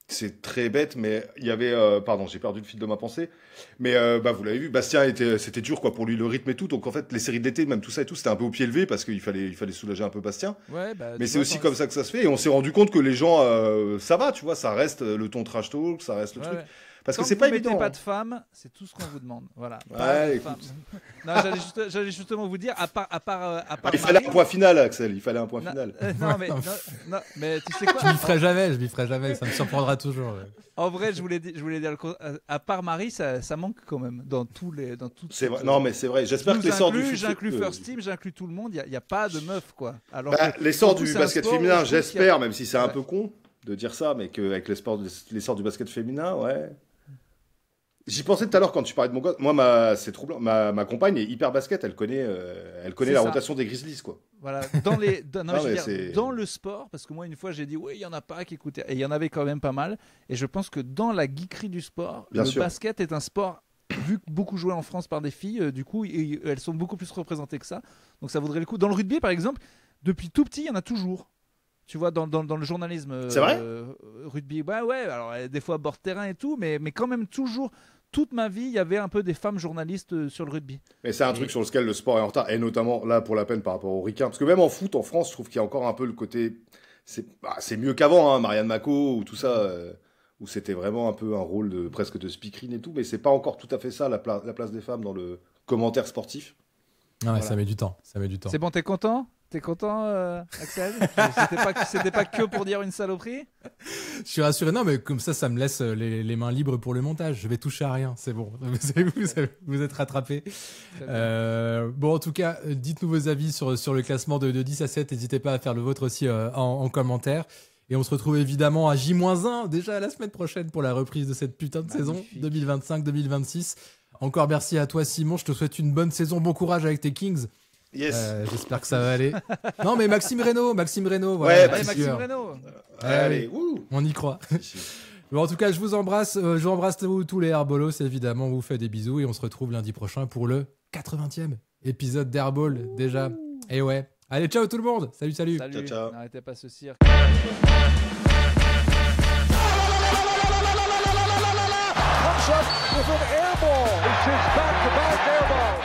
c'est très bête, mais il y avait, pardon, j'ai perdu le fil de ma pensée. Mais vous l'avez vu, Bastien c'était dur quoi pour lui le rythme et tout. Donc en fait les séries d'été, même tout ça et tout, c'était un peu au pied levé parce qu'il fallait soulager un peu Bastien. Ouais, mais c'est aussi comme ça que ça se fait. Et on s'est rendu compte que les gens, ça va, tu vois, ça reste le ton trash talk, ça reste le truc. Ouais. Parce Tant que c'est vous pas mettez évident. pas de femmes, c'est tout ce qu'on vous demande. Voilà. Ouais, Pas de écoute. femmes. Non, j'allais justement vous dire, à part Il fallait Marie- un point final, Axel. Il fallait un point Non, final. non, mais tu sais quoi? Je m'y ferai jamais, ça me surprendra toujours. Ouais. En vrai, je voulais dire, à part Marie, ça manque quand même dans toutes. C'est vrai. Non, mais c'est vrai. J'espère que l'essor du foot. J'inclus First Team, j'inclus tout le monde. Il y a pas de meuf quoi. Alors Bah, que l'essor pour vous, du c'est un basket sport où féminin, je trouve qu'il y a- j'espère, même si c'est un Ouais. peu con de dire ça, mais qu'avec l'essor du basket féminin, ouais. J'y pensais tout à l'heure quand tu parlais de mon gosse. Moi, c'est troublant. Ma compagne est hyper basket. Elle connaît C'est la ça. rotation des Grizzlies, quoi. Voilà, non, Ah, je veux mais dire, c'est- dans le sport, parce que moi une fois j'ai dit oui, il y en a pas qui écoutaient, et il y en avait quand même pas mal. Et je pense que dans la geekerie du sport, Bien le sûr. basket est un sport vu que beaucoup joué en France par des filles. Du coup, elles sont beaucoup plus représentées que ça. Donc ça vaudrait le coup. Dans le rugby, par exemple, depuis tout petit, il y en a toujours. Tu vois, dans le journalisme C'est vrai rugby, bah ouais, alors des fois bord de terrain et tout, mais quand même toujours. Toute ma vie, il y avait un peu des femmes journalistes sur le rugby. Mais c'est un truc sur lequel le sport est en retard, et notamment là pour la peine par rapport aux ricains. Parce que même en foot, en France, je trouve qu'il y a encore un peu le côté. C'est mieux qu'avant, hein, Marianne Mako ou tout ça, où c'était vraiment un peu un rôle presque de speakerine et tout, mais c'est pas encore tout à fait ça la place des femmes dans le commentaire sportif. Ah ouais, Voilà. ça met du temps. C'est bon, t'es content? T'es content, Axel? C'était pas que pour dire une saloperie? Je suis rassuré. Non, mais comme ça me laisse les mains libres pour le montage. Je vais toucher à rien, c'est bon. Vous êtes rattrapés. Bon, en tout cas, dites-nous vos avis sur le classement de 10 à 7. N'hésitez pas à faire le vôtre aussi en commentaire. Et on se retrouve évidemment à J-1 déjà la semaine prochaine pour la reprise de cette putain de saison Magnifique. 2025-2026. Encore merci à toi, Simon. Je te souhaite une bonne saison. Bon courage avec tes Kings. Yes. J'espère que ça va aller. Non, mais Maxime Reynaud. Ouais, Voilà, bah, Allez, c'est Maxime sûr. Reynaud. Allez, wouh. On y croit. Bon, en tout cas, je vous embrasse. J'embrasse tous les Airbolos, évidemment. On vous fait des bisous et on se retrouve lundi prochain pour le 80e épisode d'Airball déjà. Et ouais. Allez, ciao tout le monde. Salut. Salut, Ciao. n'arrêtez pas ce cirque.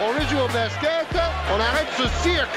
On rejoue au basket, on arrête ce cirque.